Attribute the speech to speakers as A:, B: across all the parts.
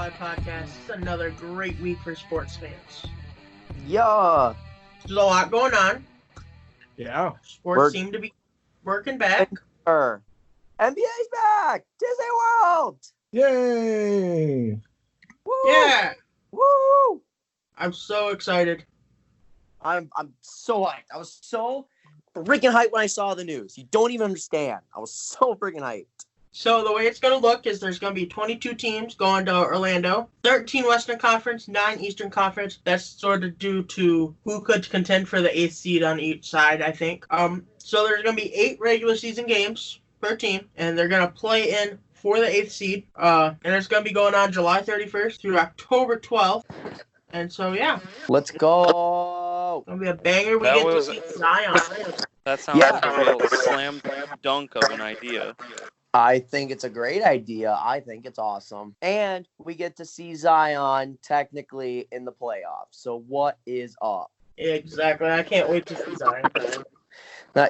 A: SighSquad podcast. It's another great week for sports fans.
B: Yeah.
A: There's a lot going on.
C: Yeah.
A: Sports seem to be working back.
B: NBA's back! Disney World!
C: Yay!
B: Woo!
A: Yeah.
B: Woo!
A: I'm so excited.
B: I'm so hyped. I was so freaking hyped when I saw the news. You don't even understand. I was so freaking hyped.
A: So the way it's going to look is there's going to be 22 teams going to Orlando, 13 Western Conference, 9 Eastern Conference. That's sort of due to who could contend for the 8th seed on each side, I think. So there's going to be 8 regular season games per team, and they're going to play in for the 8th seed. And it's going to be going on July 31st through October 12th. And so, yeah.
B: Let's go.
A: It's going to be a banger. We get to see Zion.
D: That sounds like a real slam dunk of an idea.
B: I think it's a great idea. I think it's awesome. And we get to see Zion technically in the playoffs. So what is up?
A: Exactly. I can't wait to see Zion.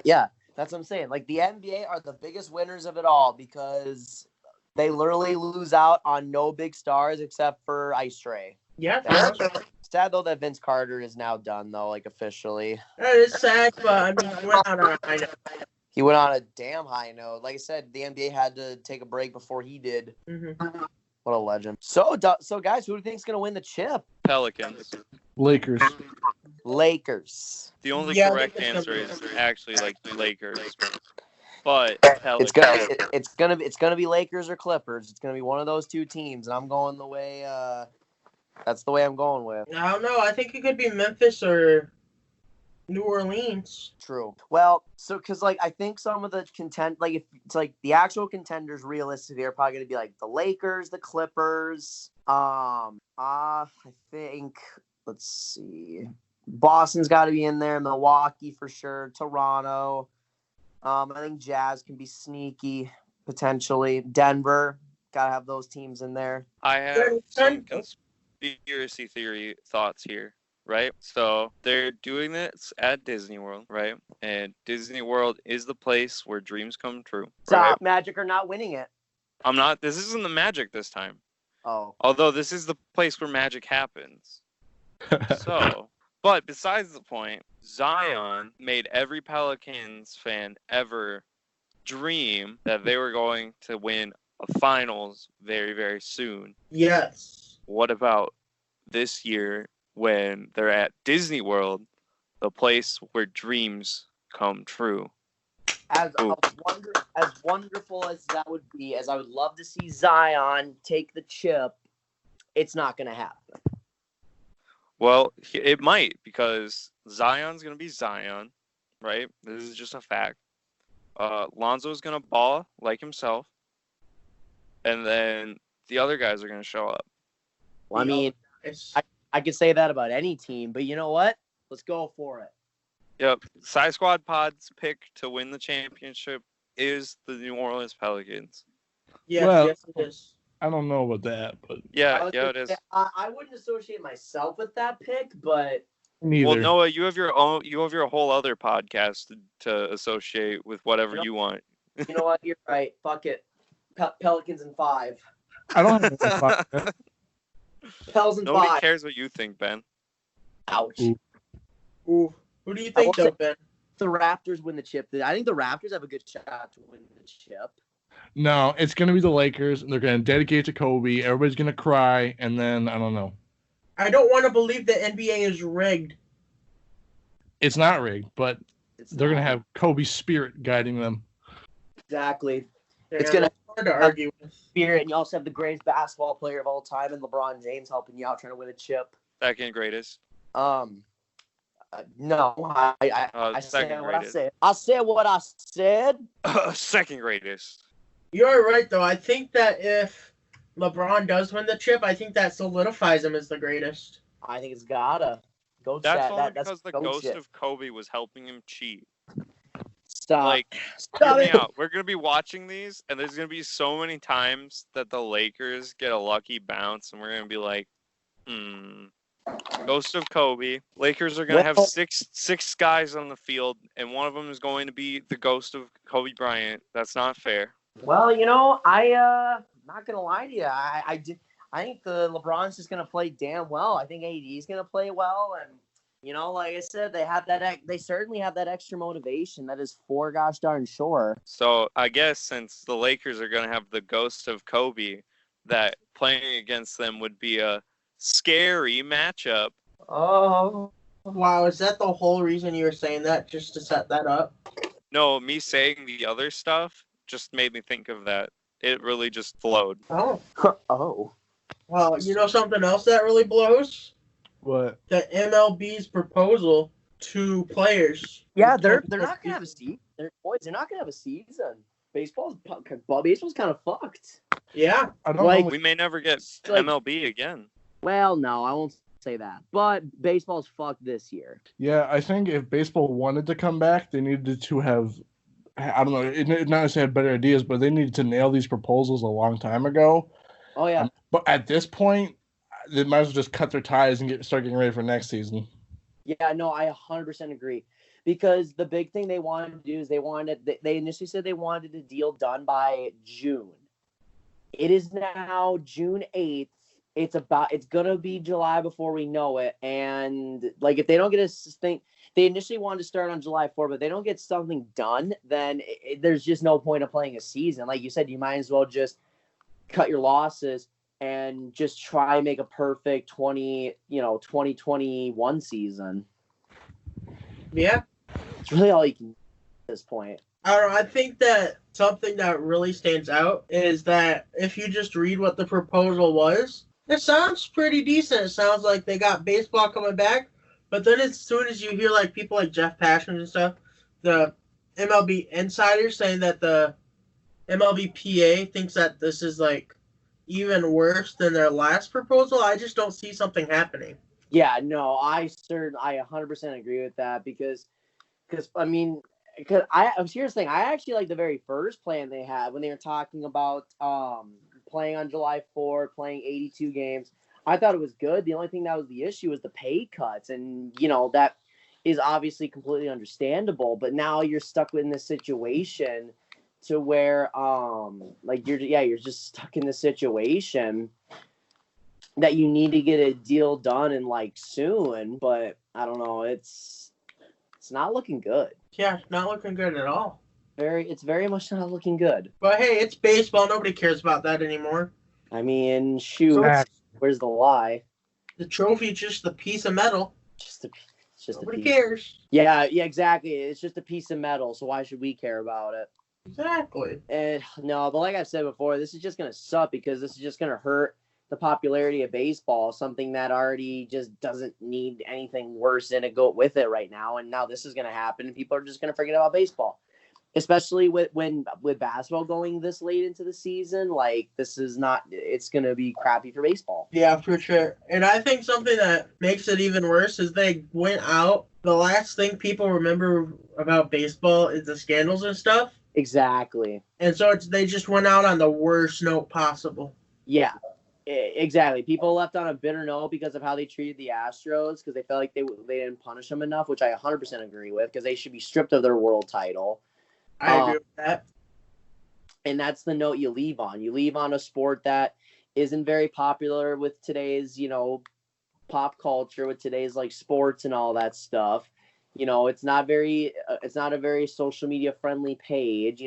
B: Yeah, that's what I'm saying. Like, the NBA are the biggest winners of it all because they literally lose out on no big stars except for Ice Tray.
A: Yeah.
B: Sad, though, that Vince Carter is now done, though, like, officially.
A: That is sad, but I mean, he went out on a high note.
B: He went on a damn high note. Like I said, the NBA had to take a break before he did.
A: Mm-hmm.
B: What a legend. So guys, who do you think is going to win the chip?
D: Pelicans.
C: Lakers.
B: Lakers.
D: The only
A: Yeah,
D: correct answer is actually like Lakers. But Pelicans.
B: It's gonna be Lakers or Clippers. It's gonna be one of those two teams, and I'm going the way. That's the way I'm going with.
A: I don't know. I think it could be Memphis or New Orleans.
B: True. Well, so because like I think some of the if it's like the actual contenders realistically are probably gonna be like the Lakers, the Clippers. I think let's see, Boston's got to be in there. Milwaukee for sure. Toronto. I think Jazz can be sneaky potentially. Denver, gotta have those teams in there.
D: I have some conspiracy theory thoughts here. Right? So they're doing this at Disney World, right? And Disney World is the place where dreams come true.
B: Stop.
D: Right?
B: Magic are not winning it.
D: This isn't the Magic this time.
B: Oh.
D: Although this is the place where magic happens. But besides the point, Zion made every Pelicans fan ever dream that they were going to win a finals very, very soon.
A: Yes.
D: What about this year when they're at Disney World, the place where dreams come true?
B: As wonderful as that would be, as I would love to see Zion take the chip, it's not going to happen.
D: Well, it might, because Zion's going to be Zion, right? This is just a fact. Lonzo's going to ball like himself, and then the other guys are going to show up.
B: Well, I mean, I could say that about any team, but you know what? Let's go for it.
D: Yep. SighSquadPod's pick to win the championship is the New Orleans Pelicans.
A: Yes, it is.
C: I don't know about that, but
D: Yeah, it is.
B: I wouldn't associate myself with that pick, but
C: neither.
D: Well, Noah, you have your whole other podcast to associate with whatever you want.
B: You know what? You're right. Fuck it. Pelicans in 5.
C: I don't have a
B: Pels in 5.
D: Nobody cares what you think, Ben.
B: Ouch.
A: Ooh. Who do you think, though, Ben?
B: The Raptors win the chip. I think the Raptors have a good shot to win the chip.
C: No, it's going to be the Lakers, and they're going to dedicate to Kobe. Everybody's going to cry, and then, I don't know.
A: I don't want to believe the NBA is rigged.
C: It's not rigged, but they're going to have Kobe's spirit guiding them.
B: Exactly.
A: Yeah,
B: It's going to
A: hard to argue with.
B: spirit, and you also have the greatest basketball player of all time, and LeBron James helping you out trying to win a chip.
D: Second greatest.
B: No, I
D: second
B: said what I
D: greatest.
B: said. I said what I said.
D: Second greatest.
A: You're right, though. I think that if LeBron does win the chip, I think that solidifies him as the greatest.
B: I think it's gotta. Go
D: That's
B: chat.
D: only
B: That's
D: because the
B: goat
D: ghost
B: shit.
D: of Kobe was helping him cheat.
B: Stop.
D: Like,
B: Stop
D: hear me
B: it.
D: out. We're going to be watching these, and there's going to be so many times that the Lakers get a lucky bounce, and we're going to be like, Ghost of Kobe. Lakers are going to have six guys on the field, and one of them is going to be the ghost of Kobe Bryant. That's not fair.
B: Well, you know, I'm not gonna lie to you. I think the LeBron's just gonna play damn well. I think AD's gonna play well, and like I said, they certainly have that extra motivation. That is for gosh darn sure.
D: So I guess since the Lakers are going to have the ghost of Kobe, that playing against them would be a scary matchup.
B: Oh,
A: Wow, is that the whole reason you were saying that, just to set that up?
D: No, me saying the other stuff just made me think of that. It really just flowed.
A: Oh.
B: oh.
A: Well, you know something else that really blows?
C: What?
A: The MLB's proposal to players.
B: Yeah, they're not gonna have a season. They're not gonna have a season. Baseball's kind of fucked.
A: Yeah.
C: I don't
B: Like-
C: know.
D: We may never get
B: Like-
D: MLB again.
B: Well, no, I won't say that. But baseball's fucked this year.
C: Yeah, I think if baseball wanted to come back, they needed to have, I don't know, not necessarily have better ideas, but they needed to nail these proposals a long time ago.
B: Oh yeah.
C: But at this point, they might as well just cut their ties and start getting ready for next season.
B: Yeah, no, I 100% agree. Because the big thing they wanted to do is they initially said they wanted a deal done by June. It is now June 8th. It's gonna be July before we know it. And like if they don't get a thing, they initially wanted to start on July 4th, but they don't get something done, then there's just no point of playing a season. Like you said, you might as well just cut your losses and just try and make a perfect 2021 season.
A: Yeah.
B: It's really all you can do at this point.
A: I don't know. I think that something that really stands out is that if you just read what the proposal was, it sounds pretty decent. It sounds like they got baseball coming back, but then as soon as you hear like people like Jeff Passan and stuff, the MLB insiders saying that the MLBPA thinks that this is like even worse than their last proposal, I just don't see something happening.
B: Yeah, no, I 100% agree with that because I mean, here's the thing. I actually like the very first plan they had when they were talking about playing on July 4th, playing 82 games. I thought it was good. The only thing that was the issue was the pay cuts, and that is obviously completely understandable. But now you're stuck in this situation to where you're just stuck in this situation that you need to get a deal done and like soon, but I don't know, it's not looking good.
A: Yeah, it's not looking good at all.
B: It's very much not looking good.
A: But hey, it's baseball. Nobody cares about that anymore.
B: I mean, shoot, where's the lie?
A: The trophy's just a piece of metal.
B: It's just
A: Nobody
B: a piece.
A: cares.
B: Yeah, exactly. It's just a piece of metal, so why should we care about it?
A: Exactly.
B: And no, but like I said before, this is just gonna suck because this is just gonna hurt the popularity of baseball, something that already just doesn't need anything worse than to go with it right now. And now this is going to happen and people are just going to forget about baseball, especially with basketball going this late into the season. Like it's going to be crappy for baseball.
A: Yeah, for sure. And I think something that makes it even worse is they went out. The last thing people remember about baseball is the scandals and stuff.
B: Exactly.
A: And so they just went out on the worst note possible.
B: Yeah. Exactly. People left on a bitter note because of how they treated the Astros because they felt like they didn't punish them enough, which I 100% agree with because they should be stripped of their world title.
A: I agree with that.
B: And that's the note you leave on. You leave on a sport that isn't very popular with today's, pop culture, with today's like sports and all that stuff. It's not a very social media friendly page.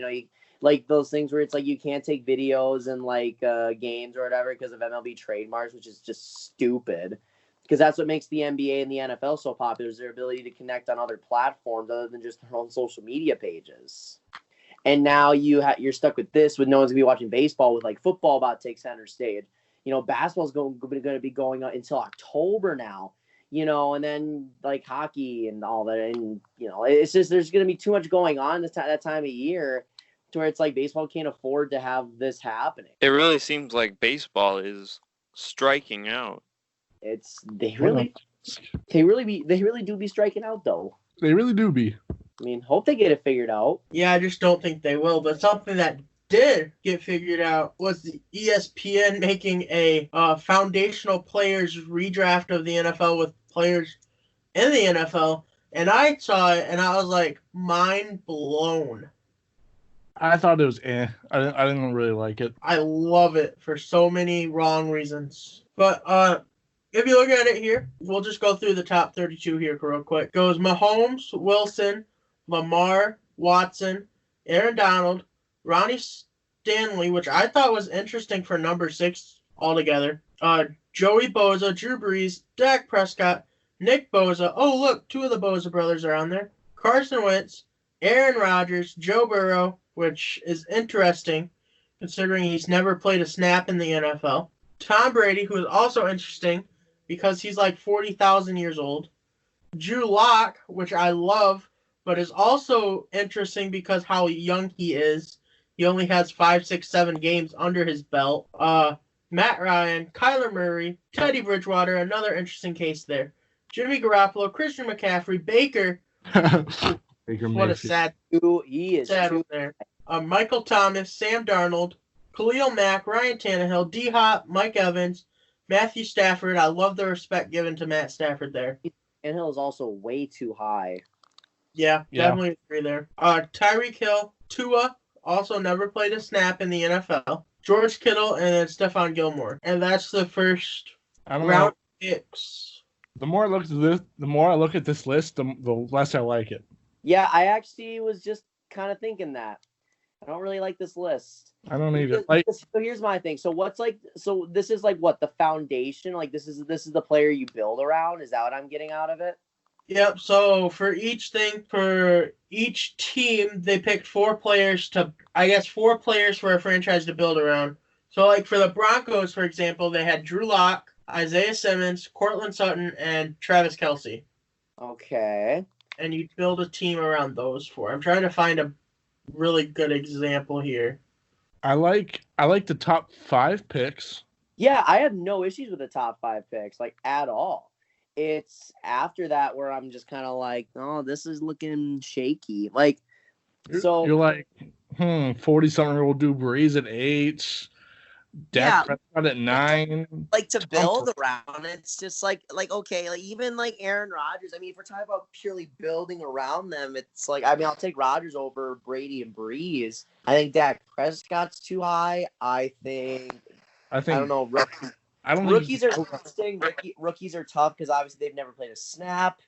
B: Like those things where it's like you can't take videos and like games or whatever because of MLB trademarks, which is just stupid. Because that's what makes the NBA and the NFL so popular is their ability to connect on other platforms other than just their own social media pages. And now you're stuck with this, with no one's gonna be watching baseball, with like football about to take center stage. Basketball's going to be going on until October now. And then like hockey and all that, and it's just there's gonna be too much going on that time of year. To where it's like baseball can't afford to have this happening.
D: It really seems like baseball is striking out.
B: They really do be striking out though.
C: They really do be.
B: I mean, hope they get it figured out.
A: Yeah, I just don't think they will. But something that did get figured out was the ESPN making a foundational players redraft of the NFL with players in the NFL. And I saw it and I was like mind blown.
C: I thought it was I didn't really like it.
A: I love it for so many wrong reasons. But if you look at it here, we'll just go through the top 32 here real quick. Goes Mahomes, Wilson, Lamar, Watson, Aaron Donald, Ronnie Stanley, which I thought was interesting for number 6 altogether. Joey Bosa, Drew Brees, Dak Prescott, Nick Bosa. Oh, look, 2 of the Bosa brothers are on there. Carson Wentz, Aaron Rodgers, Joe Burrow, which is interesting considering he's never played a snap in the NFL. Tom Brady, who is also interesting because he's like 40,000 years old. Drew Lock, which I love, but is also interesting because how young he is. He only has 5, 6, 7 games under his belt. Matt Ryan, Kyler Murray, Teddy Bridgewater, another interesting case there. Jimmy Garoppolo, Christian McCaffrey, Baker.
C: Baker
A: What a
C: Mayfield.
A: sad
B: He is
A: sad one there. Michael Thomas, Sam Darnold, Khalil Mack, Ryan Tannehill, D-Hop, Mike Evans, Matthew Stafford. I love the respect given to Matt Stafford there.
B: Tannehill is also way too high.
A: Yeah,
C: Yeah.
A: definitely agree there. Tyreek Hill, Tua, also never played a snap in the NFL. George Kittle, and then Stephon Gilmore. And that's the first
C: I don't
A: round
C: know.
A: picks.
C: The more I look at this list, the less I like it.
B: Yeah, I actually was just kind of thinking that. I don't really like this list.
C: I don't either. Like,
B: So here's my thing. So this is like what, the foundation? Like this is the player you build around? Is that what I'm getting out of it?
A: Yep, so for each team, they picked 4 players for a franchise to build around. So, like, for the Broncos, for example, they had Drew Lock, Isaiah Simmons, Cortland Sutton, and Travis Kelce.
B: Okay.
A: And you build a team around those 4. I'm trying to find a really good example here.
C: I like the top 5 picks.
B: Yeah, I have no issues with the top 5 picks, like, at all. It's after that where I'm just kind of like, oh, this is looking shaky. Like, so
C: You're like, 40-something-year-old Drew Brees at 8, Dak Prescott at 9.
B: like to build around, it's just like okay, like even like Aaron Rodgers. I mean, if we're talking about purely building around them, it's like, I mean, I'll take Rodgers over Brady and Breeze. I think Dak Prescott's too high. I don't know.
C: I don't
B: Rookies
C: think
B: are interesting. Rookies are tough because obviously they've never played a snap.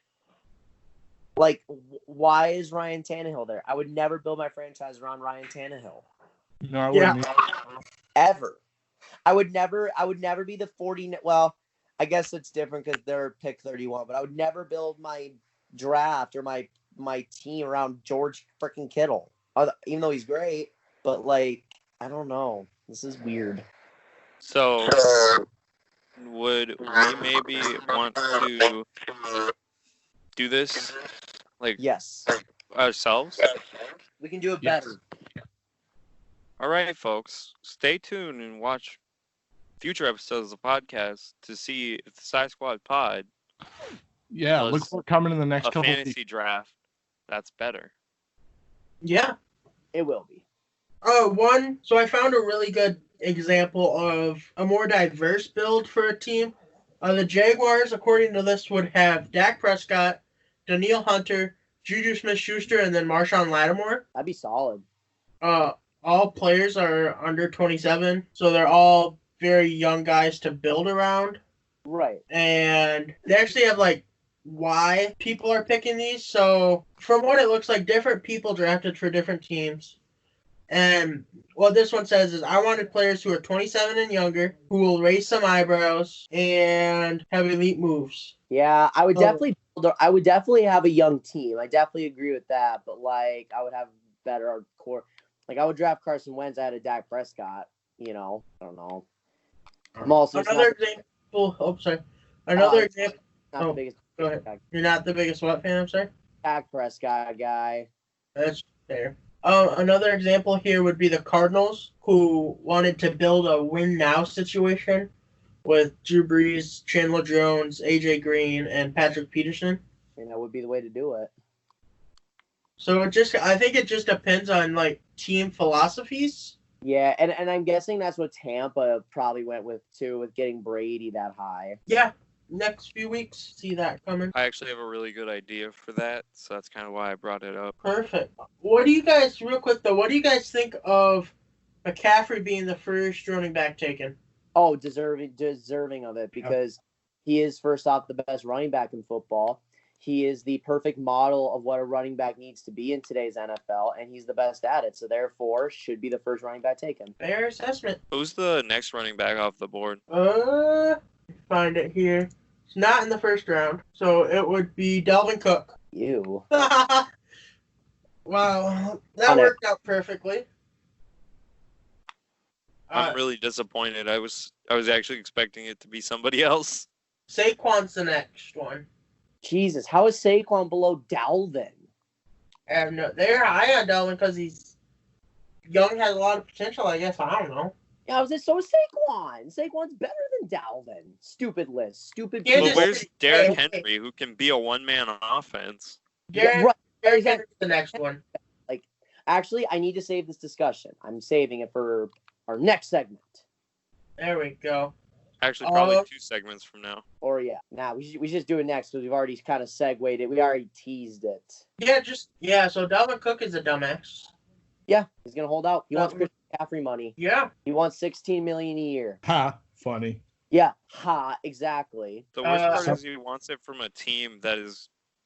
B: Like, why is Ryan Tannehill there? I would never build my franchise around Ryan Tannehill.
C: No, I wouldn't.
B: Ever. I would never be the 40. Well, I guess it's different because they're pick 31, but I would never build my draft or my team around George freaking Kittle. Even though he's great, but like, I don't know. This is weird.
D: So, would we maybe want to do this, like,
B: Yes.
D: ourselves?
B: We can do it
C: Yes.
B: better.
D: All right, folks. Stay tuned and watch future episodes of the podcast to see if the SighSquadPod
C: Yeah,
D: does
C: look for coming in the next
D: a
C: couple
D: fantasy
C: weeks.
D: draft that's better.
A: Yeah.
B: It will be.
A: So I found a really good example of a more diverse build for a team. The Jaguars, according to this, would have Dak Prescott, Danielle Hunter, Juju Smith-Schuster, and then Marshawn Lattimore.
B: That'd be solid.
A: All players are under 27, so they're all very young guys to build around.
B: Right.
A: And they actually have, like, why people are picking these. So from what it looks like, different people drafted for different teams. And what this one says is, I wanted players who are 27 and younger, who will raise some eyebrows and have elite moves.
B: Yeah, I would definitely have a young team. I definitely agree with that. But like, I would have better core. Like, I would draft Carson Wentz out of Dak Prescott. You know, I don't know. I'm also
A: Another example. Oh, sorry. Another example.
B: not the biggest.
A: Go ahead. You're not the biggest what fan? I'm sorry.
B: Dak Prescott guy.
A: That's fair. Another example here would be the Cardinals, who wanted to build a win-now situation with Drew Brees, Chandler Jones, A.J. Green, and Patrick Peterson.
B: And that would be the way to do it.
A: So I think it just depends on, like, team philosophies.
B: Yeah, and I'm guessing that's what Tampa probably went with too, with getting Brady that high.
A: Yeah, next few weeks. See that coming.
D: I actually have a really good idea for that, so that's kind of why I brought it up.
A: Perfect. What do you guys, real quick though, what do you guys think of McCaffrey being the first running back taken?
B: Oh, deserving of it because he is first off the best running back in football. He is the perfect model of what a running back needs to be in today's NFL, and he's the best at it. So therefore, should be the first running back taken.
A: Fair assessment.
D: Who's the next running back off the board?
A: Find it here. It's not in the first round, so it would be Dalvin Cook.
B: You.
A: Wow, that worked out perfectly.
D: I'm really disappointed. I was actually expecting it to be somebody else.
A: Saquon's the next one.
B: Jesus, how is Saquon below Dalvin?
A: They're high on Dalvin because he's young, has a lot of potential, I guess. I don't know.
B: Yeah, I was just so is Saquon. Saquon's better than Dalvin. Stupid list. Stupid.
A: Yeah,
D: Well, where's Derrick Henry, who can be a one-man offense?
A: Derrick Henry's the next one.
B: Like, actually, I need to save this discussion. I'm saving it for our next segment.
A: There we go.
D: Actually, probably 2 segments from now.
B: Or we should just do it next because we've already kind of segued it. We already teased it.
A: Yeah. So Dalvin Cook is a dumbass.
B: Yeah, he's gonna hold out. He wants Christian McCaffrey money.
A: Yeah.
B: He wants $16 million a year.
C: Ha, funny.
B: Yeah, exactly.
D: The worst part is he wants it from a team that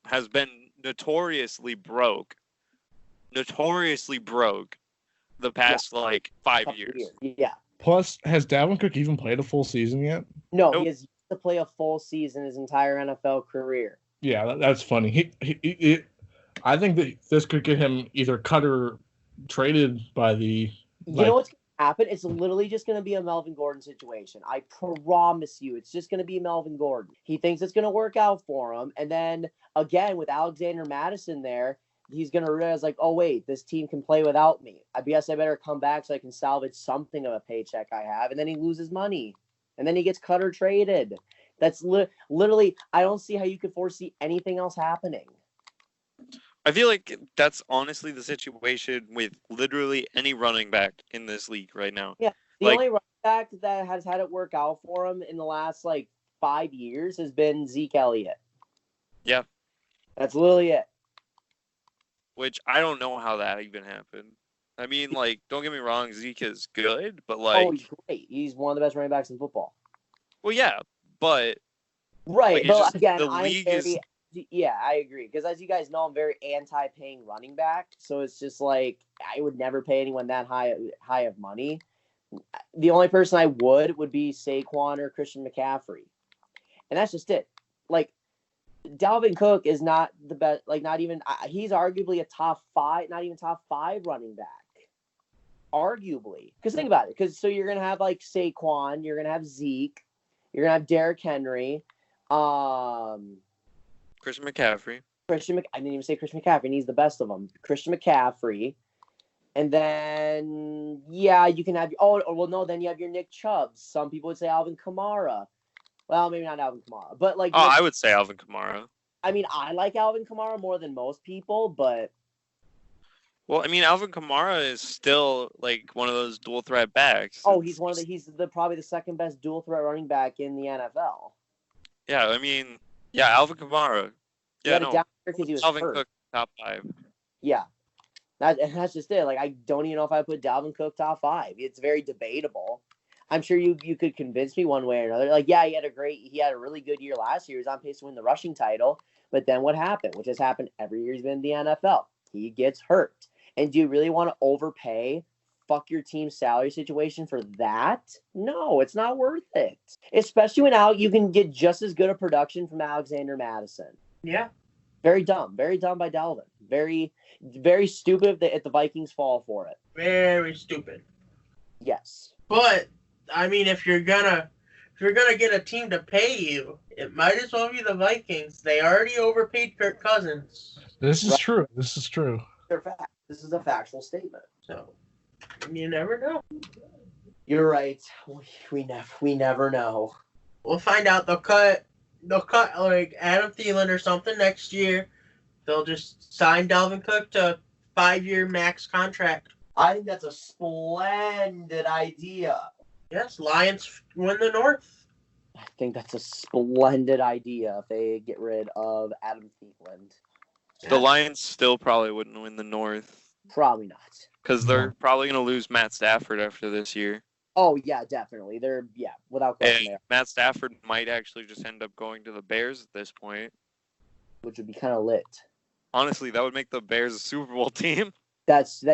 D: has been notoriously broke the past 5 years.
B: Yeah.
C: Plus, has Dalvin Cook even played a full season yet?
B: No,
D: Nope.
B: He has yet to play a full season his entire NFL career.
C: Yeah, that's funny. I think that this could get him either cut or traded by the.
B: You know what's going to happen? It's literally just going to be a Melvin Gordon situation. I promise you, it's just going to be Melvin Gordon. He thinks it's going to work out for him, and then again with Alexander Mattison there, he's going to realize oh wait, this team can play without me. I guess I better come back so I can salvage something of a paycheck I have, and then he loses money, and then he gets cut or traded. That's literally. I don't see how you could foresee anything else happening.
D: I feel like that's honestly the situation with literally any running back in this league right now.
B: Yeah, the only running back that has had it work out for him in the last 5 years has been Zeke Elliott.
D: Yeah.
B: That's literally it.
D: Which I don't know how that even happened. I mean, don't get me wrong, Zeke is good, but
B: he's great. He's one of the best running backs in football.
D: Well, yeah, but
B: right. But again,
D: the league is.
B: Yeah, I agree. Because as you guys know, I'm very anti-paying running back. So it's just I would never pay anyone that high of money. The only person I would be Saquon or Christian McCaffrey. And that's just it. Dalvin Cook is not the best. Not even he's arguably a top 5, not even top 5 running back. Arguably. Because think about it. Because so you're going to have Saquon. You're going to have Zeke. You're going to have Derrick Henry.
D: Christian McCaffrey.
B: I didn't even say Christian McCaffrey, and he's the best of them. Christian McCaffrey. And then, you can have... then you have your Nick Chubbs. Some people would say Alvin Kamara. Well, maybe not Alvin Kamara, but
D: I would say Alvin Kamara.
B: I mean, I like Alvin Kamara more than most people, but...
D: Well, I mean, Alvin Kamara is still, one of those dual-threat backs.
B: Oh, he's probably the second best dual-threat running back in the NFL.
D: Yeah, I mean... Yeah, Alvin Kamara. Yeah, no.
B: Dalvin
D: Cook, top 5.
B: Yeah. That's just it. I don't even know if I put Dalvin Cook top 5. It's very debatable. I'm sure you could convince me one way or another. He had a really good year last year. He was on pace to win the rushing title. But then what happened? Which has happened every year he's been in the NFL. He gets hurt. And do you really want to overpay? Fuck your team's salary situation for that? No, it's not worth it. Especially when you can get just as good a production from Alexander Mattison.
A: Yeah.
B: Very dumb by Dalvin. Very, very stupid if the Vikings fall for it.
A: Very stupid.
B: Yes.
A: But I mean, if you're gonna get a team to pay you, it might as well be the Vikings. They already overpaid Kirk Cousins.
C: This is true. This
B: is a factual statement.
A: So you never know.
B: You're right. We never know.
A: We'll find out. They'll cut Adam Thielen or something next year. They'll just sign Dalvin Cook to 5-year max contract.
B: I think that's a splendid idea.
A: Yes, Lions win the North.
B: I think that's a splendid idea if they get rid of Adam Thielen.
D: The Lions still probably wouldn't win the North
B: Probably not.
D: because they're probably going to lose Matt Stafford after this year.
B: Oh, yeah, definitely. Without question.
D: And Matt Stafford might actually just end up going to the Bears at this point.
B: Which would be kind of lit.
D: Honestly, that would make the Bears a Super Bowl team.
B: That's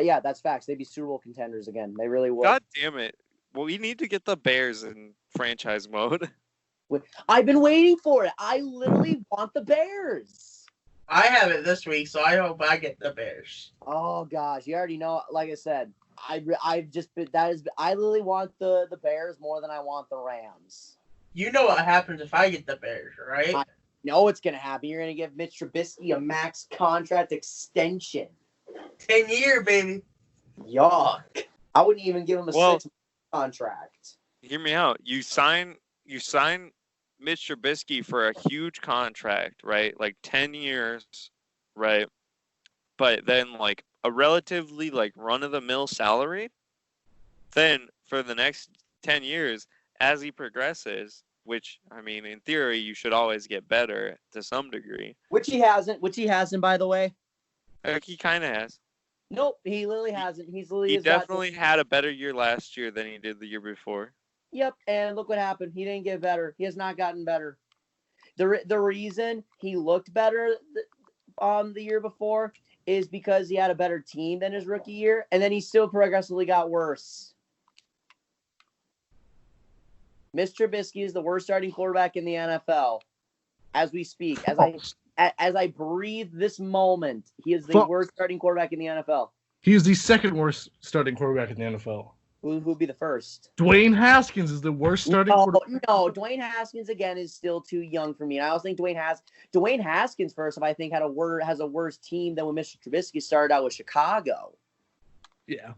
B: facts. They'd be Super Bowl contenders again. They really would.
D: God damn it. Well, we need to get the Bears in franchise mode.
B: I've been waiting for it. I literally want the Bears.
A: I have it this week, so I hope I get the Bears.
B: Oh gosh, you already know. Like I said, I literally want the Bears more than I want the Rams.
A: You know what happens if I get the Bears, right?
B: I know what's gonna happen. You're gonna give Mitch Trubisky a max contract extension.
A: 10-year, baby.
B: Yuck. I wouldn't even give him a 6-month contract.
D: Hear me out. You sign Mitch Trubisky for a huge contract, right? Like 10 years, right? But then like a relatively like run-of-the-mill salary. Then for the next 10 years, as he progresses, which I mean, in theory, you should always get better to some degree.
B: Which he hasn't, by the way.
D: Like he kind of has.
B: Nope, he literally hasn't.
D: He definitely had a better year last year than he did the year before.
B: Yep, and look what happened. He didn't get better. He has not gotten better. The reason he looked better the year before is because he had a better team than his rookie year, and then he still progressively got worse. Mr. Trubisky is the worst starting quarterback in the NFL as we speak. As I breathe this moment, he is the worst starting quarterback in the NFL.
C: He is the second worst starting quarterback in the NFL.
B: Who would be the first?
C: Dwayne Haskins is the worst starting quarterback.
B: No, Dwayne Haskins again is still too young for me. I also think Dwayne Haskins first, if I think has a worse team than when Mr. Trubisky started out with Chicago.
C: Yeah.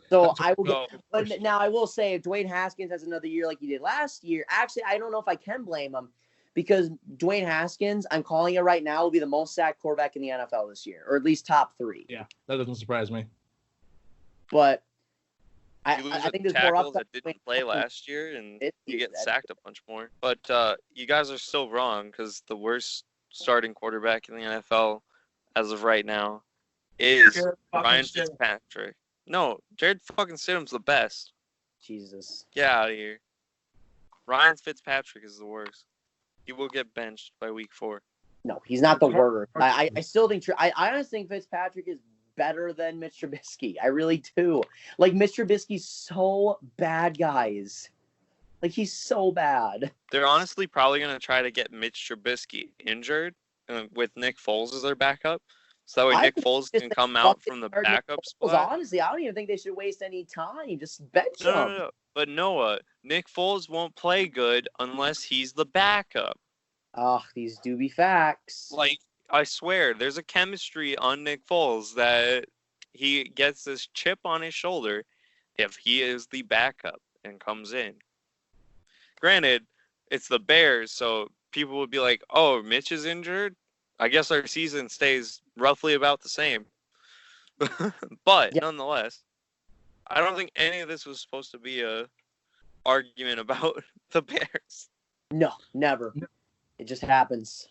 B: So I will but now I will say if Dwayne Haskins has another year like he did last year, actually I don't know if I can blame him because Dwayne Haskins, I'm calling it right now, will be the most sacked quarterback in the NFL this year, or at least top 3.
C: Yeah, that doesn't surprise me.
B: But
D: I think there's more
B: upside
D: that didn't play last year, and you get sacked a bunch more. But you guys are still wrong because the worst starting quarterback in the NFL as of right now is Ryan Fitzpatrick. No, Jared fucking Stidham's the best.
B: Jesus.
D: Get out of here. Ryan Fitzpatrick is the worst. He will get benched by week 4.
B: No, he's not the worst. I still think I honestly think Fitzpatrick is better than Mitch Trubisky. I really do. Like, Mitch Trubisky's so bad, guys. Like, he's so bad.
D: They're honestly probably going to try to get Mitch Trubisky injured with Nick Foles as their backup. So that way Nick Foles can come out from the backup spot.
B: Honestly, I don't even think they should waste any time. Just bench him.
D: No. But Noah, Nick Foles won't play good unless he's the backup.
B: Oh, these do be facts.
D: Like, I swear, there's a chemistry on Nick Foles that he gets this chip on his shoulder if he is the backup and comes in. Granted, it's the Bears, so people would be like, oh, Mitch is injured? I guess our season stays roughly about the same. But nonetheless, I don't think any of this was supposed to be a argument about the Bears.
B: No, never. It just happens.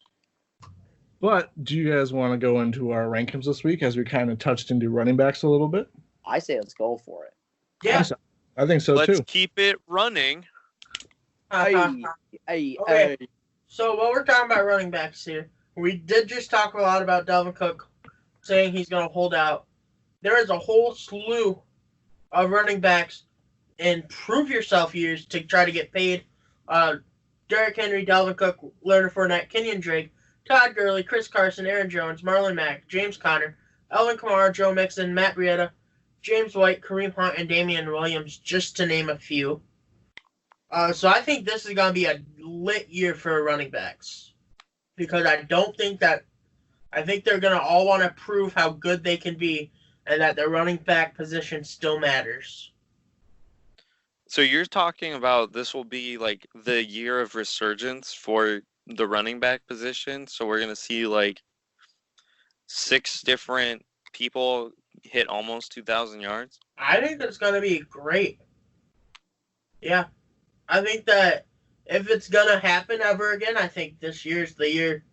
C: But do you guys want to go into our rankings this week as we kind of touched into running backs a little bit?
B: I say let's go for it.
A: Yeah.
C: I think so too.
D: Let's keep it running.
A: Okay. So while we're talking about running backs here, we did just talk a lot about Dalvin Cook saying he's going to hold out. There is a whole slew of running backs in prove yourself years to try to get paid. Derrick Henry, Dalvin Cook, Leonard Fournette, Kenyon Drake, Todd Gurley, Chris Carson, Aaron Jones, Marlon Mack, James Conner, Alvin Kamara, Joe Mixon, Matt Breida, James White, Kareem Hunt, and Damian Williams, just to name a few. So I think this is going to be a lit year for running backs. Because I think they're going to all want to prove how good they can be and that their running back position still matters.
D: So you're talking about this will be like the year of resurgence for the running back position. So we're going to see like 6 different people hit almost 2,000 yards. I
A: think it's going to be great. Yeah. I think that if it's gonna happen ever again, I think this year's the year,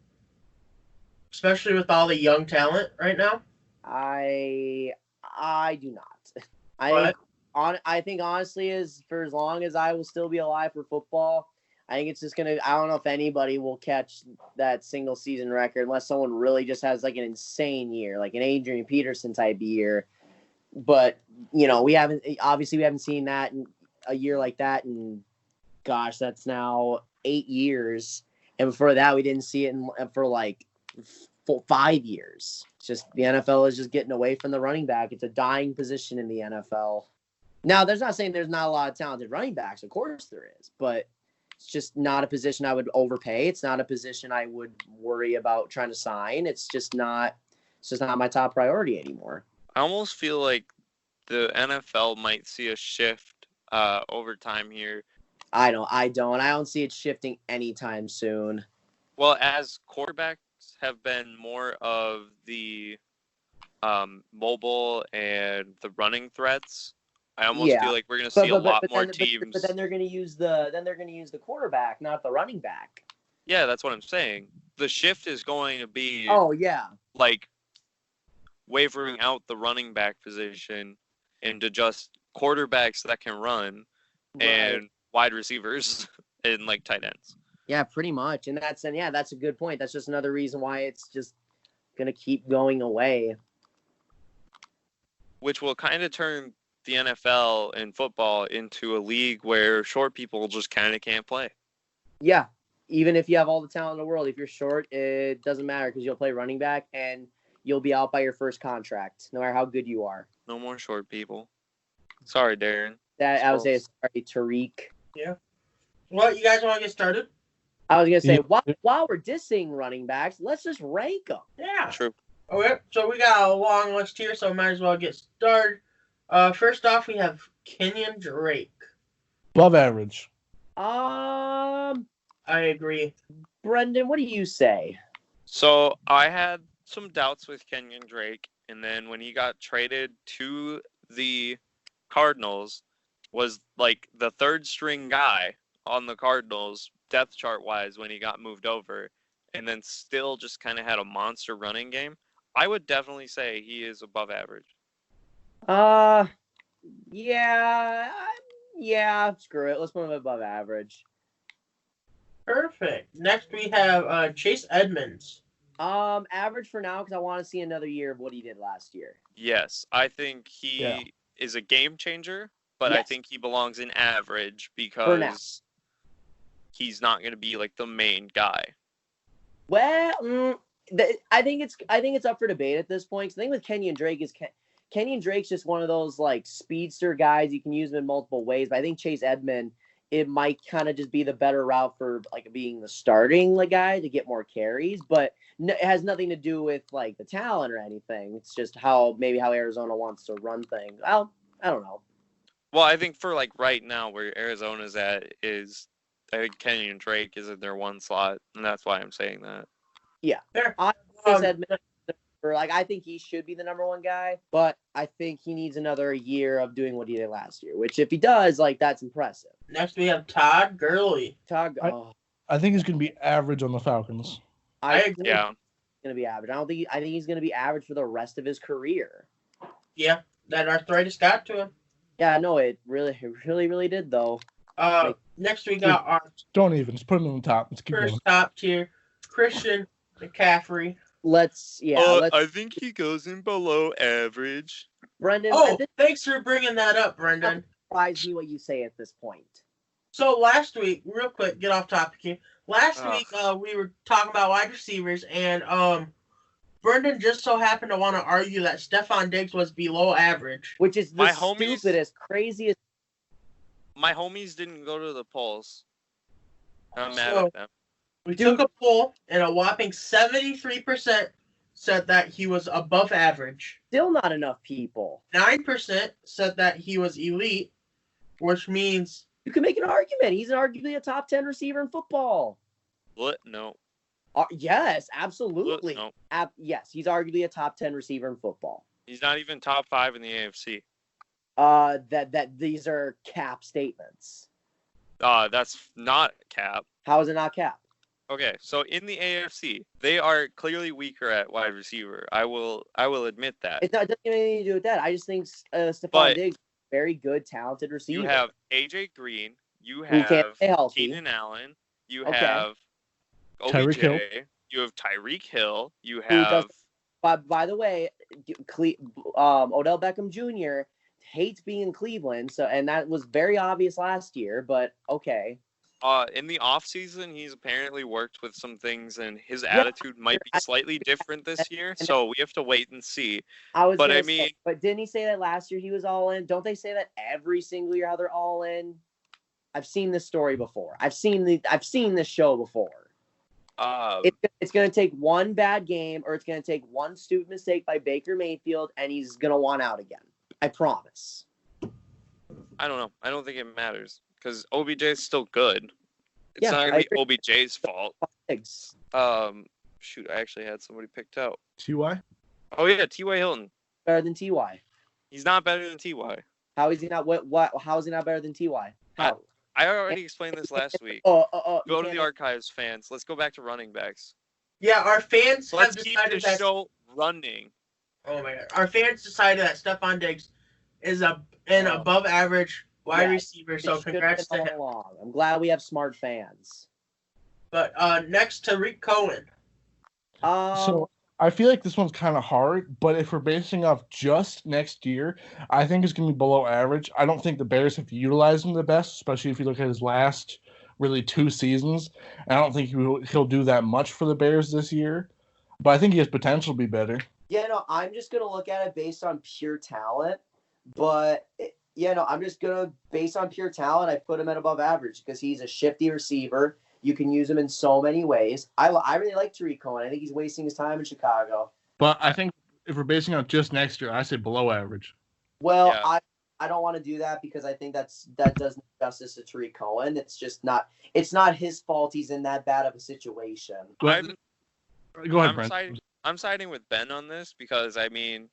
A: especially with all the young talent right now.
B: I do not.
A: But
B: I think honestly, is for as long as I will still be alive for football, I think it's just gonna. I don't know if anybody will catch that single season record unless someone really just has like an insane year, like an Adrian Peterson type year. But we haven't seen that in a year like that, and gosh, that's now 8 years. And before that, we didn't see it for like 5 years. It's just the NFL is just getting away from the running back. It's a dying position in the NFL. Now, there's not saying there's not a lot of talented running backs. Of course there is, but it's just not a position I would overpay. It's not a position I would worry about trying to sign. It's just not my top priority anymore.
D: I almost feel like the NFL might see a shift over time here.
B: I don't see it shifting anytime soon.
D: Well, as quarterbacks have been more of the mobile and the running threats, I almost feel like we're going to see a lot more teams.
B: But then they're going to use the quarterback, not the running back.
D: Yeah, that's what I'm saying. The shift is going to be.
B: Oh yeah.
D: Like wavering out the running back position into just quarterbacks that can run and wide receivers and like tight ends.
B: Yeah, pretty much. And that's a good point. That's just another reason why it's just going to keep going away.
D: Which will kind of turn the NFL and football into a league where short people just kind of can't play.
B: Yeah. Even if you have all the talent in the world, if you're short, it doesn't matter because you'll play running back and you'll be out by your first contract, no matter how good you are.
D: No more short people. Sorry, Darren.
B: I would say sorry, Tariq.
A: Yeah. Well, you guys want to get started?
B: I was going to say, while we're dissing running backs, let's just rank them.
A: Yeah.
D: True.
A: Okay, so we got a long list here, so might as well get started. First off, we have Kenyon Drake.
C: Above average.
A: I agree.
B: Brendan, what do you say?
D: So I had some doubts with Kenyon Drake, and then when he got traded to the Cardinals, was like the third string guy on the Cardinals depth chart wise when he got moved over, and then still just kind of had a monster running game. I would definitely say he is above average.
B: Yeah, screw it. Let's put him above average.
A: Perfect. Next, we have Chase Edmonds.
B: Average for now because I want to see another year of what he did last year.
D: Yes, I think he is a game changer, but I think he belongs in average because he's not going to be like the main guy.
B: Well, I think it's up for debate at this point. The thing with Kenyon Drake is Kenyon Drake's just one of those like speedster guys. You can use him in multiple ways, but I think Chase Edmonds, it might kind of just be the better route for like being the starting like guy to get more carries, but it has nothing to do with like the talent or anything. It's just how Arizona wants to run things. I don't know.
D: Well, I think for like right now where Arizona's at is I think Kenyon Drake is in their one slot, and that's why I'm saying that.
B: Yeah. Chase Edmonds, I think he should be the number one guy, but I think he needs another year of doing what he did last year, which if he does, like, that's impressive.
A: Next, we have Todd Gurley.
C: I think he's going to be average on the Falcons.
A: I agree.
B: Yeah. He's going to be average. I think he's going to be average for the rest of his career.
A: Yeah, that arthritis got to him.
B: Yeah, no, it really did, though.
A: Next, we got our...
C: Don't even. Just put him on the top. Let's keep
A: first
C: going.
A: top tier, Christian McCaffrey.
D: I think he goes in below average.
B: Brendan.
A: Thanks for bringing that up, Brendan.
B: Surprise me what you say at this point.
A: So last week, real quick, get off topic here. Last week, we were talking about wide receivers, and Brendan just so happened to want to argue that Stephon Diggs was below average,
B: which is the stupidest, craziest.
D: My homies didn't go to the polls. I'm mad at them.
A: We took a poll, and a whopping 73% said that he was above average.
B: Still not enough people.
A: 9% said that he was elite, which means...
B: You can make an argument. He's arguably a top 10 receiver in football.
D: What? No.
B: Yes, absolutely.
D: No.
B: Yes, he's arguably a top 10 receiver in football.
D: He's not even top 5 in the AFC.
B: That these are cap statements.
D: That's not Cap.
B: How is it not Cap?
D: Okay, so in the AFC, they are clearly weaker at wide receiver. I will admit that.
B: It doesn't have anything to do with that. I just think Stephon
D: But
B: Diggs, very good, talented receiver.
D: you have AJ Green, you
B: Who can't
D: have
B: stay healthy.
D: Keenan Allen, you
B: Okay.
D: have
C: Tyreek Hill.
D: OBJ, you have Tyreek Hill, you
B: Who does-
D: have
B: By the way, Odell Beckham Jr. hates being in Cleveland, and that was very obvious last year. But okay,
D: in the offseason, he's apparently worked with some things, and his attitude might be slightly different this year. So we have to wait and see.
B: but didn't he say that last year he was all in? Don't they say that every single year how they're all in? I've seen this story before. I've seen this show before. It's going to take one bad game, or it's going to take one stupid mistake by Baker Mayfield, and he's going to want out again. I promise.
D: I don't know. I don't think it matters because OBJ is still good. It's not going to be OBJ's fault. Shoot, I actually had somebody picked out.
C: Ty.
D: Oh yeah, T.Y. Hilton.
B: Better than Ty.
D: He's not better than Ty.
B: How is he not? What? How is he not better than Ty? How?
D: I already explained this last week. Go to the archives, fans. Let's go back to running backs.
A: Yeah, our fans
D: Let's
A: have
D: keep
A: decided
D: the show running.
A: Oh my god, our fans decided that Stephon Diggs is an above average wide receiver. So congrats to him.
B: I'm glad we have smart fans.
A: But next, Tariq Cohen.
C: So I feel like this one's kind of hard, but if we're basing off just next year, I think it's going to be below average. I don't think the Bears have utilized him the best, especially if you look at his last really 2 seasons. And I don't think he'll do that much for the Bears this year, but I think he has potential to be better.
B: Yeah, no, I'm just going to look at it based on pure talent, but I'm just going to, based on pure talent, I put him at above average because he's a shifty receiver. You can use him in so many ways. I really like Tariq Cohen. I think he's wasting his time in Chicago.
C: But I think if we're basing on just next year, I say below average.
B: Well, yeah. I don't want to do that because I think that doesn't justice to Tariq Cohen. It's not his fault he's in that bad of a situation.
C: Go ahead, Brent.
D: I'm siding with Ben on this because I mean,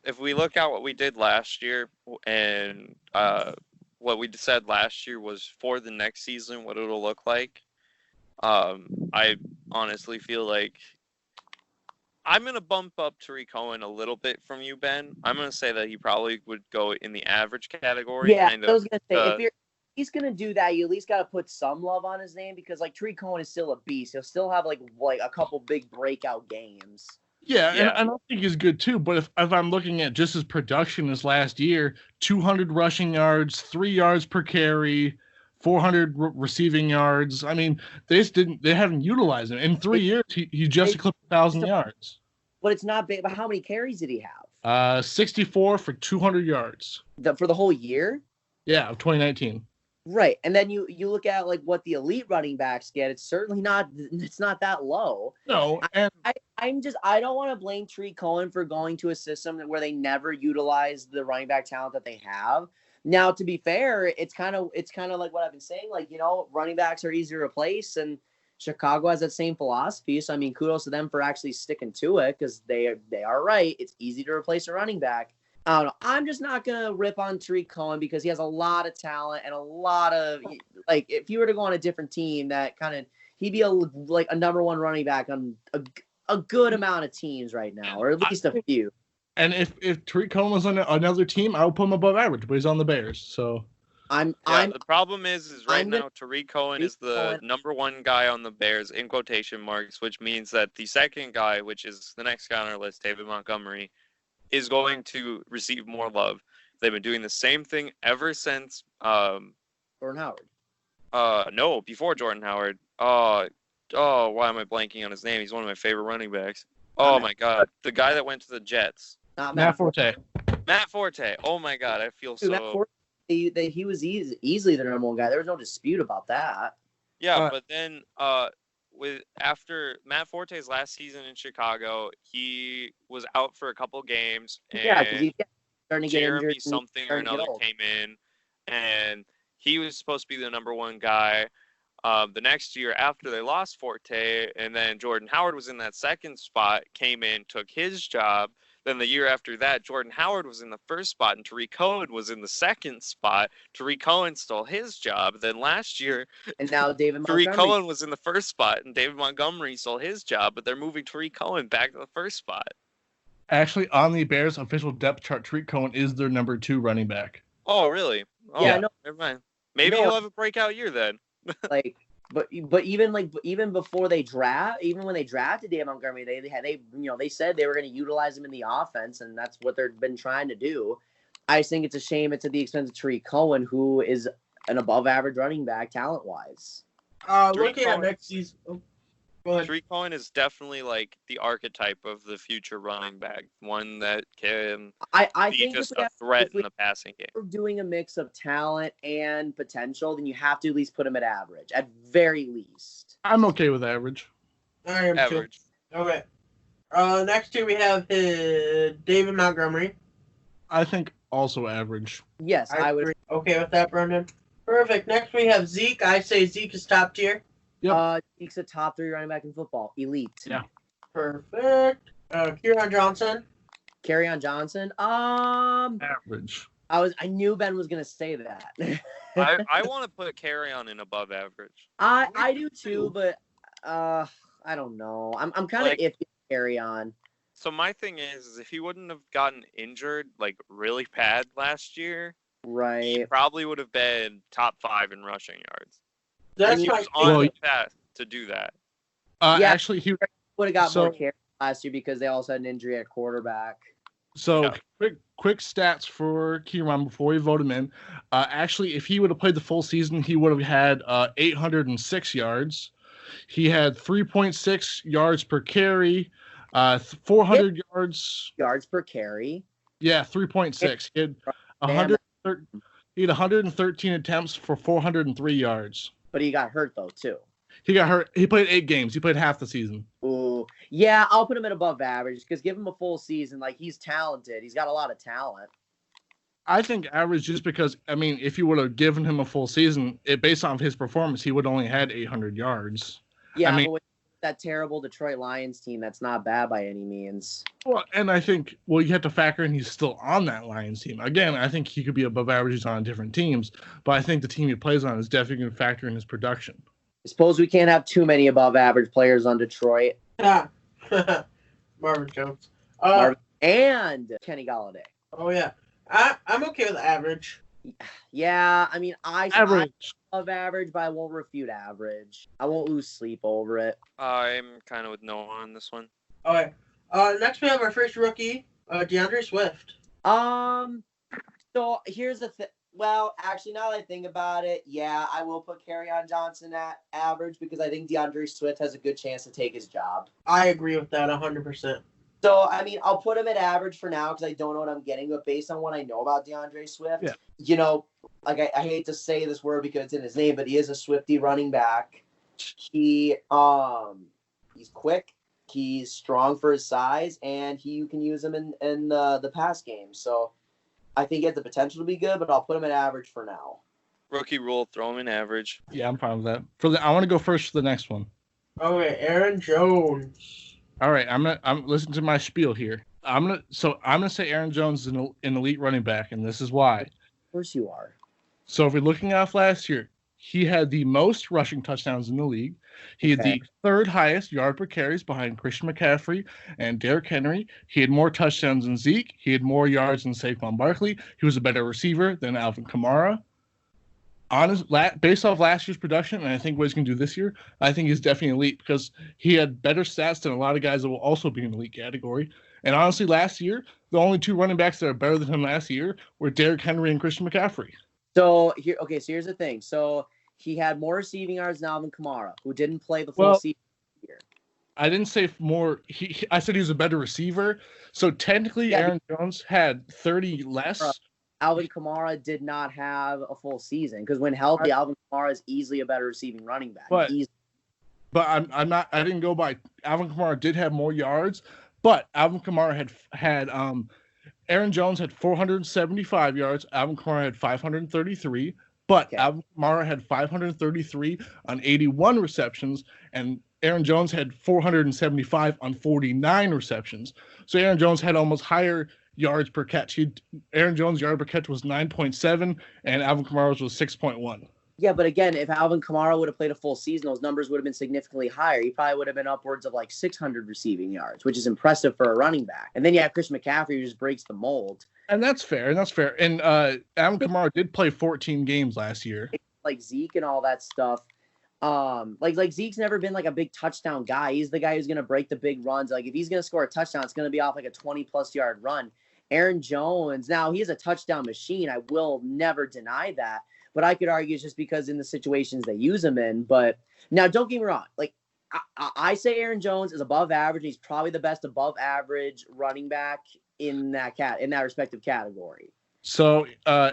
D: if we look at what we did last year and what we said last year was for the next season, what it'll look like. I honestly feel like I'm going to bump up Tariq Cohen a little bit from you, Ben. I'm going to say that he probably would go in the average category.
B: Yeah, I was going to say, if he's going to do that, you at least got to put some love on his name because, like, Tariq Cohen is still a beast. He'll still have, like a couple big breakout games.
C: Yeah, and I think he's good too. But if I'm looking at just his production this last year, 200 rushing yards, 3 yards per carry, 400 receiving yards. I mean, they haven't utilized him in 3 years. He just eclipsed 1,000 yards.
B: But it's not big. But how many carries did he have?
C: 64 for 200 yards.
B: For the whole year?
C: Yeah, of 2019.
B: Right, and then you look at like what the elite running backs get. It's certainly not. It's not that low.
C: No, and
B: I don't want to blame Tariq Cohen for going to a system where they never utilize the running back talent that they have. Now, to be fair, it's kind of like what I've been saying. Like, running backs are easy to replace, and Chicago has that same philosophy. So I mean, kudos to them for actually sticking to it because they are right. It's easy to replace a running back. I don't know. I'm just not going to rip on Tariq Cohen because he has a lot of talent and a lot of, like, if you were to go on a different team, he'd be a number one running back on a good amount of teams right now, or at least a few.
C: And if Tariq Cohen was on another team, I would put him above average, but he's on the Bears, so.
D: The problem is right now Tariq Cohen is the number one guy on the Bears in quotation marks, which means that the second guy, which is the next guy on our list, David Montgomery, is going to receive more love. They've been doing the same thing ever since
B: Jordan Howard.
D: No, before Jordan Howard. Why am I blanking on his name? He's one of my favorite running backs. Oh my god, the guy that went to the Jets.
B: Matt Forte.
D: Matt Forte. Oh my god, I feel so.
B: Matt Forte, he was easily the number one guy. There was no dispute about that.
D: Yeah, but then after Matt Forte's last season in Chicago, he was out for a couple games, and
B: because he's starting to get injured.
D: Jeremy something or another came in, and he was supposed to be the number one guy. The next year after they lost Forte, and then Jordan Howard was in that second spot, came in, took his job. Then the year after that, Jordan Howard was in the first spot and Tariq Cohen was in the second spot. Tariq Cohen stole his job. Then last year,
B: And now David
D: Tariq
B: Montgomery.
D: Cohen was in the first spot and David Montgomery stole his job, but they're moving Tariq Cohen back to the first spot.
C: Actually, on the Bears' official depth chart, Tariq Cohen is their number 2 running back.
D: Oh, really? Oh,
B: Yeah, no.
D: never mind. Maybe
B: No.
D: he'll have a breakout year then.
B: Like, but even before they even when they drafted David Montgomery, they said they were going to utilize him in the offense, and that's what they've been trying to do. I just think it's a shame it's at the expense of Tariq Cohen, who is an above-average running back talent-wise.
A: Looking at next season. Oh, go ahead.
D: Tariq Cohen is definitely like the archetype of the future running back, one that can
B: I
D: be
B: think
D: just
B: if we
D: a
B: have-
D: threat
B: if we
D: in the passing game.
B: are doing a mix of talent and potential, then you have to at least put him at average, at very least.
C: I'm okay with average.
A: I am
D: Average.
A: too. Okay. Next year we have David Montgomery.
C: I think also average.
B: Yes, I would.
A: agree. Okay with that, Brendan. Perfect. Next we have Zeke. I say Zeke is top tier.
C: Yep.
B: Zeke's a top 3 running back in football, elite.
C: Yeah.
A: Perfect. Kieran Johnson.
B: Kerryon Johnson.
C: Average.
B: I knew Ben was gonna say that.
D: I want to put Carry-On in above average.
B: I do too, but I don't know. I'm kind of
D: Like-
B: iffy with Kerryon.
D: So my thing is if he wouldn't have gotten injured like really bad last year, he
B: Right.
D: probably would have been top 5 in rushing yards.
A: That's
D: He
A: my
D: was on
C: Well,
D: the path to do that.
B: Yeah.
C: Actually, he
B: Would have got
C: So-
B: more carries last year because they also had an injury at quarterback.
C: So
D: Yeah.
C: quick stats for Kieran before we vote him in. Actually, if he would have played the full season, he would have had 806 yards. He had 3.6 yards per carry, 400 yards.
B: Yards per carry.
C: Yeah, 3.6. He had 113 attempts for 403 yards.
B: But he got hurt though too.
C: He got hurt. He played 8 games. He played half the season.
B: Ooh, yeah, I'll put him at above average because give him a full season. Like he's talented. He's got a lot of talent.
C: I think average just because, I mean, if you would have given him a full season, based on his performance, he would only had 800 yards.
B: Yeah,
C: I mean-
B: but with that terrible Detroit Lions team, that's not bad by any means.
C: Well, and I think, you have to factor in he's still on that Lions team. Again, I think he could be above average on different teams, but I think the team he plays on is definitely going to factor in his production.
B: I suppose we can't have too many above average players on Detroit.
A: Yeah. Marvin Jones.
B: Marvin and Kenny Galladay.
A: Oh yeah. I'm okay with average.
B: Yeah, I mean, I
C: Average.
B: love average, but I won't refute average. I won't lose sleep over it.
D: I'm kind of with Noah on this one.
A: Okay. Next we have our first rookie, DeAndre Swift.
B: So here's the thing. Well, actually, now that I think about it, yeah, I will put Kerryon Johnson at average because I think DeAndre Swift has a good chance to take his job.
A: I agree with that 100%.
B: So, I mean, I'll put him at average for now because I don't know what I'm getting, but based on what I know about DeAndre Swift,
C: Yeah.
B: you know, like I hate to say this word because it's in his name, but he is a Swiftie running back. He's quick, he's strong for his size, and you can use him in the pass game. So I think he has the potential to be good, but I'll put him at average for now.
D: Rookie rule, throw him in average.
C: Yeah, I'm fine with that. I want to go first for the next one.
A: Okay, Aaron Jones.
C: All right, I'm listening to my spiel here. I'm gonna say Aaron Jones is an elite running back, and this is why.
B: Of course you are.
C: So if we're looking off last year, he had the most rushing touchdowns in the league. He had the 3rd highest yard per carries behind Christian McCaffrey and Derrick Henry. He had more touchdowns than Zeke. He had more yards than Saquon Barkley. He was a better receiver than Alvin Kamara. Based off last year's production, and I think what he's going to do this year, I think he's definitely elite because he had better stats than a lot of guys that will also be in the elite category. And honestly, last year, the only 2 running backs that are better than him last year were Derrick Henry and Christian McCaffrey.
B: So here's the thing. So he had more receiving yards than Alvin Kamara, who didn't play the full season here.
C: I didn't say more. I said he was a better receiver. So technically, Aaron Jones had 30 less.
B: Alvin Kamara did not have a full season because when healthy, Alvin Kamara is easily a better receiving running back.
C: But I'm not. I didn't go by. Alvin Kamara did have more yards, but Alvin Kamara had Aaron Jones had 475 yards. Alvin Kamara had 533. But Alvin Kamara had 533 on 81 receptions, and Aaron Jones had 475 on 49 receptions. So Aaron Jones had almost higher yards per catch. Aaron Jones' yard per catch was 9.7, and Alvin Kamara's was 6.1.
B: Yeah, but again, if Alvin Kamara would have played a full season, those numbers would have been significantly higher. He probably would have been upwards of like 600 receiving yards, which is impressive for a running back. And then you have Chris McCaffrey, who just breaks the mold.
C: And that's fair. And Alvin Kamara did play 14 games last year.
B: Like Zeke and all that stuff. Like Zeke's never been like a big touchdown guy. He's the guy who's going to break the big runs. Like if he's going to score a touchdown, it's going to be off like a 20-plus yard run. Aaron Jones, now he's a touchdown machine. I will never deny that. But I could argue it's just because in the situations they use him in. But now, don't get me wrong. Like I say Aaron Jones is above average. He's probably the best above average running back in that respective category.
C: So,
B: I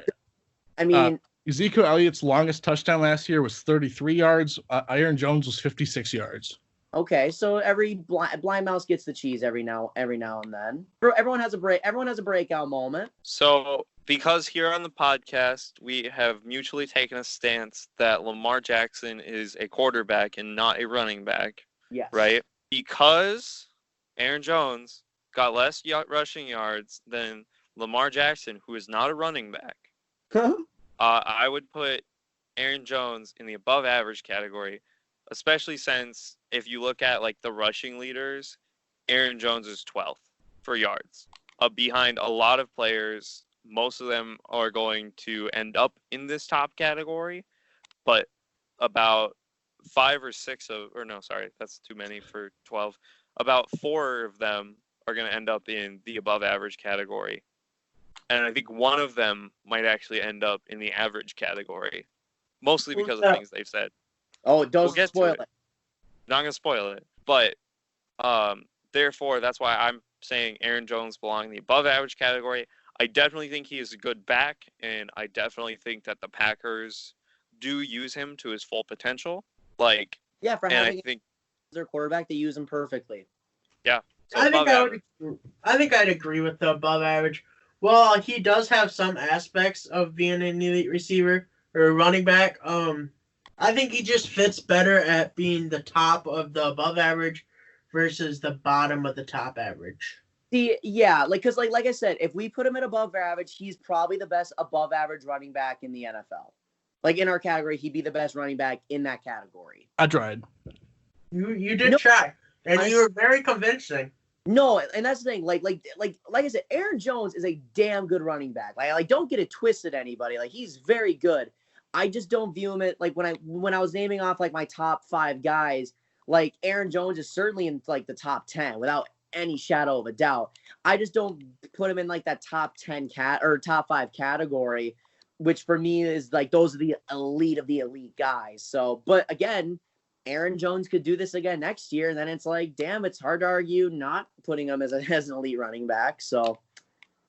B: mean,
C: Ezekiel Elliott's longest touchdown last year was 33 yards. Aaron Jones was 56 yards.
B: Okay, so every blind mouse gets the cheese every now and then. Everyone has a breakout moment.
D: So, because here on the podcast we have mutually taken a stance that Lamar Jackson is a quarterback and not a running back.
B: Yes.
D: Right? Because Aaron Jones got less rushing yards than Lamar Jackson, who is not a running back. I would put Aaron Jones in the above average category, especially since if you look at like the rushing leaders, Aaron Jones is 12th for yards, behind a lot of players. Most of them are going to end up in this top category, but about 5 or 6 of, or no, sorry, that's too many for 12. About 4 of them are going to end up in the above average category. And I think one of them might actually end up in the average category, mostly because of things they've said.
B: Oh, don't spoil it.
D: Not going to spoil it. But therefore, that's why I'm saying Aaron Jones belongs in the above average category. I definitely think he is a good back, and I definitely think that the Packers do use him to his full potential. Like,
B: yeah, for having their quarterback, they use him perfectly.
D: Yeah. So
A: I think I'd agree with the above average. Well, he does have some aspects of being an elite receiver or a running back. I think he just fits better at being the top of the above average versus the bottom of the top average.
B: Yeah, because like I said, if we put him at above average, he's probably the best above average running back in the NFL. Like in our category, he'd be the best running back in that category.
C: I tried.
A: You did try, and you were very convincing.
B: No, and that's the thing. Like I said, Aaron Jones is a damn good running back. Like don't get it twisted, anybody. Like he's very good. I just don't view him at like when I was naming off like my top 5 guys. Like Aaron Jones is certainly in like the top 10 without any shadow of a doubt. I just don't put him in like that top 10 or top 5 category, which for me is like those are the elite of the elite guys. So, but again, Aaron Jones could do this again next year, and then it's like, damn, it's hard to argue not putting him as an elite running back. So,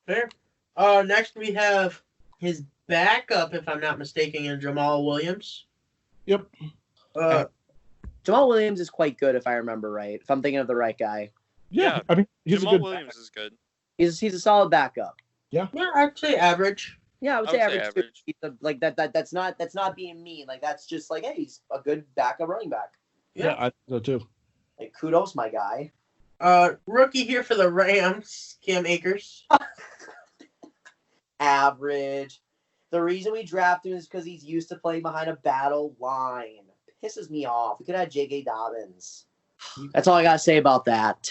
A: fair. Next we have his backup, if I'm not mistaken, in Jamal Williams.
C: Yep.
B: Jamal Williams is quite good, if I remember right. If I'm thinking of the right guy.
C: Yeah, I mean,
D: Jamal Williams is good.
B: He's a solid backup.
C: Yeah,
A: I'd say average.
B: Yeah, I would say average. Like that's not being mean. Like that's just like, hey, he's a good backup running back.
C: Yeah, I think so too.
B: Like kudos, my guy.
A: Rookie here for the Rams, Cam Akers.
B: Average. The reason we drafted him is because he's used to playing behind a battle line. Pisses me off. We could have J.K. Dobbins. That's all I gotta say about that.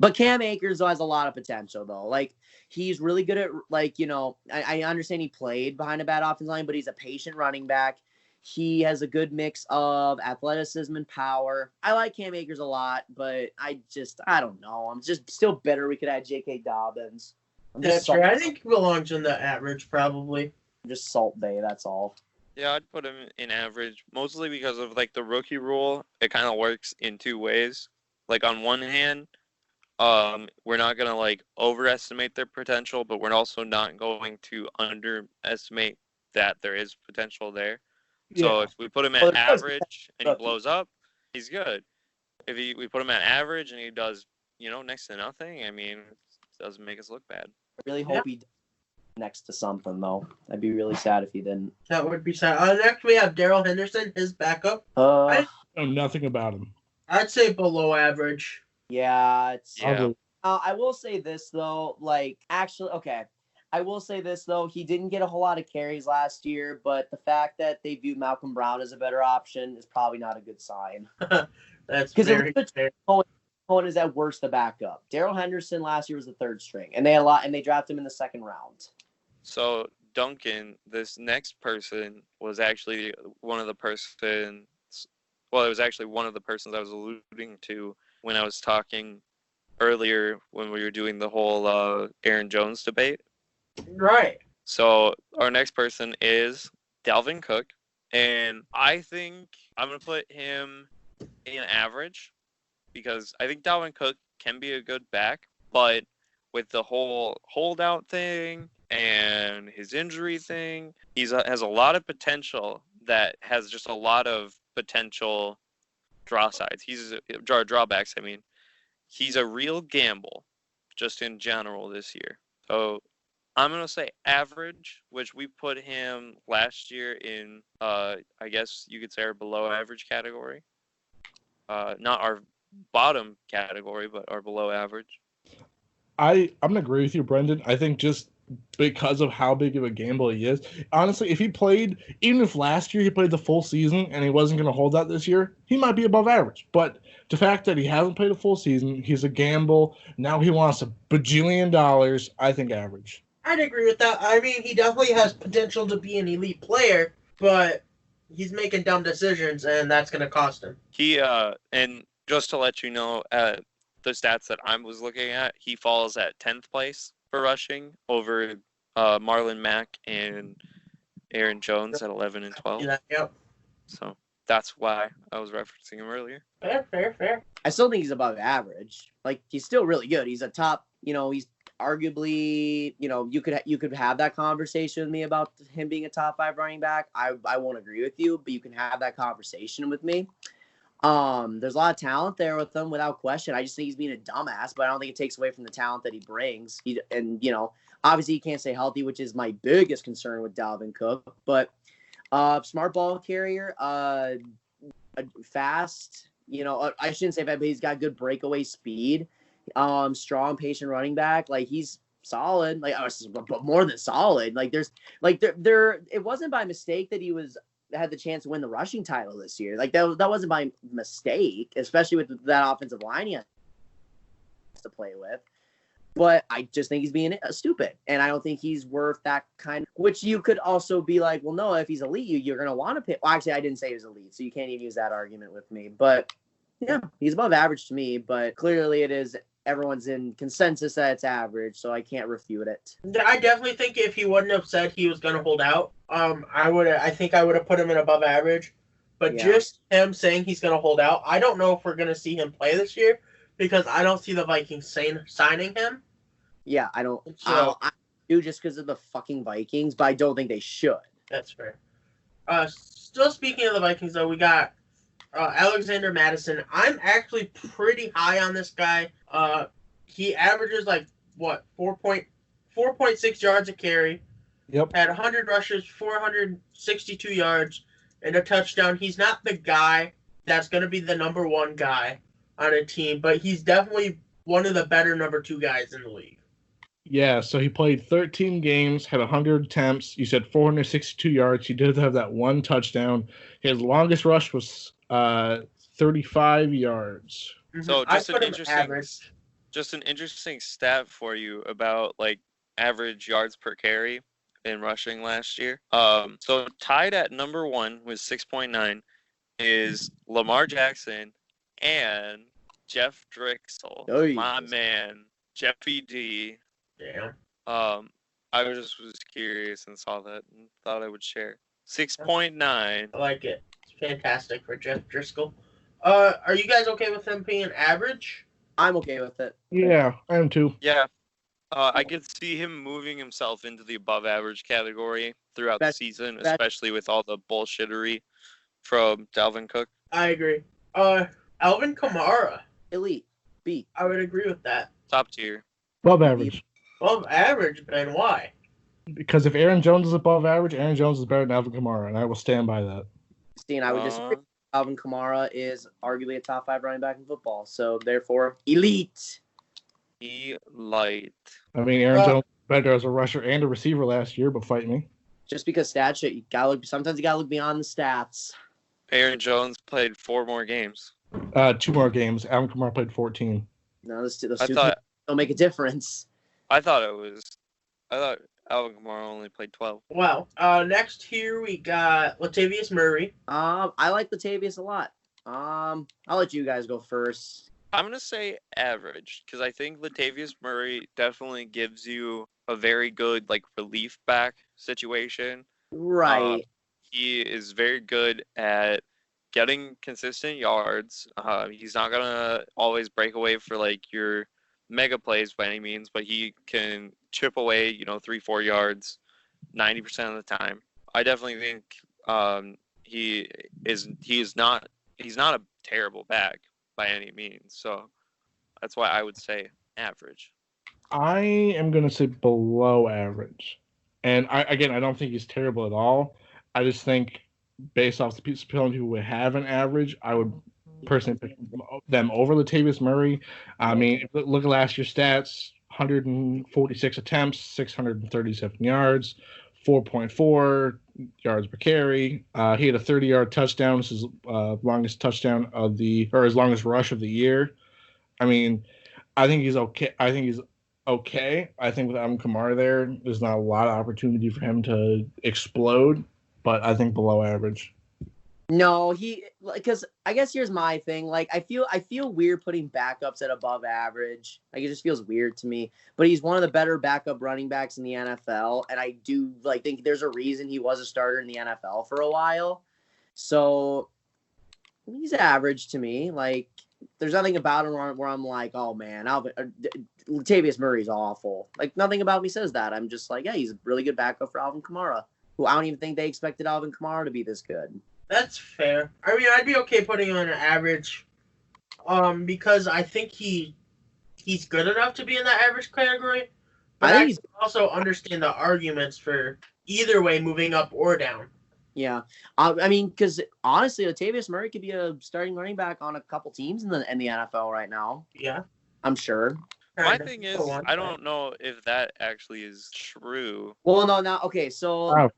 B: But Cam Akers though has a lot of potential though. Like he's really good at like, you know, I understand he played behind a bad offensive line, but he's a patient running back. He has a good mix of athleticism and power. I like Cam Akers a lot, but I don't know. I'm just still bitter we could have J.K. Dobbins.
A: That's right. I think he belongs in the average probably.
B: Just Salt Bay, that's all.
D: Yeah, I'd put him in average, mostly because of like the rookie rule. It kind of works in 2 ways. Like on one hand, we're not gonna like overestimate their potential, but we're also not going to underestimate that there is potential there. Yeah. So if we put him at average and he blows up, he's good. If we put him at average and he does, you know, next to nothing, I mean, it doesn't make us look bad.
B: I really hope he next to something though. I'd be really sad if he didn't.
A: That would be sad. Next we have Darrell Henderson, his backup.
C: I know nothing about him.
A: I'd say below average.
B: Yeah, it's.
D: Yeah.
B: I will say this though, I will say this though, he didn't get a whole lot of carries last year, but the fact that they view Malcolm Brown as a better option is probably not a good sign.
A: That's
B: Because
A: very fair.
B: Cohen is at worst the backup. Darrell Henderson last year was the third string, and they drafted him in the second round.
D: So Duncan, this next person was actually one of the persons. Well, it was actually one of the persons I was alluding to when I was talking earlier when we were doing the whole Aaron Jones debate.
A: Right.
D: So our next person is Dalvin Cook, and I think I'm gonna put him in average because I think Dalvin Cook can be a good back, but with the whole holdout thing and his injury thing, has a lot of potential that has just a lot of potential drawbacks. I mean, he's a real gamble, just in general this year. So I'm gonna say average, which we put him last year in, I guess you could say our below average category. Not our bottom category, but our below average.
C: I'm gonna agree with you, Brendan. I think just because of how big of a gamble he is, honestly, if he played, even if last year he played the full season and he wasn't gonna hold out this year, he might be above average. But the fact that he hasn't played a full season, he's a gamble. Now he wants $1 bajillion. I think average.
A: I'd agree with that. I mean, he definitely has potential to be an elite player, but he's making dumb decisions, and that's going to cost him.
D: He and just to let you know, the stats that I was looking at, he falls at 10th place for rushing over Marlon Mack and Aaron Jones at 11 and 12.
A: Yeah, yep.
D: So that's why I was referencing him earlier.
A: Fair.
B: I still think he's above average. Like, he's still really good. He's a top, he's arguably, you could have that conversation with me about him being a top 5 running back. I won't agree with you, but you can have that conversation with me. There's a lot of talent there with him without question. I just think he's being a dumbass, but I don't think it takes away from the talent that he brings. Obviously he can't stay healthy, which is my biggest concern with Dalvin Cook, but smart ball carrier, fast, I shouldn't say that, but he's got good breakaway speed. Strong, patient running back. Like, he's solid, but more than solid. Like, it wasn't by mistake that he had the chance to win the rushing title this year. Like, that wasn't by mistake, especially with that offensive line he has to play with. But I just think he's being stupid, and I don't think he's worth that kind of, which you could also be like, well, no, if he's elite, you're going to want to pay. Well, actually, I didn't say he was elite, so you can't even use that argument with me. But yeah, he's above average to me, but clearly it is. Everyone's in consensus that it's average, so I can't refute it.
A: I definitely think if he wouldn't have said he was going to hold out, I think I would have put him in above average. But just him saying he's going to hold out, I don't know if we're going to see him play this year because I don't see the Vikings signing him.
B: Yeah, I don't. So, I do just because of the fucking Vikings, but I don't think they should.
A: That's fair. Still speaking of the Vikings, though, we got Alexander Madison. I'm actually pretty high on this guy. He averages 4.6 yards a carry.
C: Yep.
A: Had 100 rushes, 462 yards, and a touchdown. He's not the guy that's going to be the number one guy on a team, but he's definitely one of the better number 2 guys in the league.
C: Yeah, so he played 13 games, had 100 attempts. You said 462 yards. He did have that one touchdown. His longest rush was 35 yards.
D: So just an interesting stat for you about average yards per carry in rushing last year. So tied at number 1 with 6.9 is Lamar Jackson and Jeff Drexel.
B: Oh,
D: my man, Jeffy D.
A: Yeah.
D: I was curious and saw that and thought I would share. 6.9.
A: I like it. It's fantastic for Jeff Driscoll. Are you guys okay with him being average?
B: I'm okay with it.
C: Yeah, I am too.
D: Yeah. I could see him moving himself into the above average category throughout the season, especially with all the bullshittery from Dalvin Cook.
A: I agree. Alvin Kamara.
B: Elite. B.
A: I would agree with that.
D: Top tier.
C: Above average.
A: Above average, Ben. Why?
C: Because if Aaron Jones is above average, Aaron Jones is better than Alvin Kamara, and I will stand by that.
B: I would disagree. Alvin Kamara is arguably a top 5 running back in football. So therefore, elite.
D: Elite.
C: I mean, Aaron Jones better as a rusher and a receiver last year, but fight me.
B: Just because stat shit, sometimes you gotta look beyond the stats.
D: Aaron Jones played 4 more games.
C: 2 more games. Alvin Kamara played 14.
B: No, those two don't make a difference.
D: I thought Alvin Kamara only played 12.
A: Well, next here we got Latavius Murray.
B: I like Latavius a lot. I'll let you guys go first.
D: I'm going to say average because I think Latavius Murray definitely gives you a very good relief back situation.
B: Right.
D: He is very good at getting consistent yards. He's not going to always break away for your mega plays by any means, but he can chip away, 3-4 yards 90% of the time. I definitely think he's not a terrible back by any means. So that's why I would say average.
C: I am going to say below average. And I don't think he's terrible at all. I just think based off the people who would have an average, I would personally pick them over Latavius Murray. I mean, look at last year's stats: 146 attempts, 637 yards, 4.4 yards per carry. He had a 30-yard touchdown. This is longest touchdown his longest rush of the year. I mean, I think he's okay. I think with Alvin Kamara there's not a lot of opportunity for him to explode, but I think below average.
B: No, because I guess here's my thing. I feel weird putting backups at above average. It just feels weird to me. But he's one of the better backup running backs in the NFL, and I do think there's a reason he was a starter in the NFL for a while. So he's average to me. There's nothing about him where I'm like, oh man, Latavius Murray's awful. Nothing about me says that. I'm just yeah, he's a really good backup for Alvin Kamara, who I don't even think they expected Alvin Kamara to be this good.
A: That's fair. I mean, I'd be okay putting him on an average, because I think he's good enough to be in that average category. But I also understand the arguments for either way, moving up or down.
B: Yeah, I mean, because honestly, Latavius Murray could be a starting running back on a couple teams in the NFL right now.
A: Yeah,
B: I'm sure.
D: My thing is, I don't know if that actually is true.
B: Well, no, okay, so.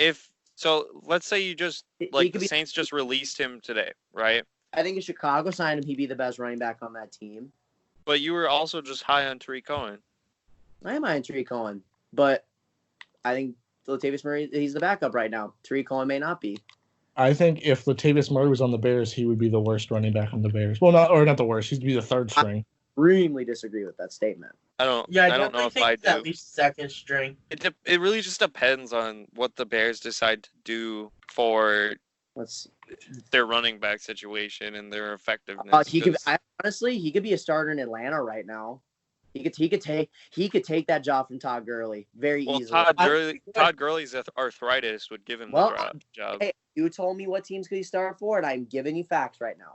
D: Because let's say you just the Saints just released him today, right?
B: I think if Chicago signed him, he'd be the best running back on that team.
D: But you were also just high on Tariq Cohen.
B: I am high on Tariq Cohen, but I think Latavius Murray, he's the backup right now. Tariq Cohen may not be.
C: I think if Latavius Murray was on the Bears, he would be the worst running back on the Bears. Well, not the worst. He'd be the third string.
B: I extremely disagree with that statement.
D: I don't know if I do.
A: At least second string.
D: It really just depends on what the Bears decide to do for their running back situation and their effectiveness.
B: He could be a starter in Atlanta right now. He could take that job from Todd Gurley very easily.
D: Todd Gurley's arthritis would give him the job.
B: Hey, you told me what teams could he start for, and I'm giving you facts right now.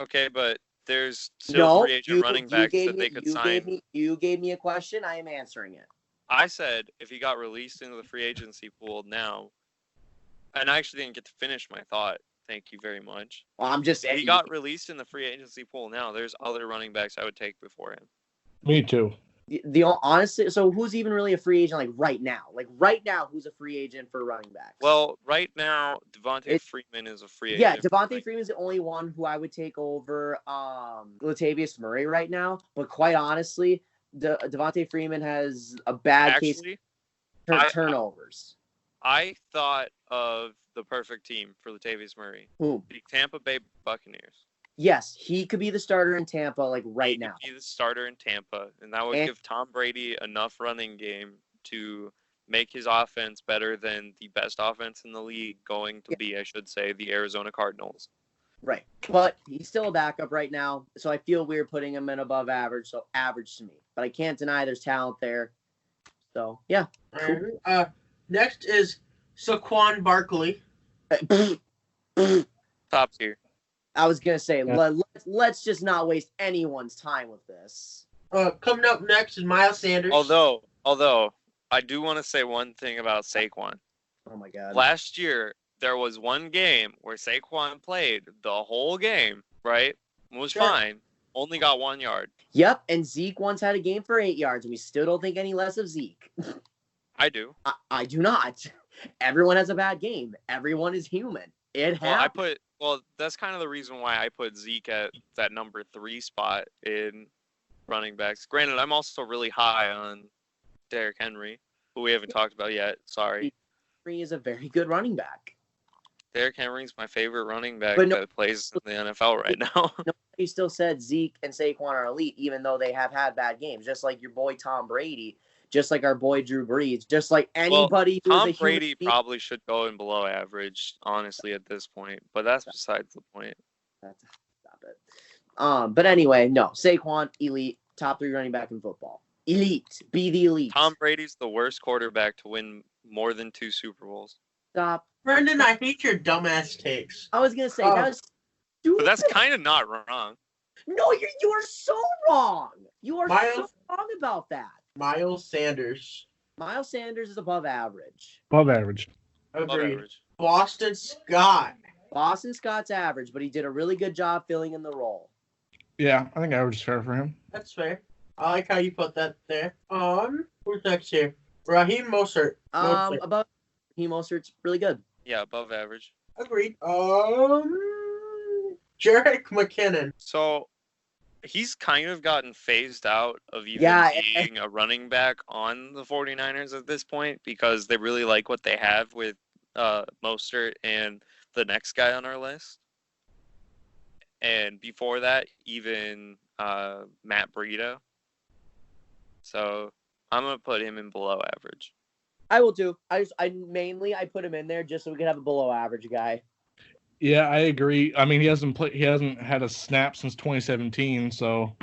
D: Okay, but there's still free agent running backs that they could sign.
B: You gave me a question. I am answering it.
D: I said if he got released into the free agency pool now, and I actually didn't get to finish my thought. Thank you very much.
B: Well, I'm just saying.
D: If he got released in the free agency pool now, there's other running backs I would take before him.
C: Me too.
B: Honestly, so who's even really a free agent right now? Right now, who's a free agent for running backs?
D: Well, right now, Devontae Freeman is a free agent.
B: Yeah, Devontae Freeman is the only one who I would take over Latavius Murray right now. But quite honestly, Devontae Freeman has a bad case of turnovers.
D: I thought of the perfect team for Latavius Murray.
B: Who?
D: The Tampa Bay Buccaneers.
B: Yes, he could be the starter in Tampa right now.
D: He could be the starter in Tampa, and that would give Tom Brady enough running game to make his offense better than the best offense in the league going to be, I should say, the Arizona Cardinals.
B: Right. But he's still a backup right now, so I feel weird putting him in above average, so average to me. But I can't deny there's talent there. So, yeah.
A: Cool. Next is Saquon Barkley.
D: Top tier.
B: I was going to say, let's just not waste anyone's time with this.
A: Coming up next is Miles Sanders.
D: Although I do want to say one thing about Saquon.
B: Oh, my God.
D: Last year, there was one game where Saquon played the whole game, right? Was
A: Sure.
D: fine. Only got 1 yard.
B: Yep, and Zeke once had a game for 8 yards, and we still don't think any less of Zeke.
D: I do.
B: I do not. Everyone has a bad game. Everyone is human. It happens.
D: Well, that's kind of the reason why I put Zeke at that number 3 spot in running backs. Granted, I'm also really high on Derrick Henry, who we haven't talked about yet. Sorry.
B: Henry is a very good running back.
D: Derrick Henry's my favorite running back
B: But
D: that plays in the NFL right now.
B: He still said Zeke and Saquon are elite, even though they have had bad games. Just like your boy Tom Brady, just like our boy Drew Brees, just like anybody who's a
D: Tom
B: human
D: Brady
B: being.
D: probably should go in below average, honestly, at this point. But that's besides the point.
B: Stop it. But anyway, no. Saquon, elite, top 3 running back in football. Elite. Be the elite.
D: Tom Brady's the worst quarterback to win more than 2 Super Bowls.
B: Stop.
A: Brendan, I hate your dumbass takes.
B: I was gonna say that was stupid.
D: But that's kind of not wrong.
B: No, you are so wrong. You are so wrong about that.
A: Miles Sanders.
B: Miles Sanders is above average.
C: Above average.
D: Above
A: Agreed.
D: average.
A: Boston Scott.
B: Boston Scott's average, but he did a really good job filling in the role.
C: Yeah, I think average is fair for him.
A: That's fair. I like how you put that there. Who's next here? Raheem Mostert.
B: Above Raheem Mostert's really good.
D: Yeah, above average.
A: Agreed. Jerick McKinnon.
D: So he's kind of gotten phased out of even being a running back on the 49ers at this point because they really like what they have with Mostert and the next guy on our list. And before that, even Matt Breida. So I'm going to put him in below average.
B: I will too. I put him in there just so we can have a below average guy.
C: Yeah, I agree. I mean, he hasn't had a snap since 2017, so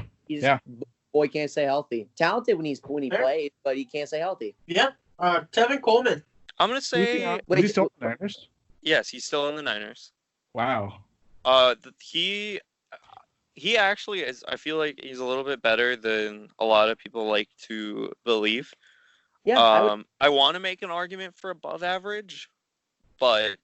B: Boy can't stay healthy. Talented when he plays, but he can't stay healthy.
A: Yeah. Tevin Coleman.
D: I'm going to say
C: is he still in the Niners?
D: Yes, he's still in the Niners.
C: Wow.
D: He actually is. I feel like he's a little bit better than a lot of people like to believe.
B: Yeah.
D: I want to make an argument for above average, but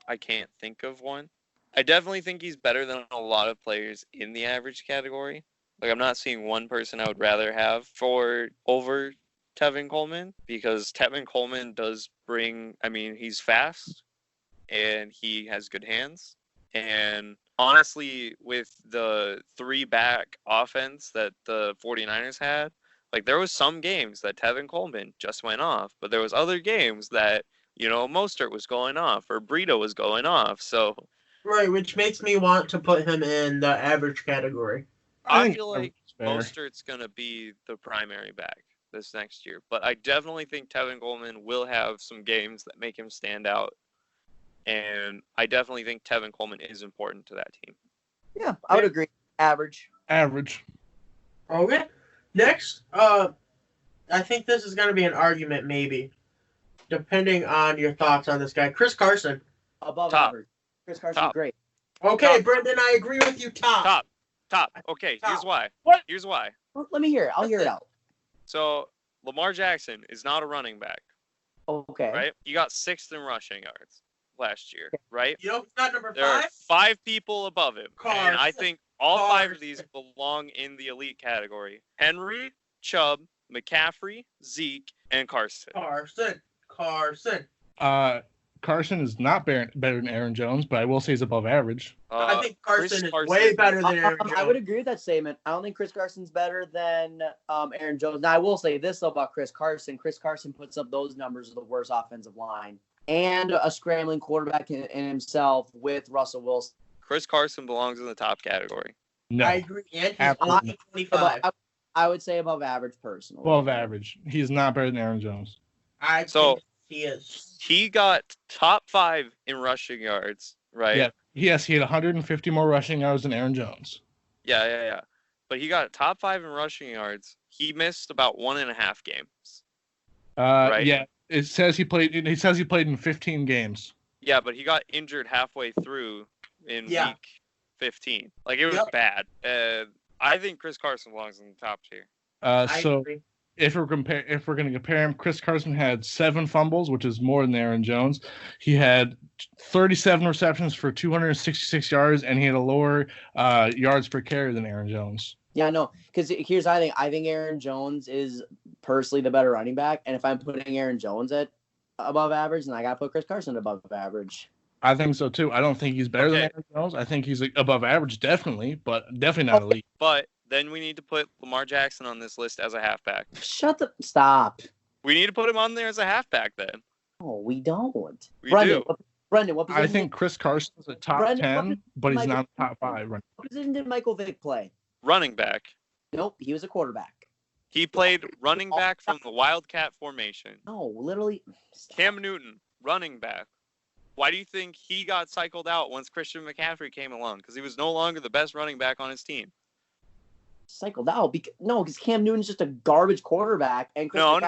D: I can't think of one. I definitely think he's better than a lot of players in the average category. Like, I'm not seeing one person I would rather have over Tevin Coleman, because Tevin Coleman does bring, I mean, he's fast and he has good hands. And honestly, with the 3-back offense that the 49ers had, like, there was some games that Tevin Coleman just went off, but there was other games that, Mostert was going off or Breida was going off. So,
A: right, which makes me want to put him in the average category.
D: I feel like Mostert's going to be the primary back this next year, but I definitely think Tevin Coleman will have some games that make him stand out. And I definitely think Tevin Coleman is important to that team.
B: Yeah, I would agree. Average.
A: Okay. Next, I think this is going to be an argument, maybe, depending on your thoughts on this guy. Chris Carson.
B: Above
D: Top.
B: average. Chris Carson's great.
A: Okay,
D: Top.
A: Brendan, I agree with you. Top.
D: Okay,
A: Top.
D: here's why.
A: What?
D: Here's why.
B: Let me hear it. I'll hear it out.
D: So, Lamar Jackson is not a running back,
B: Okay.
D: right? He got 6th in rushing yards last year, right?
A: You know who's not number
D: There are
A: 5?
D: 5 people above him, and I
A: Carson.
D: think all 5 of
A: Carson.
D: these belong in the elite category. Henry, Chubb, McCaffrey, Zeke, and Carson.
A: Carson.
C: Carson is not better than Aaron Jones, but I will say he's above average.
A: I think Carson is
D: Carson-
A: way better than Aaron Jones.
B: I would agree with that statement. I don't think Chris Carson's better than Aaron Jones. Now, I will say this, though, about Chris Carson. Chris Carson puts up those numbers with the worst offensive line and a scrambling quarterback in himself with Russell Wilson.
D: Chris Carson belongs in the top category.
C: No,
A: I agree. And he's
C: Absolutely.
A: only 25.
B: I would say above average, personally.
C: above average. He's not better than Aaron Jones.
A: I
D: So-
A: think he is.
D: He got top 5 in rushing yards, right?
C: Yeah. Yes, he had 150 more rushing yards than Aaron Jones.
D: Yeah. But he got top 5 in rushing yards. He missed about 1.5 games. Right.
C: Yeah, it says he played. He says he played in 15 games.
D: Yeah, but he got injured halfway through in
A: Yeah.
D: week 15. Like, it was
A: Yep.
D: bad. I think Chris Carson belongs in the top tier.
A: I
C: So
A: agree.
C: if we're going to compare him, Chris Carson had 7 fumbles, which is more than Aaron Jones. He had 37 receptions for 266 yards, and he had a lower yards per carry than Aaron Jones.
B: Yeah, no, because here's the thing. I think Aaron Jones is personally the better running back, and if I'm putting Aaron Jones at above average, then I got to put Chris Carson above average.
C: I think so too. I don't think he's better than Aaron Jones. I think he's above average, definitely, but definitely not elite.
D: But then we need to put Lamar Jackson on this list as a halfback.
B: Stop.
D: We need to put him on there as a halfback then.
B: No, we don't.
D: We do.
B: Brendan, what position?
C: I think Chris Carson's a top 10, but he's not top 5.
B: What position did Michael Vick play?
D: Running back.
B: Nope, he was a quarterback.
D: He played running back from the Wildcat formation.
B: No, literally.
D: Cam Newton, running back. Why do you think he got cycled out once Christian McCaffrey came along? Because he was no longer the best running back on his team.
B: Cycled out? Because Cam Newton's just a garbage quarterback. And
D: No.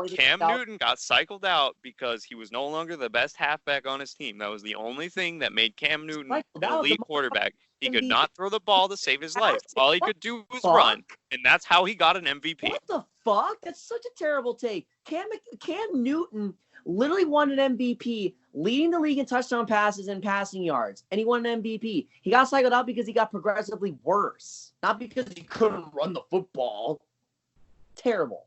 D: Cam Newton got cycled out because he was no longer the best halfback on his team. That was the only thing that made Cam Newton an elite quarterback. He could not throw the ball to save his life. All he could do was run, and that's how he got an MVP.
B: What the fuck? That's such a terrible take. Cam Newton literally won an MVP, leading the league in touchdown passes and passing yards, and he won an MVP. He got cycled out because he got progressively worse, not because he couldn't run the football. Terrible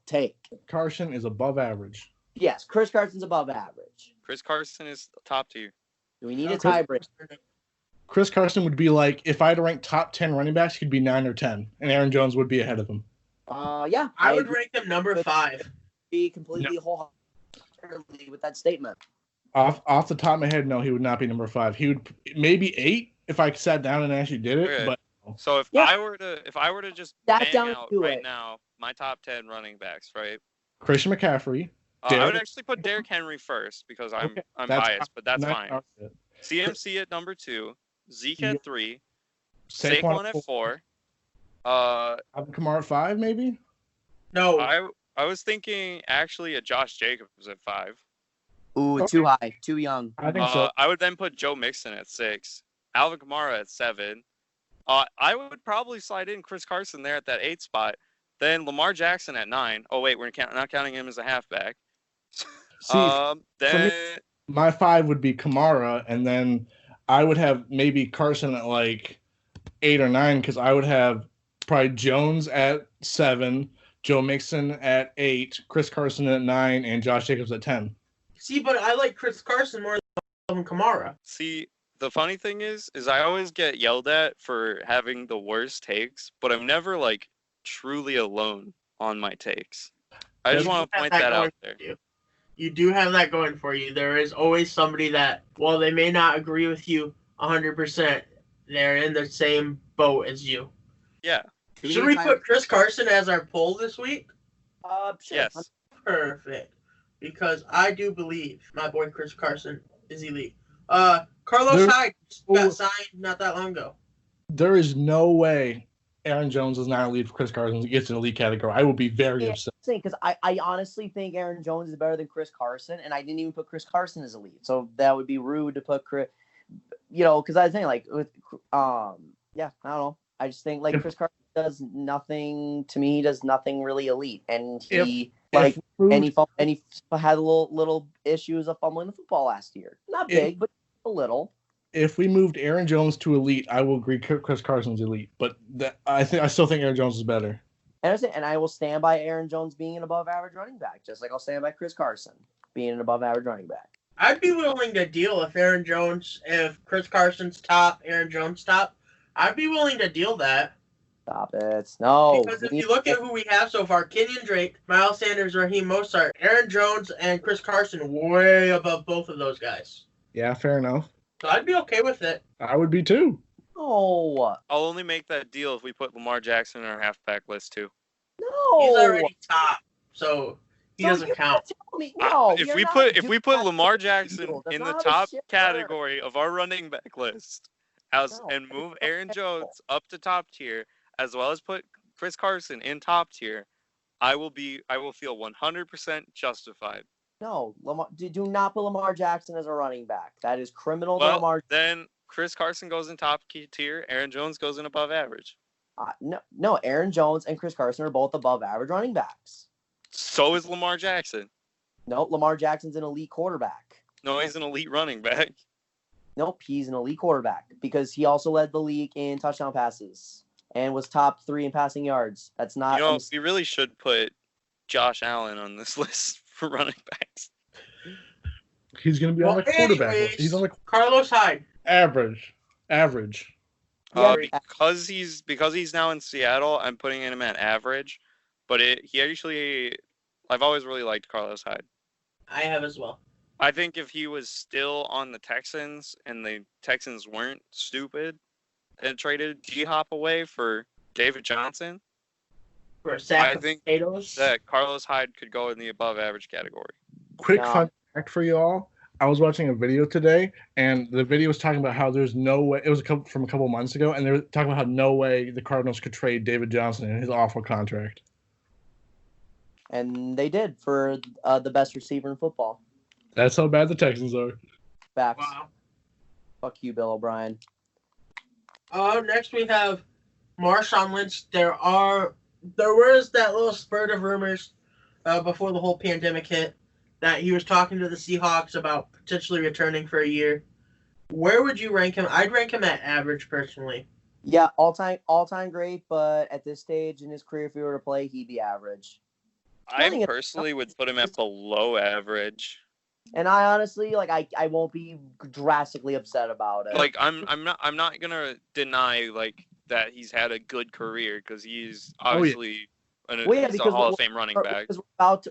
B: take.
C: Carson is above average.
B: Yes, Chris Carson's above average.
D: Chris Carson is top tier.
B: Do we need a tiebreaker?
C: Chris Carson would be like, if I had to rank top 10 running backs, he'd be 9 or 10, and Aaron Jones would be ahead of him.
B: Yeah.
A: I would rank him number 5.
B: Be completely wholeheartedly with that statement.
C: Off the top of my head, no, he would not be number 5. He would maybe 8 if I sat down and actually did it.
D: Okay.
C: But
D: so if I were to just bang out right now my top 10 running backs, right?
C: Christian McCaffrey.
D: I would actually put Derrick Henry first because I'm biased, but that's fine. CMC at number 2, Zeke at 3, Saquon at 4.
C: Alvin Kamara at 5, maybe.
A: No,
D: I was thinking actually a Josh Jacobs at 5.
B: Ooh, okay. Too high, too young.
C: I think so.
D: I would then put Joe Mixon at 6, Alvin Kamara at 7. I would probably slide in Chris Carson there at that 8 spot. Then Lamar Jackson at 9. Oh wait, we're not counting him as a halfback.
C: See,
D: then
C: my 5 would be Kamara, and then I would have maybe Carson at like 8 or 9 because I would have probably Jones at 7, Joe Mixon at 8, Chris Carson at 9, and Josh Jacobs at 10.
A: See, but I like Chris Carson more than Kamara.
D: See, the funny thing is I always get yelled at for having the worst takes, but I'm never like truly alone on my takes. I just want to point that out there.
A: You do have that going for you. There is always somebody that, while they may not agree with you 100%, they're in the same boat as you.
D: Yeah.
A: Should we put Chris Carson as our poll this week?
B: Sure.
D: Yes.
A: Perfect. Because I do believe my boy Chris Carson is elite. Carlos Hyde got signed not that long ago.
C: There is no way Aaron Jones is not elite for Chris Carson. He gets an elite category. I will be very upset.
B: Because I honestly think Aaron Jones is better than Chris Carson, and I didn't even put Chris Carson as elite. So that would be rude to put Chris, because I was saying like with I don't know. I just think like Chris Carson does nothing to me. He does nothing really elite, and he had a little issues of fumbling the football last year. Not big, but a little.
C: If we moved Aaron Jones to elite, I will agree Chris Carson's elite, but I still think Aaron Jones is better.
B: And I will stand by Aaron Jones being an above-average running back, just like I'll stand by Chris Carson being an above-average running back.
A: I'd be willing to deal if Chris Carson's top, Aaron Jones top. I'd be willing to deal that.
B: Stop it. No.
A: Because if you look at who we have so far, Kenyon Drake, Miles Sanders, Raheem Mostert, Aaron Jones, and Chris Carson way above both of those guys.
C: Yeah, fair enough.
A: So I'd be okay with it.
C: I would be too.
B: No.
D: I'll only make that deal if we put Lamar Jackson in our halfback list too.
B: No.
A: He's already top, so he doesn't count.
D: If we put Lamar Jackson in the top category of our running back list, and move Aaron Jones up to top tier, as well as put Chris Carson in top tier, I will feel 100% justified.
B: No, do not put Lamar Jackson as a running back. That is criminal.
D: Well, then Chris Carson goes in top tier. Aaron Jones goes in above average.
B: No. Aaron Jones and Chris Carson are both above average running backs.
D: So is Lamar Jackson.
B: No, Lamar Jackson's an elite quarterback.
D: No, he's an elite running back.
B: Nope, he's an elite quarterback because he also led the league in touchdown passes and was top 3 in passing yards. That's not.
D: We really should put Josh Allen on this list for running backs.
C: He's going to be on the quarterback list. He's on the
A: Carlos Hyde.
C: Average.
D: Because he's now in Seattle, I'm putting him at average. But I've always really liked Carlos Hyde.
A: I have as well.
D: I think if he was still on the Texans and the Texans weren't stupid and traded G-Hop away for David Johnson,
A: For a sack of
D: think
A: potatoes.
D: that Carlos Hyde could go in the above average category.
C: Quick fun fact for you all. I was watching a video today, and the video was talking about how there's no way. It was from a couple months ago, and they were talking about how no way the Cardinals could trade David Johnson in his awful contract.
B: And they did for the best receiver in football.
C: That's how bad the Texans are.
B: Facts.
A: Wow.
B: Fuck you, Bill O'Brien.
A: Next we have Marshawn Lynch. There was that little spurt of rumors before the whole pandemic hit that he was talking to the Seahawks about potentially returning for a year. Where would you rank him? I'd rank him at average personally.
B: Yeah, all time great, but at this stage in his career, if he were to play, he'd be average.
D: I personally would put him at below average.
B: And I honestly, I won't be drastically upset about it.
D: Like, I'm not gonna deny that he's had a good career because he's obviously he's a Hall of Fame running back.
B: Because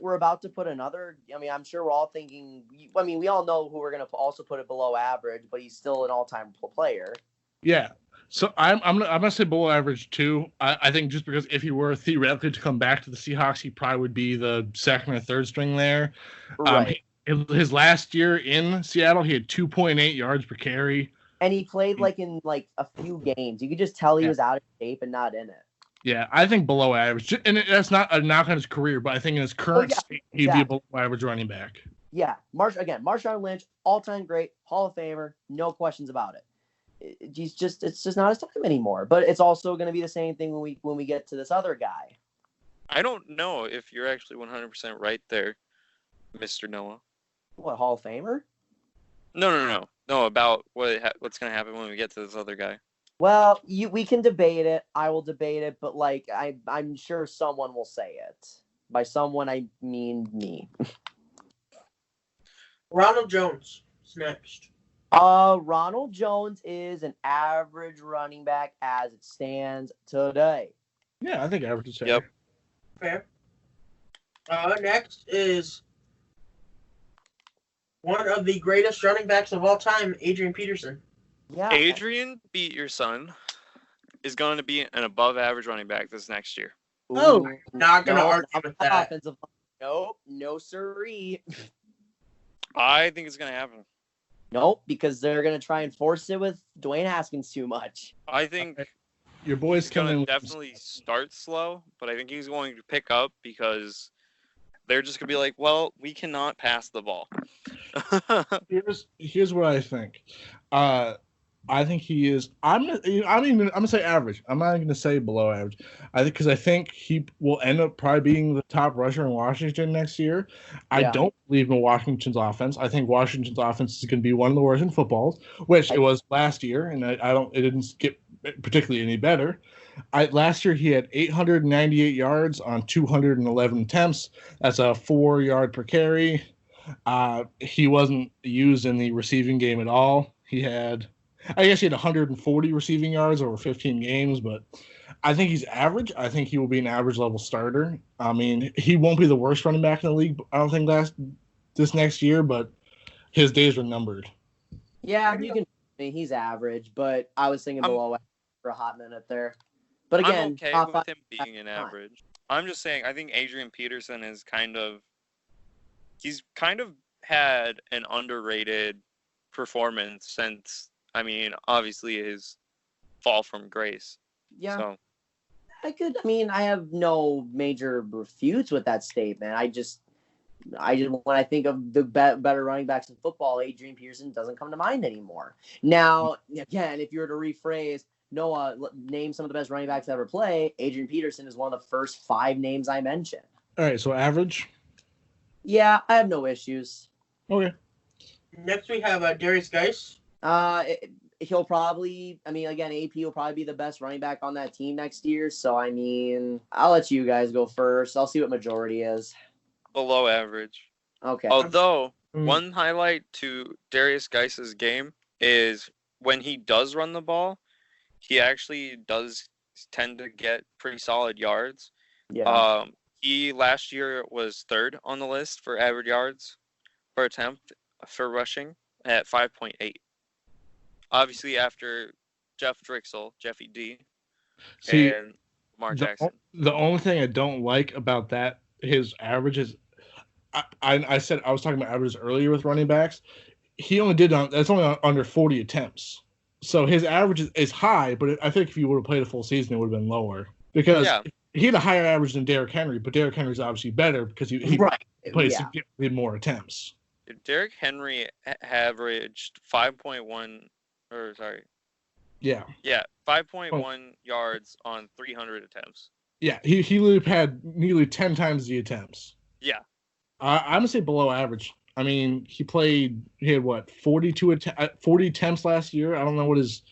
B: we're about to put another. I mean, I'm sure we're all thinking. I mean, we all know who we're gonna also put it below average, but he's still an all-time player.
C: Yeah. So I'm gonna say below average too. I think just because if he were theoretically to come back to the Seahawks, he probably would be the second or third string there.
B: Right.
C: His last year in Seattle, he had 2.8 yards per carry.
B: And he played in a few games. You could just tell he was out of shape and not in it.
C: Yeah, I think below average. And that's not a knock on his career, but I think in his current state, he'd be a below average running back.
B: Yeah. Marshawn Lynch, all-time great, Hall of Famer, no questions about it. It's just not his time anymore. But it's also going to be the same thing when we get to this other guy.
D: I don't know if you're actually 100% right there, Mr. Noah.
B: What, Hall of Famer?
D: No, about what's going to happen when we get to this other guy.
B: Well, we can debate it. I will debate it, but I'm sure someone will say it. By someone, I mean me.
A: Ronald Jones is next.
B: Ronald Jones is an average running back as it stands today.
C: Yeah, I think average is fair.
D: Yep.
A: Fair. Next is one of the greatest running backs of all time, Adrian Peterson.
B: Yeah.
D: Adrian, beat your son, is going to be an above-average running back this next year.
C: Oh,
A: not going to argue with that.
B: Offensive. Nope, no siree.
D: I think it's going to happen.
B: Nope, because they're going to try and force it with Dwayne Haskins too much.
D: I think
C: your boy's
D: going
C: coming.
D: to definitely start slow, but I think he's going to pick up because they're just going to be like, well, we cannot pass the ball.
C: Here's what I think. I think he is. I'm gonna say average. I'm not gonna say below average. I think he will end up probably being the top rusher in Washington next year. I don't believe in Washington's offense. I think Washington's offense is gonna be one of the worst in football, which it was last year, and it didn't get particularly any better. Last year he had 898 yards on 211 attempts. That's a 4 yard per carry. He wasn't used in the receiving game at all. He had 140 receiving yards over 15 games, but I think he's average. I think he will be an average level starter. I mean, he won't be the worst running back in the league, I don't think, this next year, but his days are numbered.
B: Yeah, he's average, but I was thinking below average for a hot minute there. But again,
D: I'm okay with him being an average. I'm just saying, I think Adrian Peterson is he's kind of had an underrated performance since, obviously his fall from grace.
B: Yeah.
D: So.
B: I have no major refutes with that statement. I just when I think of the better running backs in football, Adrian Peterson doesn't come to mind anymore. Now, again, if you were to rephrase, Noah, name some of the best running backs to ever play. Adrian Peterson is one of the first 5 names I mentioned.
C: All right, so average.
B: Yeah, I have no issues.
C: Okay.
A: Next we have Darius Geis.
B: He'll probably, again, AP will probably be the best running back on that team next year. So, I'll let you guys go first. I'll see what majority is.
D: Below average.
B: Okay.
D: Although, one highlight to Darius Geis's game is when he does run the ball, he actually does tend to get pretty solid yards.
B: Yeah.
D: He last year was 3rd on the list for average yards per attempt for rushing at 5.8. Obviously, after Jeffy D, and Lamar Jackson.
C: The only thing I don't like about that, his average is, I said I was talking about averages earlier with running backs. He only that's only under 40 attempts. So his average is high, but I think if you would have played a full season, it would have been lower. Because he had a higher average than Derrick Henry, but Derrick Henry's obviously better because he plays significantly more attempts.
D: Derrick Henry averaged 5.1, or sorry.
C: Yeah.
D: Yeah, 5.1 yards on 300 attempts.
C: Yeah, he literally had nearly 10 times the attempts.
D: Yeah.
C: I'm going to say below average. He had what, 40 attempts last year? I don't know what his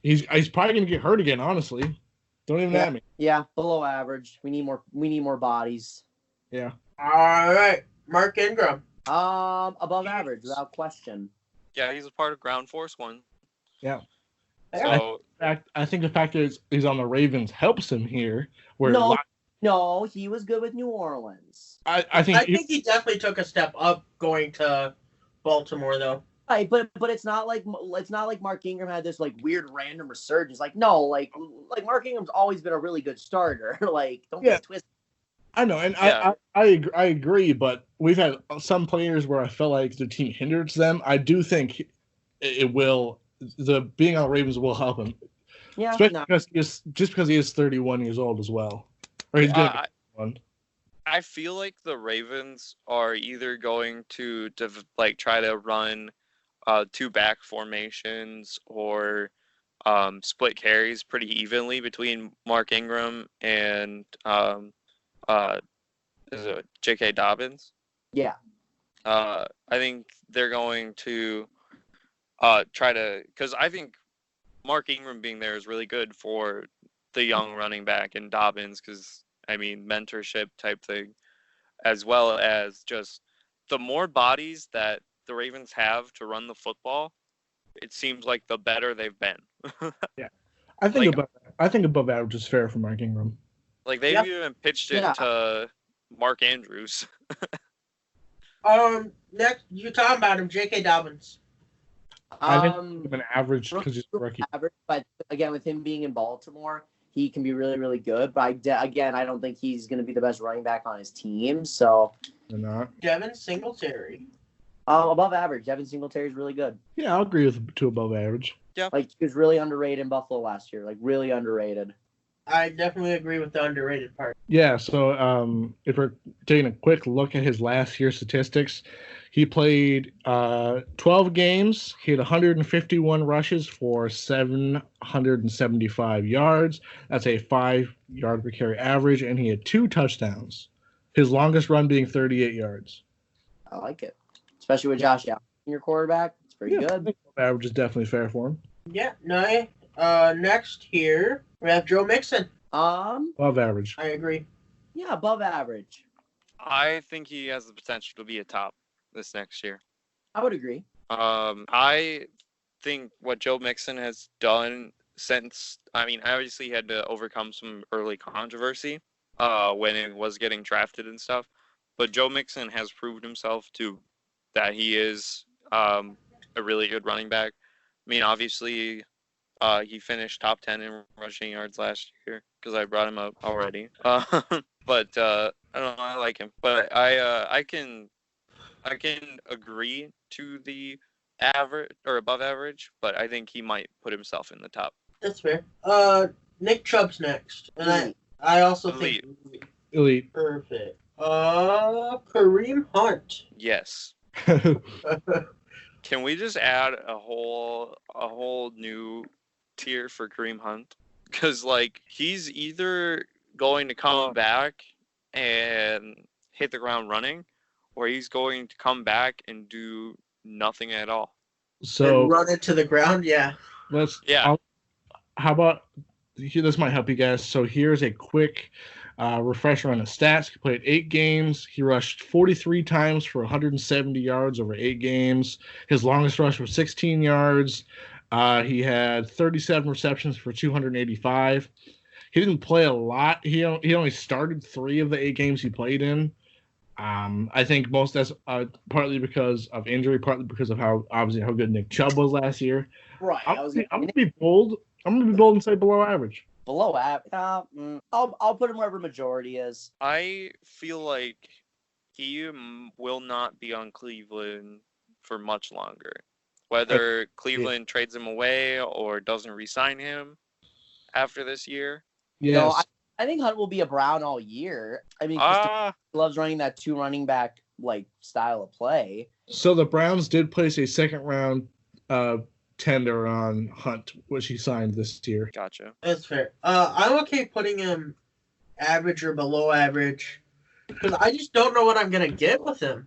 C: he's probably going to get hurt again, honestly. Don't even at me.
B: Yeah, below average. We need more bodies.
C: Yeah.
A: All right, Mark Ingram.
B: Above average without question.
D: Yeah, he's a part of Ground Force 1.
C: Yeah.
D: So
C: I think the fact that he's on the Ravens helps him here.
B: No, he was good with New Orleans.
A: I think he definitely took a step up going to Baltimore, though.
B: Right, but it's not like Mark Ingram had this like weird random resurgence. Like Mark Ingram's always been a really good starter. Don't get twisted.
C: I know, and I agree, but we've had some players where I felt like the team hinders them. I do think it will. Being on the Ravens will help him.
B: Yeah,
C: because he is 31 years old as well. Or he's going to be 31.
D: I feel like the Ravens are either going to try to run 2 back formations or split carries pretty evenly between Mark Ingram and J.K. Dobbins.
B: Yeah.
D: I think they're going to try to, because I think Mark Ingram being there is really good for the young running back and Dobbins, because mentorship type thing, as well as just the more bodies that the Ravens have to run the football, it seems like the better they've been.
C: Yeah, I think above average is fair for Mark Ingram.
D: They've even pitched it to Mark Andrews.
A: Next, you're talking about him, J.K. Dobbins.
C: I think he's an average because he's a rookie.
B: Average, but again, with him being in Baltimore, he can be really, really good. But I don't think he's going to be the best running back on his team. So,
C: they're not.
A: Devin Singletary.
B: Above average. Devin Singletary is really good.
C: Yeah, I'll agree with to above average.
D: Yeah,
B: he was really underrated in Buffalo last year. Really underrated.
A: I definitely agree with the underrated part.
C: Yeah, so if we're taking a quick look at his last year's statistics, he played 12 games. He had 151 rushes for 775 yards. That's a 5-yard per carry average, and he had 2 touchdowns. His longest run being 38 yards.
B: I like it, especially with Josh Allen, your quarterback. It's pretty good. I think
C: average is definitely fair for him.
A: Yeah, no. Next here we have Joe Mixon.
C: Above average.
A: I agree.
B: Yeah, above average.
D: I think he has the potential to be a top this next year.
B: I would agree.
D: I think what Joe Mixon has done since, obviously he had to overcome some early controversy when it was getting drafted and stuff, but Joe Mixon has proved himself that he is a really good running back. Obviously, he finished top 10 in rushing yards last year because I brought him up already. But I don't know, I like him. But I can agree to the average or above average, but I think he might put himself in the top.
A: That's fair. Nick Chubb's next, and I also think
C: elite.
A: Perfect. Kareem Hunt.
D: Yes. Can we just add a whole new tier for Kareem Hunt because, like, he's either going to come back and hit the ground running, or he's going to come back and do nothing at all.
C: So
A: and run it to the ground. Yeah.
C: How about here? This might help you guys. So here's a quick refresher on his stats. He played 8 games. He rushed 43 times for 170 yards over 8 games. His longest rush was 16 yards. He had 37 receptions for 285. He didn't play a lot. He only started 3 of the 8 games he played in. I think most that's partly because of injury, partly because of how good Nick Chubb was last year.
B: Right.
C: I'm gonna be bold. I'm gonna be bold and say below average.
B: Below average. I'll put him wherever majority is.
D: I feel like he will not be on Cleveland for much longer. Whether Cleveland trades him away or doesn't re-sign him after this year.
C: Yes.
B: No, I think Hunt will be a Brown all year. I mean, he loves running that 2 running back like style of play.
C: So the Browns did place a second round tender on Hunt, which he signed this year.
D: Gotcha.
A: That's fair. I'm okay putting him average or below average because I just don't know what I'm gonna get with him.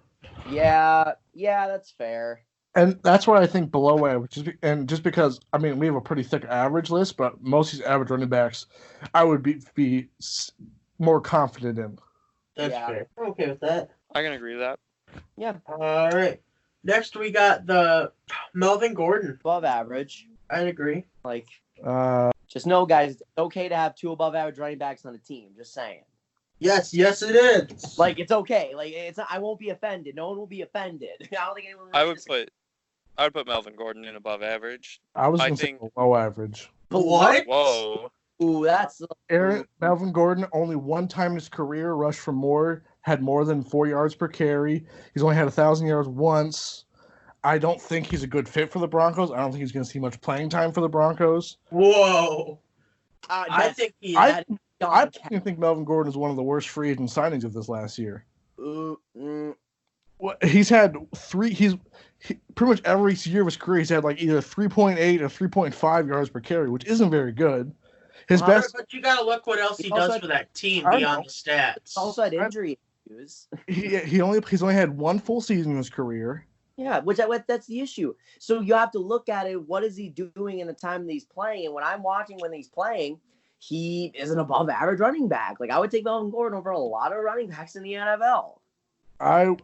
B: Yeah, that's fair.
C: And that's why I think below average. Just because, I mean, we have a pretty thick average list, but most of these average running backs, I would be more confident in.
A: That's fair. I'm okay with that.
D: I can agree with that.
B: Yeah.
A: All right. Next, we got the Melvin Gordon.
B: Above average.
A: I'd agree.
B: Like, just know, guys, it's okay to have 2 above average running backs on a team. Just saying.
A: Yes, it is.
B: Like, it's okay. Like, it's not, I won't be offended. No one will be offended. I don't think anyone.
D: I would put Melvin Gordon in above average.
C: I was going to say below average.
A: What?
D: Whoa.
B: Ooh, that's
C: Melvin Gordon only one time in his career rushed for more, had more than 4 yards per carry. He's only had 1,000 yards once. I don't think he's a good fit for the Broncos. I don't think he's going to see much playing time for the Broncos.
A: Whoa.
B: I think he.
C: I think Melvin Gordon is one of the worst free agent signings of this last year. He's had 3. He pretty much every year of his career he's had like either 3.8 or 3.5 yards per carry, which isn't very good. His best.
A: But you gotta look what else he does for that team beyond the stats.
B: He also had injury issues.
C: He's only had 1 full season in his career.
B: Yeah, that's the issue. So you have to look at it. What is he doing in the time that he's playing? And when I'm watching when he's playing, he is an above average running back. Like, I would take Melvin Gordon over a lot of running backs in the NFL.
C: I'm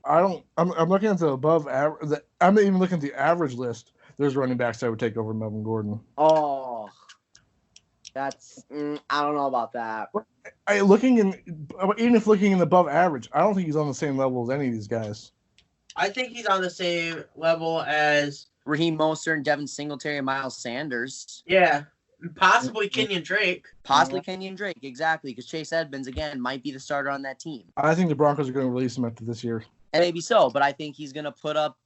C: looking at the above average. I'm not even looking at the average list. There's running backs I would take over Melvin Gordon.
B: Oh, that's I don't know about that.
C: Even if looking in the above average, I don't think he's on the same level as any of these guys.
A: I think he's on the same level as
B: Raheem Mostert and Devin Singletary and Miles Sanders.
A: Yeah, possibly Kenyon Drake.
B: Kenyon Drake, exactly, because Chase Edmonds, again, might be the starter on that team.
C: I think the Broncos are going to release him after this year.
B: And maybe so, but I think he's going to put up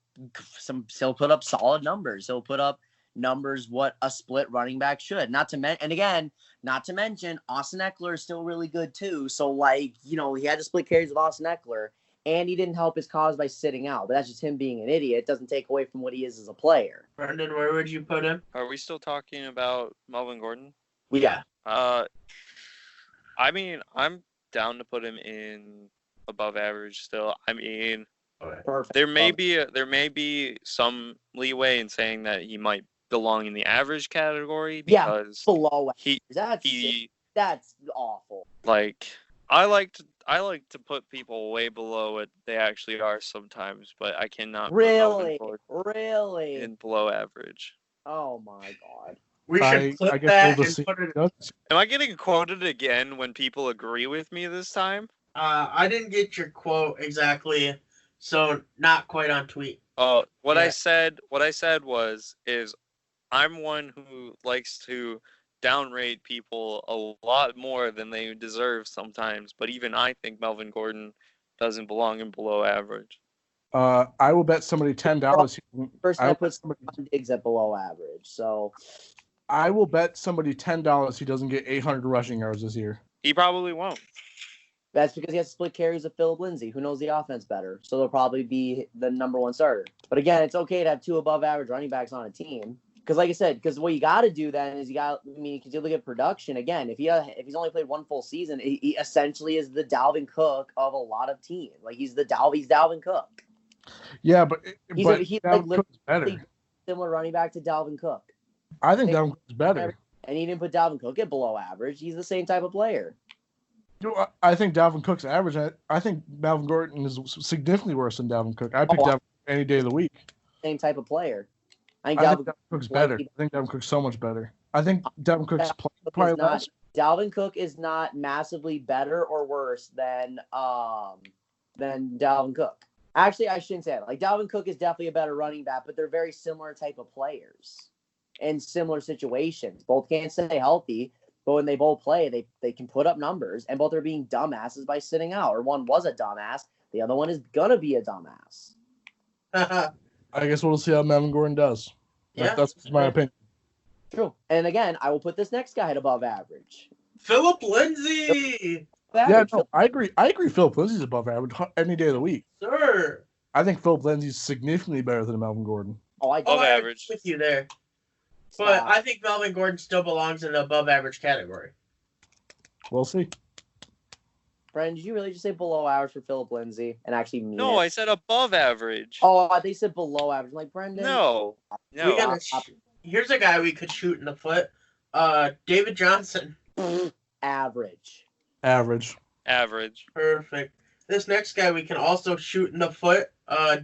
B: he'll put up solid numbers. He'll put up numbers what a split running back should. Not to mention, Austin Eckler is still really good too. So, like, you know, he had to split carries with Austin Eckler. And he didn't help his cause by sitting out. But that's just him being an idiot. It doesn't take away from what he is as a player.
A: Brendan, where would you put him?
D: Are we still talking about Melvin Gordon?
A: Yeah.
D: I mean, I'm down to put him in above average still. I mean,
B: Perfect.
D: there may be some leeway in saying that he might belong in the average category because
B: below that's awful.
D: Like, I like to put people way below what they actually are sometimes, but I cannot
B: really
D: in below average.
B: Oh my god.
A: We should clip that and put it.
D: Am I getting quoted again when people agree with me this time?
A: I didn't get your quote exactly, so not quite on tweet.
D: What I said was I'm one who likes to downrate people a lot more than they deserve sometimes, but even I think Melvin Gordon doesn't belong in below average.
C: I will bet somebody $10.
B: First, I put Diggs at below average, so
C: I will bet somebody $10 he doesn't get 800 rushing yards this year.
D: He probably won't.
B: That's because he has split carries with Philip Lindsay, who knows the offense better, so they'll probably be the number 1 starter. But again, it's okay to have 2 above average running backs on a team. Because like I said, because what you got to do then is because you look at production again. If he's only played one full season, he essentially is the Dalvin Cook of a lot of teams. Like he's Dalvin Cook.
C: Yeah, but
B: He's
C: Dalvin Cook's better.
B: Similar running back to Dalvin Cook.
C: I think Dalvin Cook's better.
B: And he didn't put Dalvin Cook at below average. He's the same type of player.
C: I think Dalvin Cook's average. I think Melvin Gordon is significantly worse than Dalvin Cook. I pick Dalvin any day of the week.
B: Same type of player.
C: I think Dalvin Cook's better. I think Dalvin Cook's so much better. I think Dalvin Cook's probably less.
B: Dalvin Cook is not massively better or worse than Dalvin Cook. Actually, I shouldn't say that. Like Dalvin Cook is definitely a better running back, but they're very similar type of players in similar situations. Both can't stay healthy, but when they both play, they can put up numbers, and both are being dumbasses by sitting out. Or one was a dumbass, the other one is gonna be a dumbass.
C: I guess we'll see how Melvin Gordon does. That's my opinion.
B: True. And again, I will put this next guy at above average.
A: Philip Lindsay.
C: Yeah, no, I agree. Philip Lindsay's above average any day of the week.
A: Sure.
C: I think Philip Lindsay's significantly better than Melvin Gordon.
B: I
D: average
A: with you there. But I think Melvin Gordon still belongs in the above average category.
C: We'll see.
B: Brendan, did you really just say below average for Philip Lindsay and actually mean
D: No,
B: it?
D: I said above average.
B: Oh, they said below average. I'm like, Brendan.
D: No.
A: Here's a guy we could shoot in the foot. David Johnson.
B: Average.
A: Perfect. This next guy we can also shoot in the foot.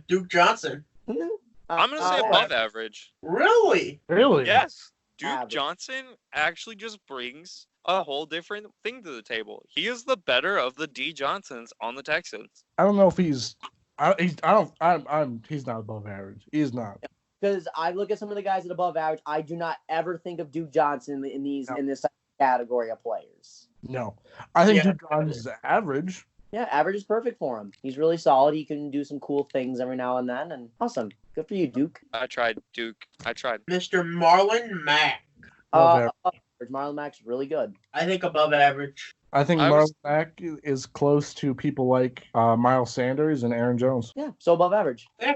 A: Duke Johnson.
D: I'm going to say above average.
A: Really?
D: Yes. Duke
B: Average.
D: Johnson actually just brings a whole different thing to the table. He is the better of the D Johnsons on the Texans.
C: I don't know if he's not above average. He's not.
B: Because I look at some of the guys at above average, I do not ever think of Duke Johnson in this category of players.
C: No. I think Duke Johnson is average.
B: Yeah, average is perfect for him. He's really solid. He can do some cool things every now and then, and awesome. Good for you, Duke.
D: I tried, Duke.
A: Mr. Marlon Mack.
B: Marlon Mack's really good.
A: I think above average.
C: I think Marlon Mack is close to people like Miles Sanders and Aaron Jones.
B: Yeah, so above average.
A: Yeah.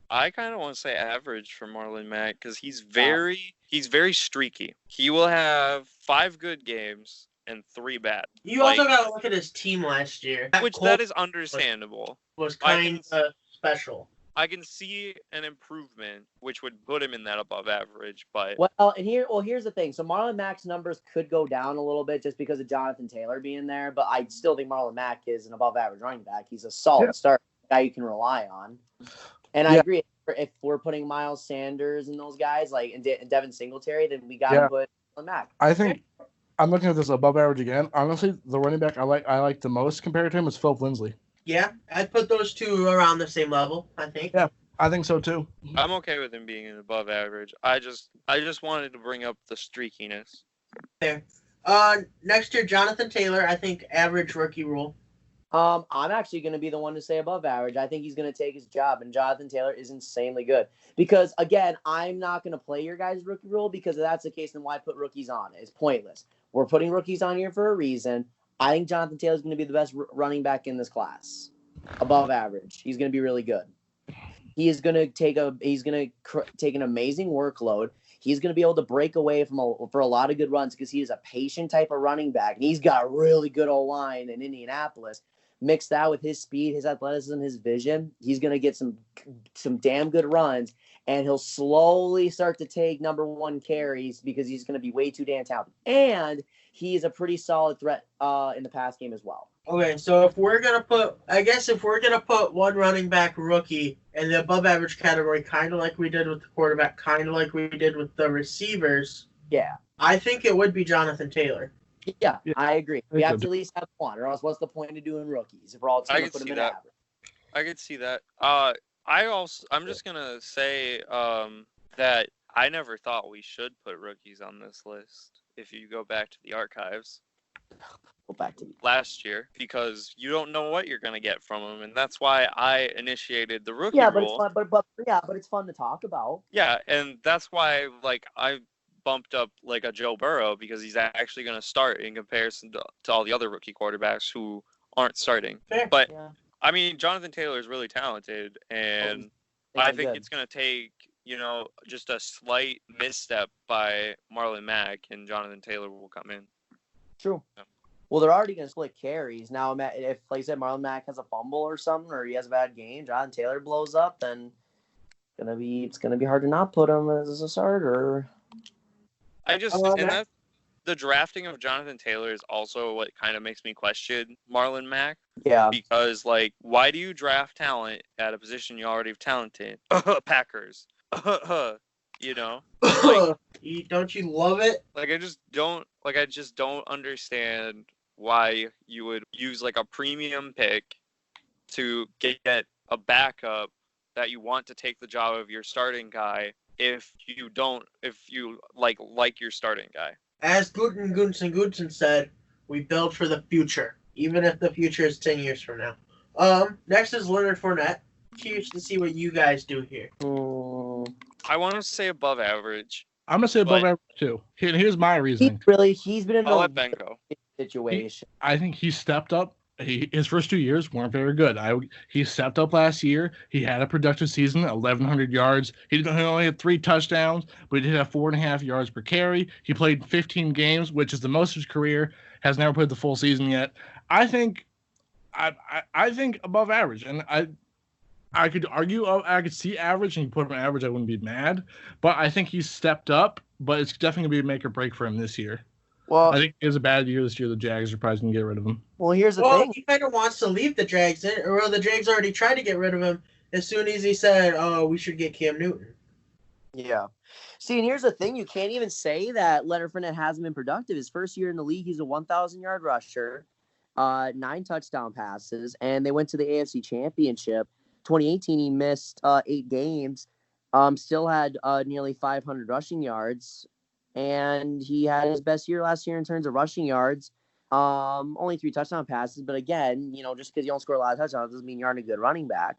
D: I kind of want to say average for Marlon Mack because he's very streaky. He will have 5 good games and 3 bad.
A: You also got to look at his team last year.
D: That is understandable.
A: Was kind of special.
D: I can see an improvement, which would put him in that above average. But
B: here's the thing. So Marlon Mack's numbers could go down a little bit just because of Jonathan Taylor being there, but I still think Marlon Mack is an above average running back. He's a solid start, guy you can rely on. And I agree. If we're putting Miles Sanders and those guys and Devin Singletary, then we got to put Marlon Mack.
C: I think I'm looking at this above average again. Honestly, the running back I like the most compared to him is Philip Lindsay.
A: Yeah, I'd put those two around the same level, I think.
C: Yeah, I think so too.
D: I'm okay with him being an above average. I just wanted to bring up the streakiness.
A: There. Next year, Jonathan Taylor, I think average rookie rule.
B: I'm actually going to be the one to say above average. I think he's going to take his job, and Jonathan Taylor is insanely good. Because, again, I'm not going to play your guys' rookie rule because if that's the case, then why put rookies on? It's pointless. We're putting rookies on here for a reason. I think Jonathan Taylor is going to be the best running back in this class. Above average. He's going to be really good. He's going to take an amazing workload. He's going to be able to break away for a lot of good runs because he is a patient type of running back. And he's got a really good O-line in Indianapolis. Mix that with his speed, his athleticism, his vision. He's going to get some damn good runs. And he'll slowly start to take number 1 carries because he's going to be way too damn talented. And he is a pretty solid threat in the pass game as well.
A: Okay, so if we're gonna put one running back rookie in the above average category, kind of like we did with the quarterback, kind of like we did with the receivers.
B: Yeah,
A: I think it would be Jonathan Taylor.
B: Yeah, I agree. We have to at least have one, or else what's the point of doing rookies if we're all going to put them in average?
D: I could see that. I'm just gonna say that I never thought we should put rookies on this list. If you go back to the archives. Last year, because you don't know what you're going to get from them, and that's why I initiated the rookie rule.
B: But it's fun to talk about.
D: Yeah, and that's why I bumped up a Joe Burrow because he's actually going to start in comparison to all the other rookie quarterbacks who aren't starting. But I mean, Jonathan Taylor is really talented, and I think it's going to take just a slight misstep by Marlon Mack and Jonathan Taylor will come in.
B: True.
D: Yeah.
B: Well, they're already going to split carries. Now, if, like I said, Marlon Mack has a fumble or something, or he has a bad game, Jonathan Taylor blows up, then it's gonna be hard to not put him as a starter.
D: The drafting of Jonathan Taylor is also what kind of makes me question Marlon Mack.
B: Yeah.
D: Because, why do you draft talent at a position you already have talent in? Packers. Don't you
A: love it?
D: I just don't understand why you would use, a premium pick to get a backup that you want to take the job of your starting guy if you like your starting guy.
A: As Gudson said, we build for the future, even if the future is 10 years from now. Next is Leonard Fournette. Curious to see what you guys do here.
D: I want to say above average.
C: I'm going to say above average, too. Here's my reasoning.
B: He's been in a situation.
C: I think he stepped up. His first 2 years weren't very good. He stepped up last year. He had a productive season, 1,100 yards. He only had 3 touchdowns, but he did have 4.5 yards per carry. He played 15 games, which is the most of his career. Has never played the full season yet. I think above average, and I could argue I could see average, and you put him average, I wouldn't be mad. But I think he's stepped up, but it's definitely gonna be a make or break for him this year.
B: Well,
C: I think it was a bad year this year. The Jags are probably going to get rid of him.
B: Well, here's the thing.
A: He kind of wants to leave the Jags, or the Jags already tried to get rid of him as soon as he said, "Oh, we should get Cam Newton."
B: Yeah. See, and here's the thing. You can't even say that Leonard Fournette hasn't been productive. His first year in the league, he's a 1,000-yard rusher, 9 touchdown passes, and they went to the AFC Championship. 2018, he missed 8 games, still had nearly 500 rushing yards. And he had his best year last year in terms of rushing yards. Only 3 touchdown passes. But again, just because you don't score a lot of touchdowns doesn't mean you aren't a good running back.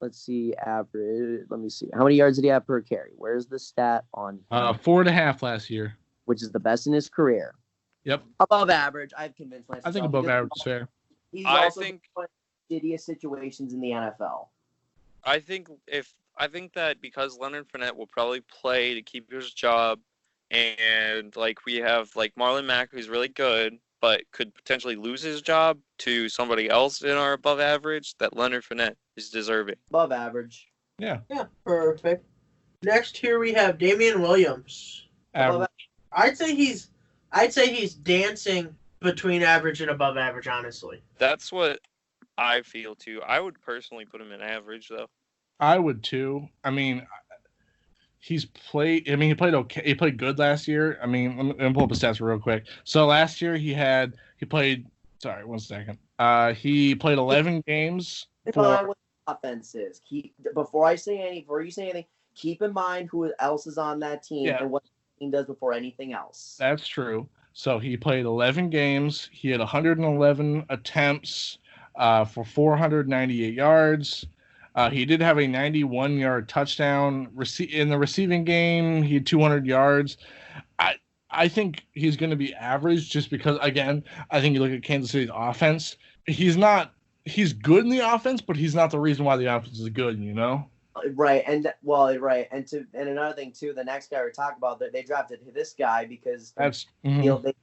B: Let's see, average. Let me see. How many yards did he have per carry? Where's the stat on him?
C: 4.5 last year.
B: Which is the best in his career.
C: Yep.
B: Above average. I've convinced myself.
C: I think above average is fair.
B: He's also in shittiest situations in the NFL.
D: I think that because Leonard Fournette will probably play to keep his job, and we have Marlon Mack, who's really good, but could potentially lose his job to somebody else in our above average, that Leonard Fournette is deserving.
B: Above average.
C: Yeah.
A: Yeah, perfect. Next here we have Damian Williams.
C: Average.
A: I'd say he's dancing between average and above average, honestly.
D: That's what I feel too. I would personally put him in average though.
C: I would too. I mean, he played okay. He played good last year. I mean, let me pull up the stats real quick. So last year he played. Sorry, 1 second. He played 11 games.
B: What offense is. Before you say anything, keep in mind who else is on that team and what the team does before anything else.
C: That's true. So he played 11 games. He had 111 attempts for 498 yards. He did have a 91-yard touchdown in the receiving game. He had 200 yards. I think he's going to be average just because, again, I think you look at Kansas City's offense. He's good in the offense, but he's not the reason why the offense is good,
B: Right, and another thing too, the next guy we're talking about, they drafted this guy because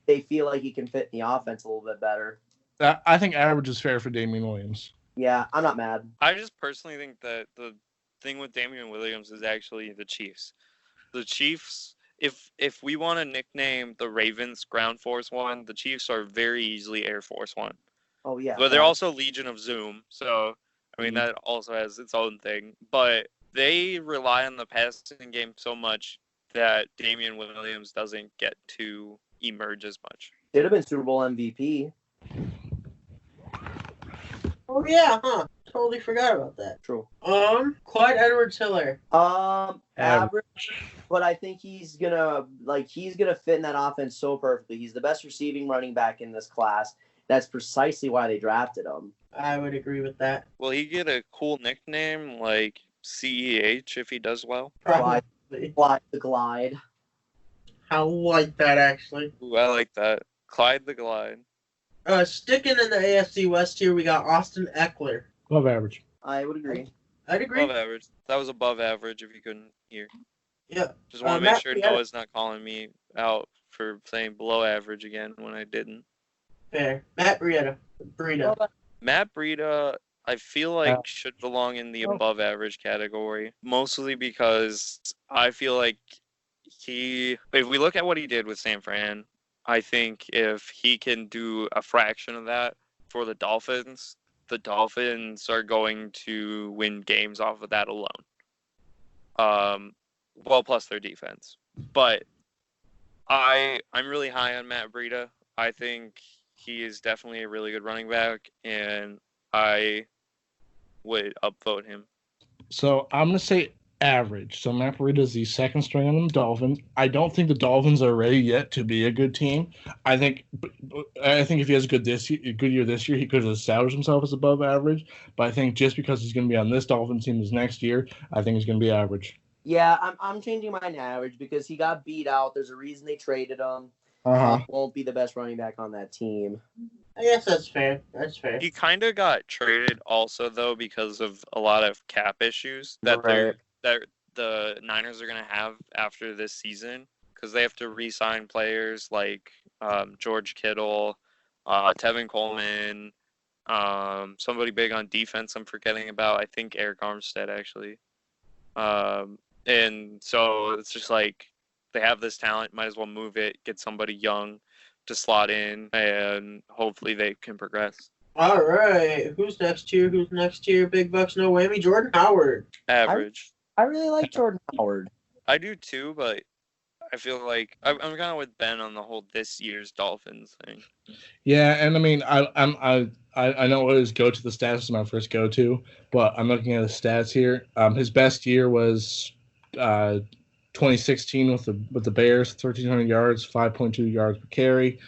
B: they feel like he can fit in the offense a little bit better.
C: I think average is fair for Damian Williams.
B: Yeah, I'm not mad.
D: I just personally think that the thing with Damian Williams is actually the Chiefs. The Chiefs, if we want to nickname the Ravens Ground Force One, the Chiefs are very easily Air Force One.
B: Oh, yeah.
D: But they're also Legion of Zoom, so, I mean, that also has its own thing. But they rely on the passing game so much that Damian Williams doesn't get to emerge as much.
B: Should have been Super Bowl MVP.
A: Oh yeah, totally forgot about that.
B: True.
A: Clyde Edwards-Helaire.
B: Average, but I think he's gonna fit in that offense so perfectly. He's the best receiving running back in this class. That's precisely why they drafted him.
A: I would agree with that.
D: Will he get a cool nickname like CEH if he does well?
A: Probably.
B: Clyde the Glide.
A: I like that, actually.
D: Ooh, I like that. Clyde the Glide.
A: Sticking in the AFC West here, we got Austin Eckler.
C: Above average.
B: I would agree.
A: I'd agree.
D: Above average. That was above average if you couldn't hear.
A: Yeah.
D: Just want to make
A: Matt
D: sure
A: Breida.
D: Noah's not calling me out for saying below average again when I didn't.
A: Fair. Matt Breida.
D: Matt Breida, I feel like should belong in the above average category, mostly because I feel like if we look at what he did with San Fran, I think if he can do a fraction of that for the Dolphins are going to win games off of that alone. Well, plus their defense. But I'm really high on Matt Breida. I think he is definitely a really good running back, and I would upvote him.
C: So I'm going to say average. So Matt Breida is the second string on the Dolphins. I don't think the Dolphins are ready yet to be a good team. I think if he has a good year this year, he could have established himself as above average. But I think just because he's going to be on this Dolphins team this next year, I think he's going to be average.
B: Yeah, I'm changing mine to average because he got beat out. There's a reason they traded him. Won't be the best running back on that team.
A: I guess that's fair.
D: He kind of got traded also though because of a lot of cap issues that the Niners are going to have after this season because they have to re-sign players like George Kittle, Tevin Coleman, somebody big on defense I'm forgetting about. I think Eric Armstead actually. And so it's just like they have this talent, might as well move it, get somebody young to slot in, and hopefully they can progress.
A: All right. Who's next year? Big bucks, no whammy. Jordan Howard.
D: Average.
B: I really like Jordan Howard.
D: I do too, but I feel like I'm kind of with Ben on the whole this year's Dolphins thing.
C: Yeah, and I mean, I know what his go to the stats is my first go to, but I'm looking at the stats here. His best year was 2016 with the Bears, 1,300 yards, 5.2 yards per carry.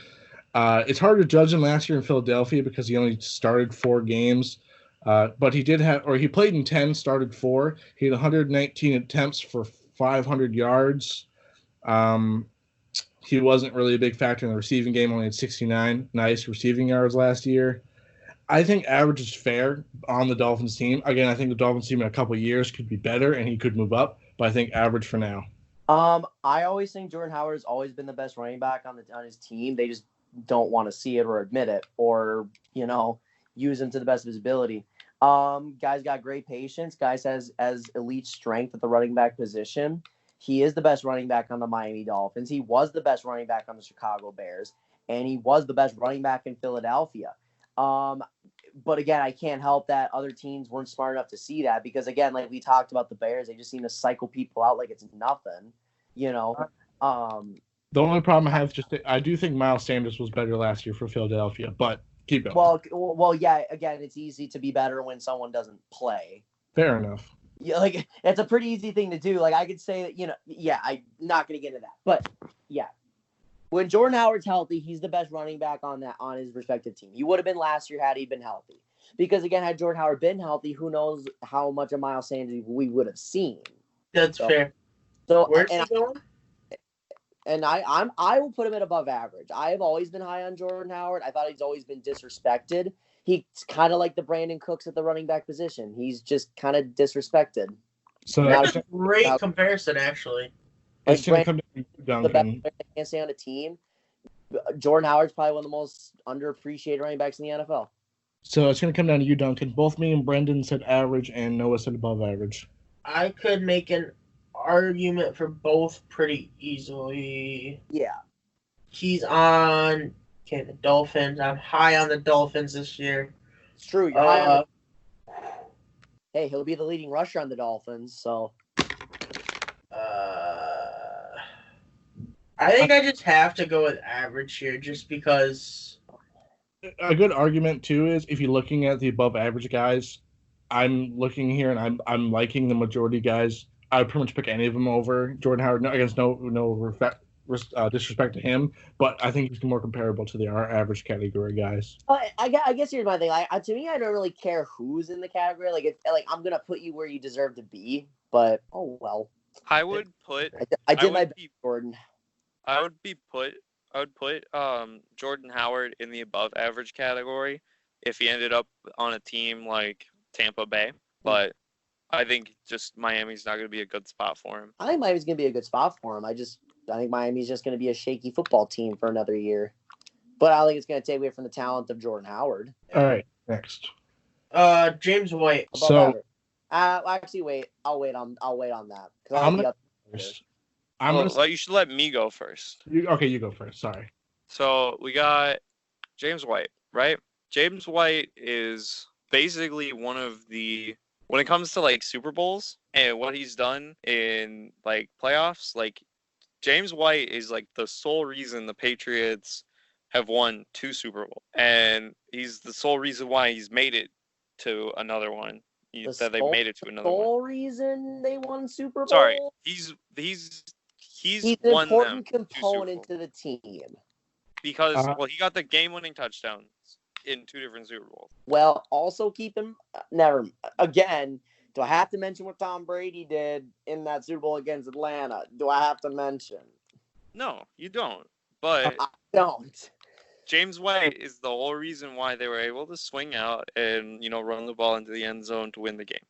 C: It's hard to judge him last year in Philadelphia because he only started 4 games. But he played in 10, started 4. He had 119 attempts for 500 yards. He wasn't really a big factor in the receiving game, only had 69 nice receiving yards last year. I think average is fair on the Dolphins team. Again, I think the Dolphins team in a couple of years could be better and he could move up, but I think average for now.
B: I always think Jordan Howard has always been the best running back on his team. They just don't want to see it or admit it or, use him to the best of his ability. Guy's got great patience. Guys has elite strength at the running back position. He is the best running back on the Miami Dolphins. He was the best running back on the Chicago Bears, and he was the best running back in Philadelphia. But again, I can't help that other teams weren't smart enough to see that because, again, like we talked about the Bears, they just seem to cycle people out like it's nothing,
C: The only problem I have I do think Miles Sanders was better last year for Philadelphia, but keep going.
B: Well, yeah, again, it's easy to be better when someone doesn't play.
C: Fair enough.
B: Yeah, like it's a pretty easy thing to do. Like I could say that, I'm not going to get into that. But yeah, when Jordan Howard's healthy, he's the best running back on his respective team. He would have been last year had he been healthy. Because again, had Jordan Howard been healthy, who knows how much of Miles Sanders we would have seen.
A: That's fair.
B: So
A: where's he going?
B: And I will put him at above average. I have always been high on Jordan Howard. I thought he's always been disrespected. He's kind of like the Brandon Cooks at the running back position. He's just kind of disrespected.
A: So that's a great comparison, actually.
C: It's going to come to
B: the best player that can't stay on a team. Jordan Howard's probably one of the most underappreciated running backs in the NFL.
C: So it's going to come down to you, Duncan. Both me and Brendan said average, and Noah said above average.
A: I could make an argument for both pretty easily.
B: Yeah.
A: He's on the Dolphins. I'm high on the Dolphins this year.
B: It's true. You're high on Hey, he'll be the leading rusher on the Dolphins, so.
A: I think I just have to go with average here just because.
C: A good argument, too, is if you're looking at the above average guys, I'm looking here and I'm liking the majority guys. I would pretty much pick any of them over Jordan Howard. No, I guess no disrespect to him, but I think he's more comparable to our average category guys.
B: I guess here's my thing. To me, I don't really care who's in the category. Like I'm gonna put you where you deserve to be, but oh well.
D: I would put.
B: I did my best, Jordan.
D: I would put Jordan Howard in the above average category if he ended up on a team like Tampa Bay, but I think just Miami's not going to be a good spot for him.
B: I think Miami's going to be a good spot for him. I think Miami's just going to be a shaky football team for another year. But I don't think it's going to take away from the talent of Jordan Howard.
C: All right, next.
A: James White.
B: Actually, wait. I'll wait on that.
D: You should let me go first.
C: You go first. Sorry.
D: So we got James White, right? James White is basically one of the, when it comes to like Super Bowls and what he's done in like playoffs, like James White is like the sole reason the Patriots have won 2 Super Bowls, and he's the sole reason why he's made it to another one. The sole
B: reason they won Super Bowl.
D: Sorry, he's
B: an
D: won
B: important component to the team
D: because he got the game-winning touchdowns in 2 different Super Bowls.
B: Well, also keep him. Again, do I have to mention what Tom Brady did in that Super Bowl against Atlanta? Do I have to mention?
D: No, you don't. But
B: I don't.
D: James White is the whole reason why they were able to swing out and, run the ball into the end zone to win the game.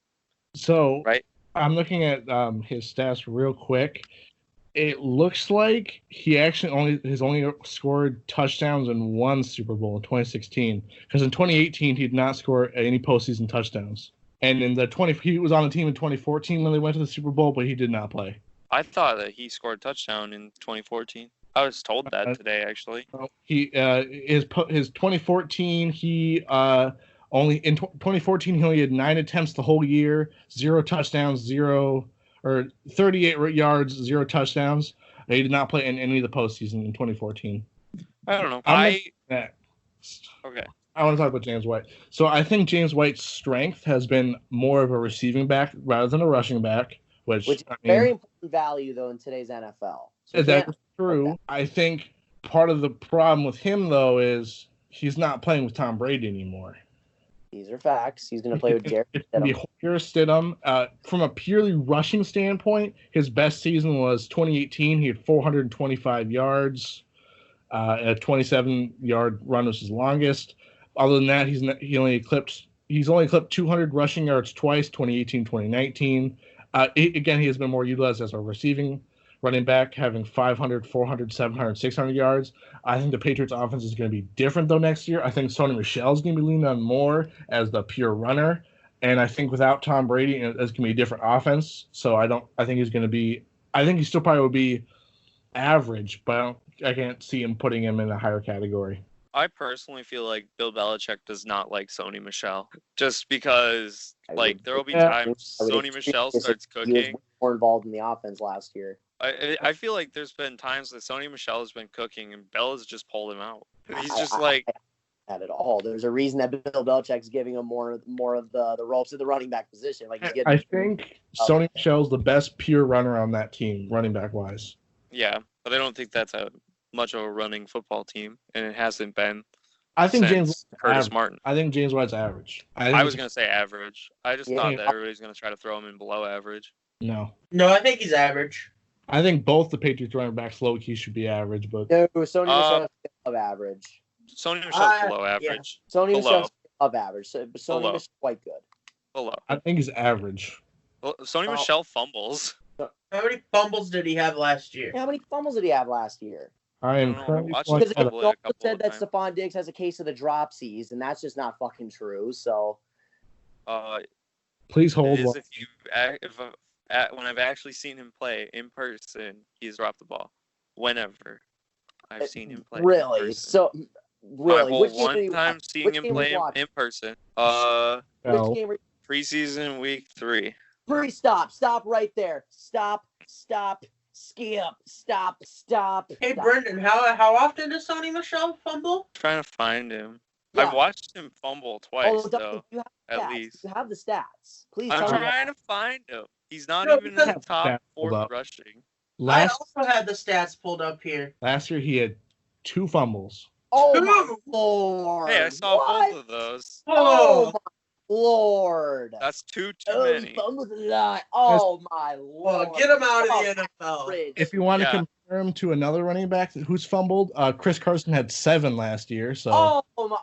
C: So,
D: right?
C: I'm looking at his stats real quick. It looks like he actually only scored touchdowns in 1 Super Bowl in 2016. Because in 2018, he did not score any postseason touchdowns. And he was on the team in 2014 when they went to the Super Bowl, but he did not play.
D: I thought that he scored a touchdown in 2014. I was told that today, actually.
C: His 2014 2014 he only had 9 attempts the whole year, 0 touchdowns, 38 yards, 0 touchdowns. He did not play in any of the postseason in 2014.
D: I don't know.
C: Okay. I want to talk about James White. So I think James White's strength has been more of a receiving back rather than a rushing back, which is
B: very important value though in today's NFL. So
C: that's true. Okay. I think part of the problem with him though is he's not playing with Tom Brady anymore.
B: These are facts. He's going to play with Jarrett
C: Stidham. From a purely rushing standpoint, his best season was 2018. He had 425 yards. A 27-yard run was his longest. Other than that, he's only clipped 200 rushing yards twice, 2018, 2019. Again, he has been more utilized as a receiving running back, having 500, 400, 700, 600 yards. I think the Patriots' offense is going to be different, though, next year. I think Sony Michel is going to be leaned on more as the pure runner. And I think without Tom Brady, it's going to be a different offense. So I think he still probably would be average, but I can't see him putting him in a higher category.
D: I personally feel like Bill Belichick does not like Sony Michel, just because there will be times Sony Michel starts cooking.
B: He was more involved in the offense last year.
D: I feel like there's been times that Sony Michel has been cooking and Bell has just pulled him out. He's just
B: not at all. There's a reason that Bill Belichick's giving him more of the ropes at the running back position.
C: I think Sony Michel's the best pure runner on that team, running back wise.
D: Yeah, but I don't think that's much of a running football team, and it hasn't been.
C: I think James
D: Martin.
C: I think James White's average.
D: I was going to say average. I just thought that everybody's going to try to throw him in below average.
C: No,
A: I think he's average.
C: I think both the Patriots running backs low key should be average, but
B: no, Sony Michel's above average.
D: Sony Michel's below average.
B: Yeah. Sony Michel's above average. So Sony Michel's quite good.
D: Below.
C: I think he's average.
D: Well, Sony Michel fumbles.
A: How many fumbles did he have last year?
B: How many fumbles did he have last year?
C: I am currently
B: because you also said that Stephon Diggs has a case of the dropsies, and that's just not fucking true. So,
C: please hold.
D: When I've actually seen him play in person, he's dropped the ball. Whenever I've seen him play.
B: Really? So, really?
D: Which one time seeing him play in person?
B: Which game?
D: Preseason week 3.
B: Stop right there. Stop. Skip. Stop.
A: Hey, Brendan, how often does Sony Michel fumble?
D: I'm trying to find him. Yeah. I've watched him fumble twice, though. At least.
B: You have the stats. Please.
D: I'm trying to find him. He's not even in the top 4 rushing.
A: I also had the stats pulled up here.
C: Last year, he had 2 fumbles.
B: Oh, my Lord.
D: Hey, I saw both of those.
B: Oh, my Lord.
D: That's too many.
B: Oh, my Lord.
A: Well, get him out of the NFL.
C: If you want to compare him to another running back who's fumbled, Chris Carson had 7 last year. So.
B: Oh, my.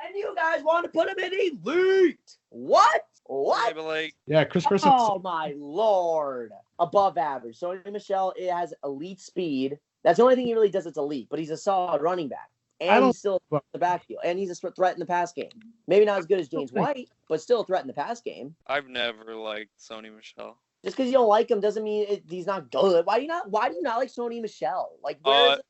B: And you guys want to put him in elite. What? What?
D: Yeah, but like,
C: Yeah, Chris Carson.
B: Oh my lord! Above average. Sony Michel, it has elite speed. That's the only thing he really does. It's elite, but he's a solid running back, and he's still in the backfield, and he's a threat in the pass game. Maybe not as good as James White, but still a threat in the pass game.
D: I've never liked Sony Michel.
B: Just because you don't like him doesn't mean he's not good. Why do you not like Sony Michel? Like, where is it?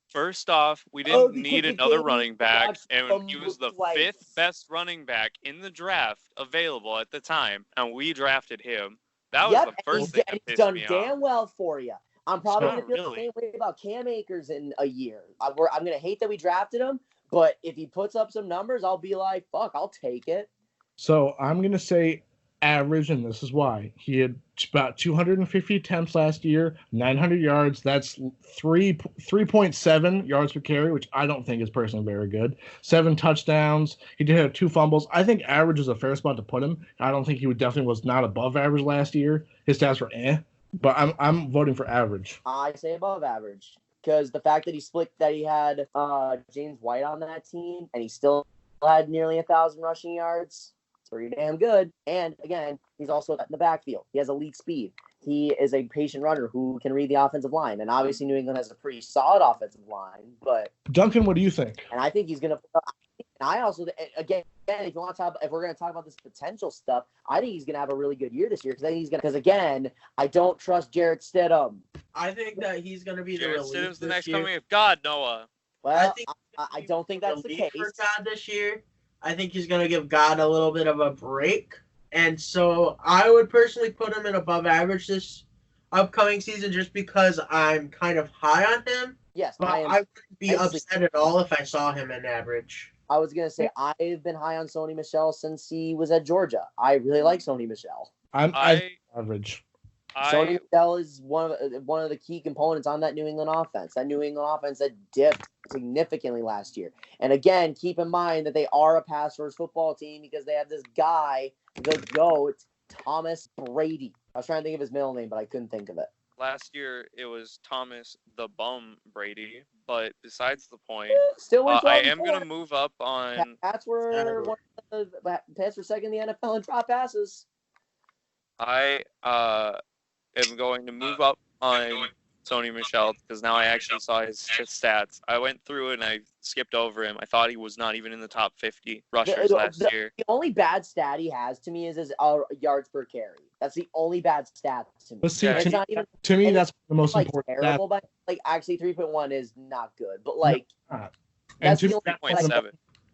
D: First off, we didn't
B: because
D: need
B: you
D: another
B: can't
D: running back,
B: watch
D: and
B: them
D: he was the
B: twice.
D: 5th best running back in the draft available at the time, and we drafted him. That was the first thing that
B: he's
D: pissed
B: done
D: me
B: damn
D: off.
B: well for you. I'm probably
D: Not
B: going to feel
D: really.
B: the same way about Cam Akers in a year. I'm going to hate that we drafted him, but if he puts up some numbers, I'll be like, fuck, I'll take it.
C: So I'm going to say average, and this is why. He had about 250 attempts last year, 900 yards. That's 3.7 yards per carry, which I don't think is personally very good. 7 touchdowns. He did have 2 fumbles. I think average is a fair spot to put him. I don't think he definitely was not above average last year. His stats were but I'm voting for average.
B: I say above average because the fact that he had James White on that team and he still had nearly 1,000 rushing yards. Pretty damn good. And again, he's also in the backfield. He has elite speed. He is a patient runner who can read the offensive line. And obviously New England has a pretty solid offensive line. But
C: Duncan, what do you think?
B: And I think he's gonna. I also again, if we're gonna talk about this potential stuff, I think he's gonna have a really good year this year because again, I don't trust Jarrett Stidham.
A: I think that he's gonna be
D: Jarrett
A: the release
D: Stidham's the
A: this
D: next
A: year.
D: coming of God, Noah.
B: Well, I don't think that's the case.
A: For God this year, I think he's going to give God a little bit of a break. And so I would personally put him in above average this upcoming season just because I'm kind of high on him.
B: Yes,
A: but I wouldn't be upset at all if I saw him in average.
B: I was going to say, I've been high on Sony Michel since he was at Georgia. I really like Sony Michel.
C: I'm average.
B: Sony Michel is one of the key components on that New England offense. That New England offense that dipped significantly last year. And again, keep in mind that they are a pass-first football team because they have this guy, the GOAT, Thomas Brady. I was trying to think of his middle name, but I couldn't think of it.
D: Last year, it was Thomas the Bum Brady. But besides the point, I am going to move up on...
B: Pats were second in the NFL in drop passes.
D: I am going to move up on Sony Michel because now I actually saw his stats. I went through and I skipped over him. I thought he was not even in the top 50 rushers last year.
B: The only bad stat he has to me is his yards per carry. That's the only bad stat to me.
C: But see, to me, that's the most important.
B: Terrible, but actually 3.1 is not good. But that's the only
D: 3.7.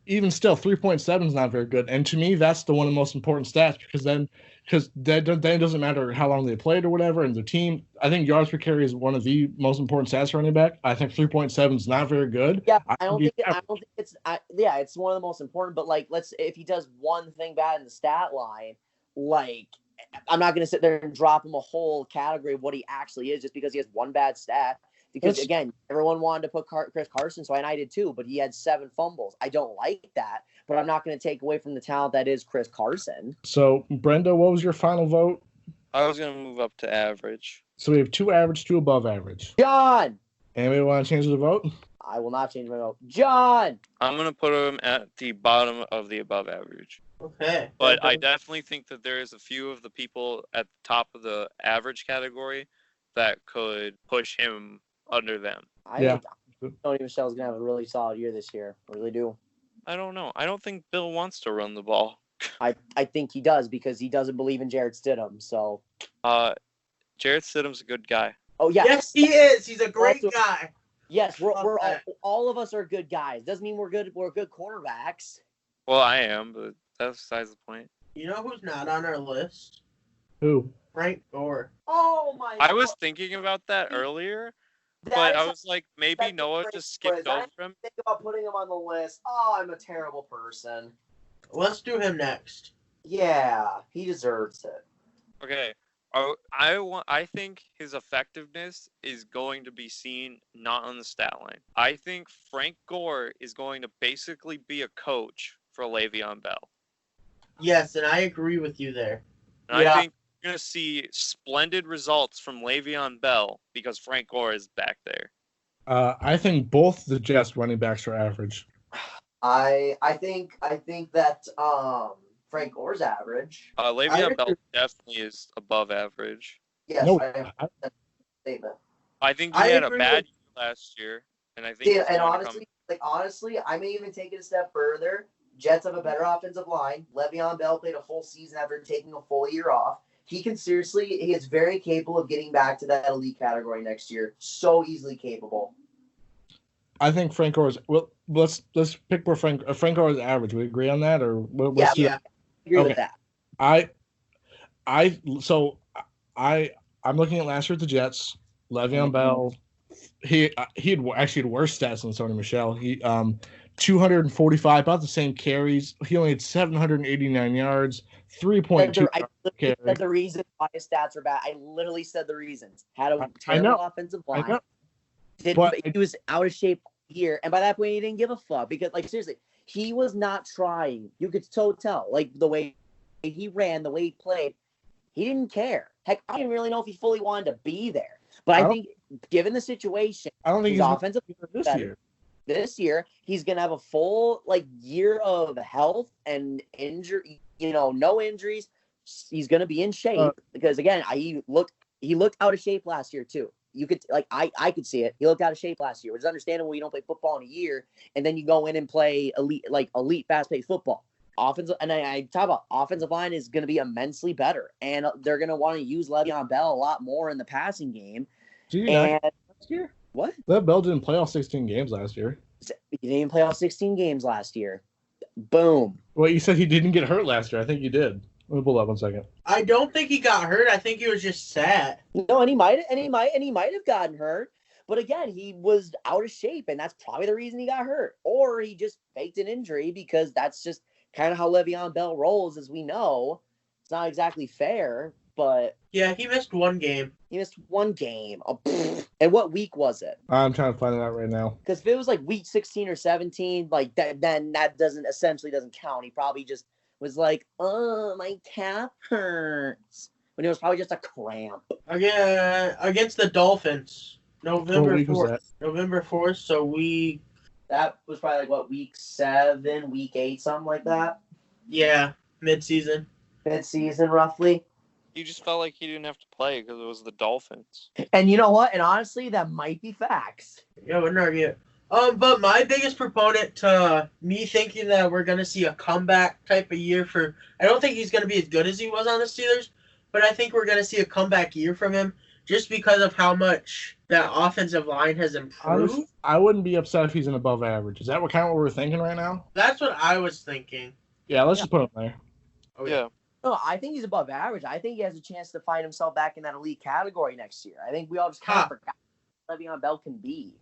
C: Even still, 3.7 is not very good. And to me, that's one of the most important stats because then it doesn't matter how long they played or whatever. And the team, I think yards per carry is one of the most important stats for running back. I think 3.7 is not very good.
B: Yeah, I don't think it's it's one of the most important. But if he does one thing bad in the stat line, I'm not going to sit there and drop him a whole category of what he actually is just because he has one bad stat. Because, again, everyone wanted to put Chris Carson, so I did too, but he had 7 fumbles. I don't like that, but I'm not going to take away from the talent that is Chris Carson.
C: So, Brenda, what was your final vote?
D: I was going to move up to average.
C: So we have 2 average, 2 above average.
B: John!
C: Anybody want to change the vote?
B: I will not change my vote. John!
D: I'm going to put him at the bottom of the above average.
A: Okay.
D: But I definitely think that there is a few of the people at the top of the average category that could push him under them.
B: I think Sony Michel's going to have a really solid year this year. I really do.
D: I don't know. I don't think Bill wants to run the ball.
B: I think he does because he doesn't believe in Jarrett Stidham. So,
D: Jarrett Stidham's a good guy.
B: Oh yeah,
A: yes he is. He's a great guy.
B: Yes, we're all of us are good guys. Doesn't mean we're good quarterbacks.
D: Well, I am, but that's besides the point.
A: You know who's not on our list?
C: Who?
A: Frank Gore.
B: Oh my God.
D: I was thinking about that earlier. But I was like, maybe Noah just skipped over him.
B: Think about putting him on the list. Oh, I'm a terrible person.
A: Let's do him next.
B: Yeah, he deserves it.
D: Okay. I think his effectiveness is going to be seen not on the stat line. I think Frank Gore is going to basically be a coach for Le'Veon Bell.
A: Yes, and I agree with you there.
D: And I think you're going to see splendid results from Le'Veon Bell because Frank Gore is back there.
C: I think both the Jets running backs are average.
B: I think that Frank Gore's average.
D: Le'Veon Bell definitely is above average.
B: Yes,
C: No,
B: I have that statement.
D: I think he
A: I
D: had a
A: agree
D: bad
A: with-
D: year last year, and I think
B: Yeah,
D: he's
B: and
D: going to come.
B: honestly, I may even take it a step further. Jets have a better offensive line. Le'Veon Bell played a full season after taking a full year off. He is very capable of getting back to that elite category next year. So easily capable.
C: I think Frank Gore's. Well, let's pick where Frank Gore's average. We agree on that, or
B: Yeah,
A: Yeah.
B: I agree
C: Okay.
B: with that.
C: I'm looking at last year at the Jets. Le'Veon Bell, he had actually had worse stats than Sony Michel. He 245, about the same carries. He only had 789 yards, 3.2
B: I
C: carry.
B: said the reason why his stats are bad. I literally said the reasons. Had a
C: I
B: terrible
C: know.
B: offensive
C: I
B: line.
C: know. But
B: He was out of shape here, and by that point, he didn't give a fuck because, like, seriously, he was not trying. You could so tell, like, the way he ran, the way he played, he didn't care. Heck, I didn't really know if he fully wanted to be there. But I think, given the situation,
C: I don't think
B: his
C: he's
B: offensive
C: this
B: better.
C: year.
B: This year, he's gonna have a full year of health and injury. No injuries. He's gonna be in shape because again, he looked out of shape last year too. You could I could see it. He looked out of shape last year, which is understandable. You don't play football in a year, and then you go in and play elite fast-paced football. Offensive, and I talk about offensive line is going to be immensely better, and they're going to want to use Le'Veon Bell a lot more in the passing game.
C: And last year,
B: what?
C: Lev Bell didn't play all 16 games last year.
B: He didn't even play all 16 games last year. Boom.
C: Well, you said he didn't get hurt last year. I think you did. Let me pull up 1 second.
A: I don't think he got hurt. I think he was just sad.
B: No, and he might have gotten hurt. But again, he was out of shape, and that's probably the reason he got hurt. Or he just faked an injury because that's just kind of how Le'Veon Bell rolls, as we know. It's not exactly fair, but
A: Yeah, he missed one game.
B: he missed one game. Oh, and what week was it?
C: I'm trying to find it out right now.
B: Because if it was week 16 or 17, then that doesn't count. He probably just was like, oh, my calf hurts. When it was probably just a cramp.
A: Against the Dolphins, November
C: What week was
A: 4th.
C: that?
A: November 4th, so
B: That was probably week 7, week 8, something like that.
A: yeah, mid-season.
B: Mid-season, roughly.
D: He just felt like he didn't have to play because it was the Dolphins.
B: And you know what? And honestly, that might be facts.
A: Yeah, wouldn't argue it. But my biggest proponent to me thinking that we're going to see a comeback type of year I don't think he's going to be as good as he was on the Steelers, but I think we're going to see a comeback year from him just because of how much that offensive line has improved.
C: Honestly, I wouldn't be upset if he's an above average. Is that what we're thinking right now?
A: That's what I was thinking.
C: Yeah, let's just put him there.
A: Oh,
D: Yeah.
B: No, I think he's above average. I think he has a chance to find himself back in that elite category next year. I think we all just kind of forgot what Le'Veon Bell can be.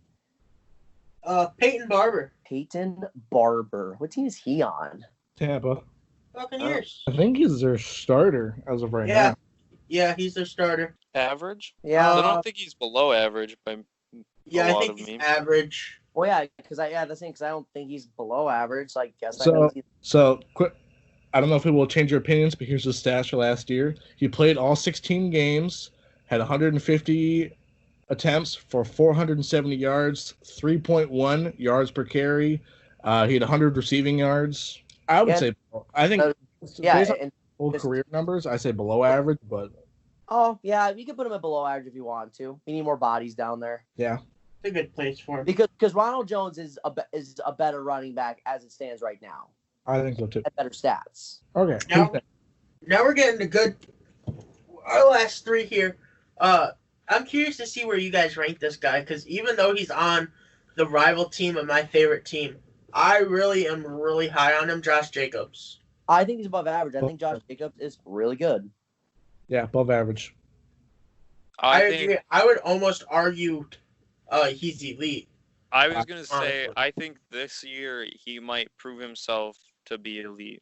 A: Peyton Barber.
B: Peyton Barber. What team is he on?
C: Tampa.
A: Buccaneers.
C: I think he's their starter as of right
A: Yeah.
C: now.
A: Yeah, he's their starter.
D: Average?
B: Yeah.
D: I don't think he's below average by
A: Yeah,
D: a
A: I
D: lot
A: think
D: of
A: he's
D: memes.
A: average.
B: Well, yeah, because I don't think he's below average. So I guess
C: So quick. I don't know if it will change your opinions, but here's the stats for last year. He played all 16 games, had 150 attempts for 470 yards, 3.1 yards per carry. He had 100 receiving yards. I would say, I think, based on full career numbers, I say below average, but.
B: Oh, yeah, we could put him at below average if you want to. We need more bodies down there.
C: Yeah.
A: It's a good place for him.
B: Because Ronald Jones is a better running back as it stands right now.
C: I think so too.
B: At better stats.
C: Okay.
A: Now we're getting to our last three here. I'm curious to see where you guys rank this guy, because even though he's on the rival team of my favorite team, I really am really high on him, Josh Jacobs.
B: I think he's above average. I think Josh Jacobs is really good.
C: Yeah, above average.
A: I agree. I would almost argue he's elite.
D: I was going to say, I think this year he might prove himself to be elite,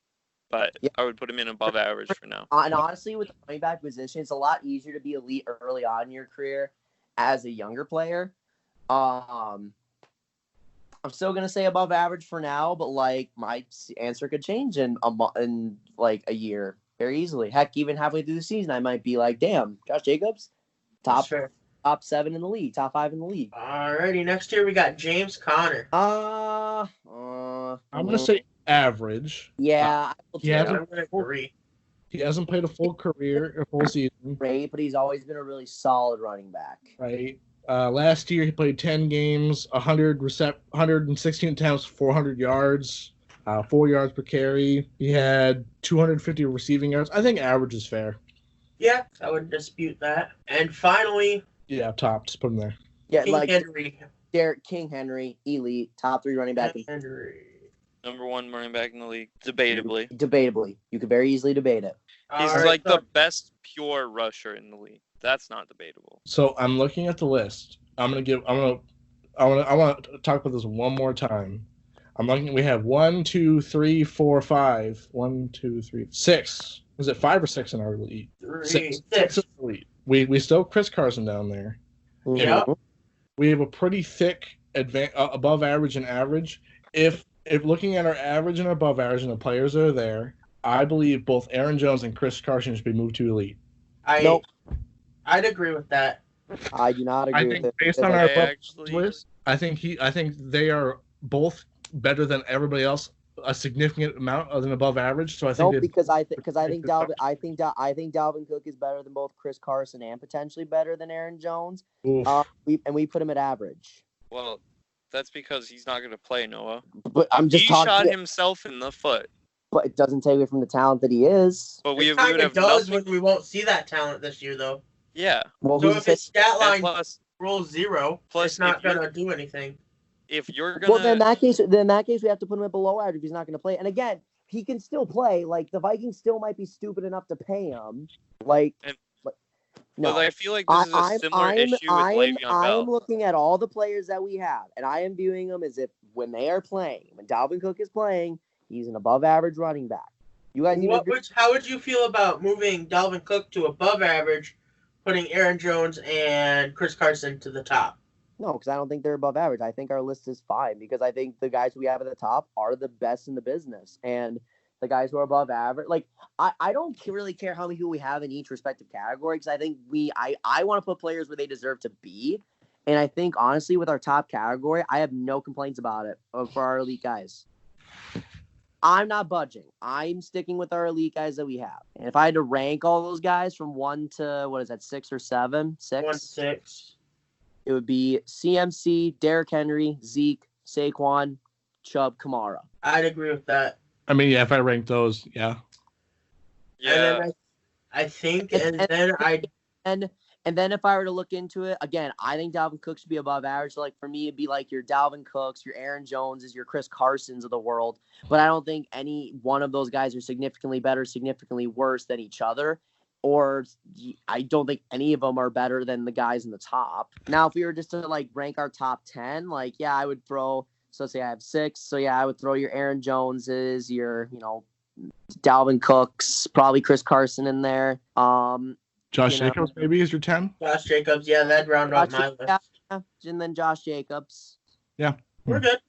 D: but I would put him in above average for now.
B: And honestly, with the running back position, it's a lot easier to be elite early on in your career as a younger player. I'm still going to say above average for now, but my answer could change in a year very easily. Heck, even halfway through the season, I might be like, damn, Josh Jacobs, top 7 in the league, top 5 in the league.
A: Alrighty, next year we got James Conner.
C: I'm gonna say average.
B: Yeah,
C: He hasn't
A: I'm gonna agree.
C: He hasn't played a full career, a full season.
B: great, but he's always been a really solid running back.
C: Right. Last year he played 10 games, 116 attempts, 400 yards, 4 yards per carry. He had 250 receiving yards. I think average is fair.
A: Yeah, I wouldn't dispute that. And finally,
C: Yeah, top. Just put him there.
B: Yeah,
A: King
B: like
A: Henry.
B: Derek King Henry, elite, top 3 running back.
A: Henry.
D: Number 1 running back in the league, debatably.
B: Debatably. You could very easily debate it.
D: He's
A: All right,
D: like
A: so-
D: the best pure rusher in the league. That's not debatable.
C: So I'm looking at the list. I want to talk about this one more time. I'm looking. We have 1, 2, 3, 4, 5. 1, 2, 3, 6. Is it 5 or 6 in our league? Six in the league. We still have Chris Carson down there.
A: Yep.
C: We have a pretty thick above average and average. If looking at our average and above average and the players that are there, I believe both Aaron Jones and Chris Carson should be moved to elite.
B: Nope.
A: I'd agree with that.
B: I do not agree
C: I
B: with
C: think
B: it.
C: based on
D: I
C: our
D: actually-
C: list, I think they are both better than everybody else, a significant amount of an above average. So I think
B: No, because I think Dalvin Cook is better than both Chris Carson and potentially better than Aaron Jones. We put him at average.
D: Well, that's because he's not going to play, Noah.
B: But I'm just
D: He
B: talking.
D: shot himself in the foot.
B: But it doesn't take away from the talent that he is.
D: But we
A: It
D: would
A: kind
D: have
A: of does
D: nothing.
A: when we won't see that talent this year, though.
D: Yeah.
B: Well,
A: So
B: who's
A: if
B: to
A: his
B: say?
A: stat
D: And
A: line
D: plus,
A: rolls 0,
D: Plus,
A: it's not
D: if you're-
A: gonna do anything.
D: if you're going
B: Well, then in
D: to...
B: that case, we have to put him at below average if he's not going to play. And again, he can still play. Like the Vikings still might be stupid enough to pay him. No.
D: But I feel like this is a similar issue with Le'Veon Bell.
B: I'm looking at all the players that we have, and I am viewing them as if when they are playing, when Dalvin Cook is playing, he's an above average running back. You guys need to
A: How would you feel about moving Dalvin Cook to above average, putting Aaron Jones and Chris Carson to the top?
B: No, because I don't think they're above average. I think our list is fine because I think the guys we have at the top are the best in the business. And the guys who are above average, like I don't really care how many people we have in each respective category because I think I want to put players where they deserve to be. And I think honestly with our top category, I have no complaints about it for our elite guys. I'm not budging. I'm sticking with our elite guys that we have. And if I had to rank all those guys from 1 to 6 or 7? 6?
A: 1-6.
B: It would be CMC, Derrick Henry, Zeke, Saquon, Chubb, Kamara.
A: I'd agree with that.
C: I mean, yeah, if I rank those, yeah.
D: Yeah.
A: And then I think,
B: And then if I were to look into it, again, I think Dalvin Cook should be above average. So like for me, it'd be like your Dalvin Cooks, your Aaron Joneses, your Chris Carsons of the world. But I don't think any one of those guys are significantly better, significantly worse than each other. Or I don't think any of them are better than the guys in the top. Now, if we were just to like rank our top 10, like, yeah, I would throw, so say I have 6. So yeah, I would throw your Aaron Joneses, your, Dalvin Cooks, probably Chris Carson in there.
C: Josh Jacobs maybe is your 10?
A: Josh Jacobs, yeah, that'd round out my list.
B: Yeah, and then Josh Jacobs.
A: We're good.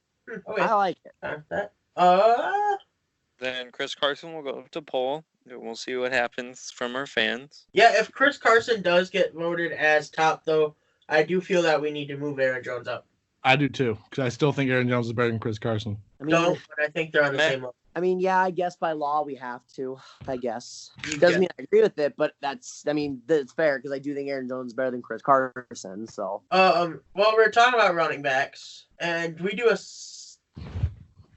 A: Okay.
B: I like it.
D: Then Chris Carson will go to poll. We'll see what happens from our fans.
A: Yeah, if Chris Carson does get voted as top, though, I do feel that we need to move Aaron Jones up.
C: I do too, because I still think Aaron Jones is better than Chris Carson.
B: I mean,
A: Don't, but I think they're on the same level.
B: yeah, I guess by law we have to. I guess doesn't mean I agree with it, but that's fair because I do think Aaron Jones is better than Chris Carson. So,
A: Well, we're talking about running backs, and we do a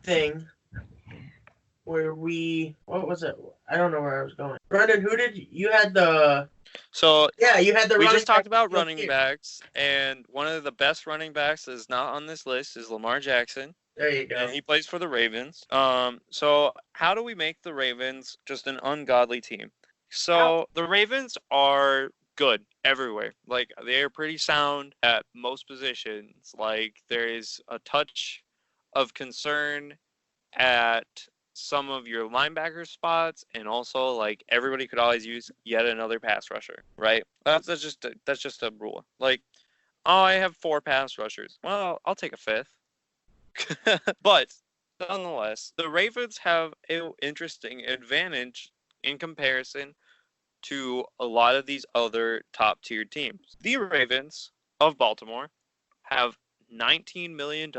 A: thing where what was it? I don't know where I was going. Brendan, you had the?
D: So
A: you had the.
D: we
A: running
D: just talked
A: back
D: about
A: list
D: running
A: here.
D: backs, and one of the best running backs that is not on this list is Lamar Jackson.
A: There you go.
D: And he plays for the Ravens. So how do we make the Ravens just an ungodly team? So the Ravens are good everywhere. Like they are pretty sound at most positions. Like there is a touch of concern at some of your linebacker spots, and also like everybody could always use yet another pass rusher, right? That's just a rule. Like, oh, I have 4 pass rushers. Well, I'll take a 5th. But nonetheless, the Ravens have an interesting advantage in comparison to a lot of these other top-tier teams. The Ravens of Baltimore have $19 million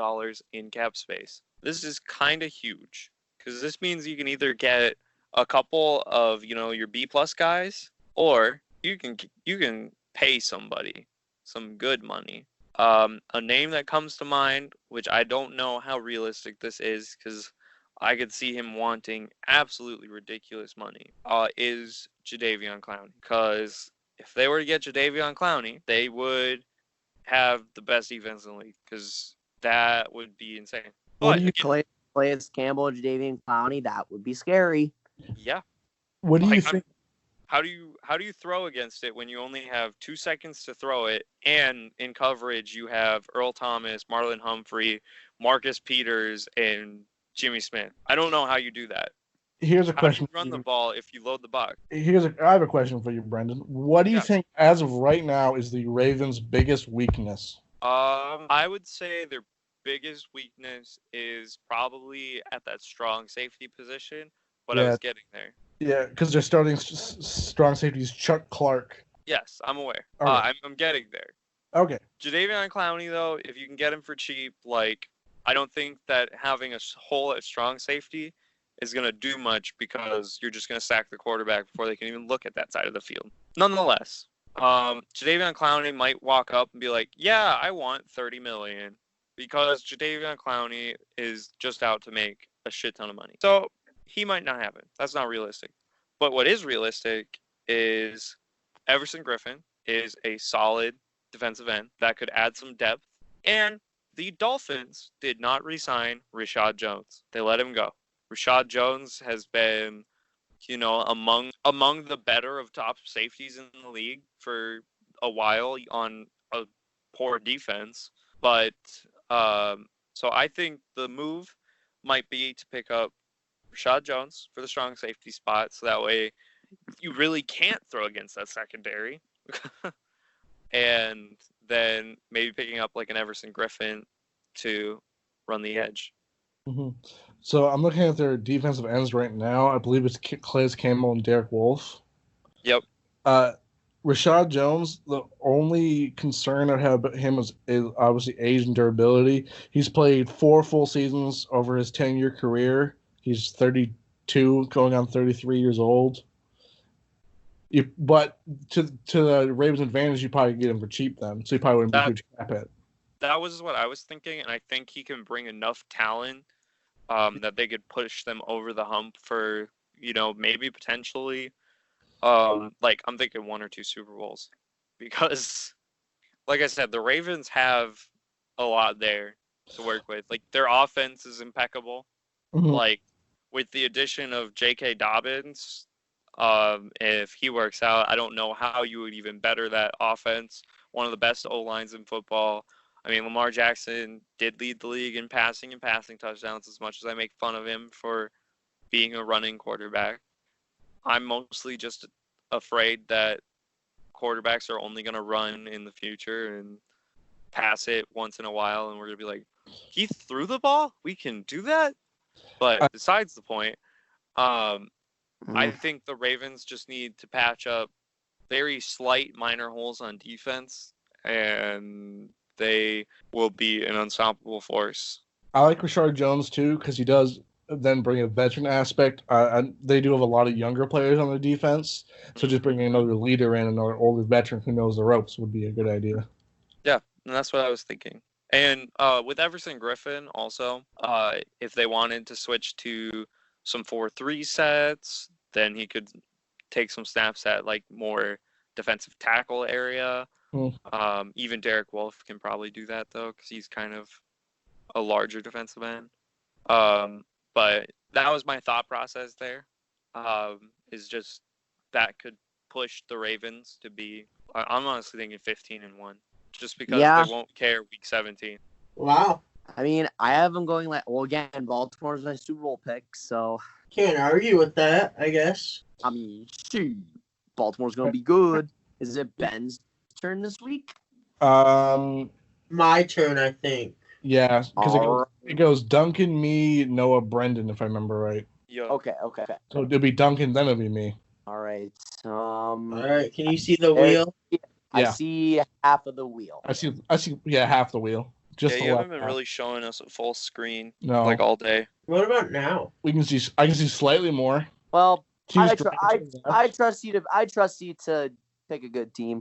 D: in cap space. This is kind of huge. because this means you can either get a couple of your B+ guys, or you can pay somebody some good money. A name that comes to mind, which I don't know how realistic this is, because I could see him wanting absolutely ridiculous money, is Jadeveon Clowney. Because if they were to get Jadeveon Clowney, they would have the best defense in the league, because that would be insane.
B: What
D: But
B: do you
D: again,
B: play as Campbell and Jadeveon Clowney? That would be scary.
D: yeah.
C: What do you
D: Like,
C: think?
D: How do you throw against it when you only have 2 seconds to throw it, and in coverage you have Earl Thomas, Marlon Humphrey, Marcus Peters, and Jimmy Smith? I don't know how you do that.
C: Here's a
D: How do
C: question.
D: you run the ball if you load the box?
C: I have a question for you, Brendan. What do you
D: Yeah.
C: think, as of right now, is the Ravens' biggest weakness?
D: I would say their biggest weakness is probably at that strong safety position, but I
C: Yeah.
D: was getting there.
C: Yeah, because they're starting strong safeties Chuck Clark.
D: Yes, I'm aware.
C: Okay.
D: I'm getting there.
C: Okay.
D: Jadeveon Clowney, though, if you can get him for cheap, like, I don't think that having a hole at strong safety is going to do much, because you're just going to sack the quarterback before they can even look at that side of the field. Nonetheless, Jadeveon Clowney might walk up and be like, yeah, I want $30 million, because Jadeveon Clowney is just out to make a shit ton of money. So he might not happen. That's not realistic. But what is realistic is Everson Griffin is a solid defensive end that could add some depth. And the Dolphins did not re-sign Rashad Jones. They let him go. Rashad Jones has been, among the better of top safeties in the league for a while on a poor defense. But so I think the move might be to pick up Rashad Jones for the strong safety spot, so that way you really can't throw against that secondary. And then maybe picking up like an Everson Griffin to run the edge.
C: Mm-hmm. So I'm looking at their defensive ends right now. I believe it's Calais Campbell and Derek Wolfe.
D: Yep.
C: Rashad Jones, the only concern I have about him is obviously age and durability. He's played 4 full seasons over his 10-year career. He's 32, going on 33 years old. But to the Ravens' advantage, you probably get him for cheap then. So you probably wouldn't be huge cap hit.
D: That was what I was thinking, and I think he can bring enough talent that they could push them over the hump for, maybe potentially, like, I'm thinking 1 or 2 Super Bowls. Because, like I said, the Ravens have a lot there to work with. Like, their offense is impeccable.
C: Mm-hmm.
D: Like, with the addition of J.K. Dobbins, if he works out, I don't know how you would even better that offense. One of the best O-lines in football. I mean, Lamar Jackson did lead the league in passing and passing touchdowns, as much as I make fun of him for being a running quarterback. I'm mostly just afraid that quarterbacks are only going to run in the future and pass it once in a while, and we're going to be like, he threw the ball? We can do that? But besides the point, I think the Ravens just need to patch up very slight minor holes on defense, and they will be an unstoppable force. I
C: like Rashard Jones too, because he does then bring a veteran aspect. They do have a lot of younger players on their defense, so just bringing another leader in, another older veteran who knows the ropes, would be a good idea.
D: Yeah, and that's what I was thinking. And with Everson Griffin also, if they wanted to switch to some 4-3 sets, then he could take some snaps at like more defensive tackle area. Even Derek Wolfe can probably do that though, because he's kind of a larger defensive end. But that was my thought process there. Is just that could push the Ravens to be. I'm honestly thinking 15-1, just because they won't care week 17.
A: Wow.
B: I mean, I have them going again, Baltimore's my Super Bowl pick, so
A: can't argue with that, I guess.
B: I mean, shoot, Baltimore's gonna be good. Is it Ben's turn this week?
A: My turn, I think.
C: Yeah, because it goes Duncan, me, Noah, Brendan, if I remember right.
D: Yeah.
B: Okay.
C: So it'll be Duncan, then it'll be me.
B: All right.
A: All right. Can you see the wheel?
B: I see half of the wheel.
C: I see. Yeah, half the wheel.
D: You haven't been really showing us a full screen
C: no.
D: like all day.
A: What about now?
C: I can see slightly more.
B: Well,
C: Teams
B: I trust you to pick a good team.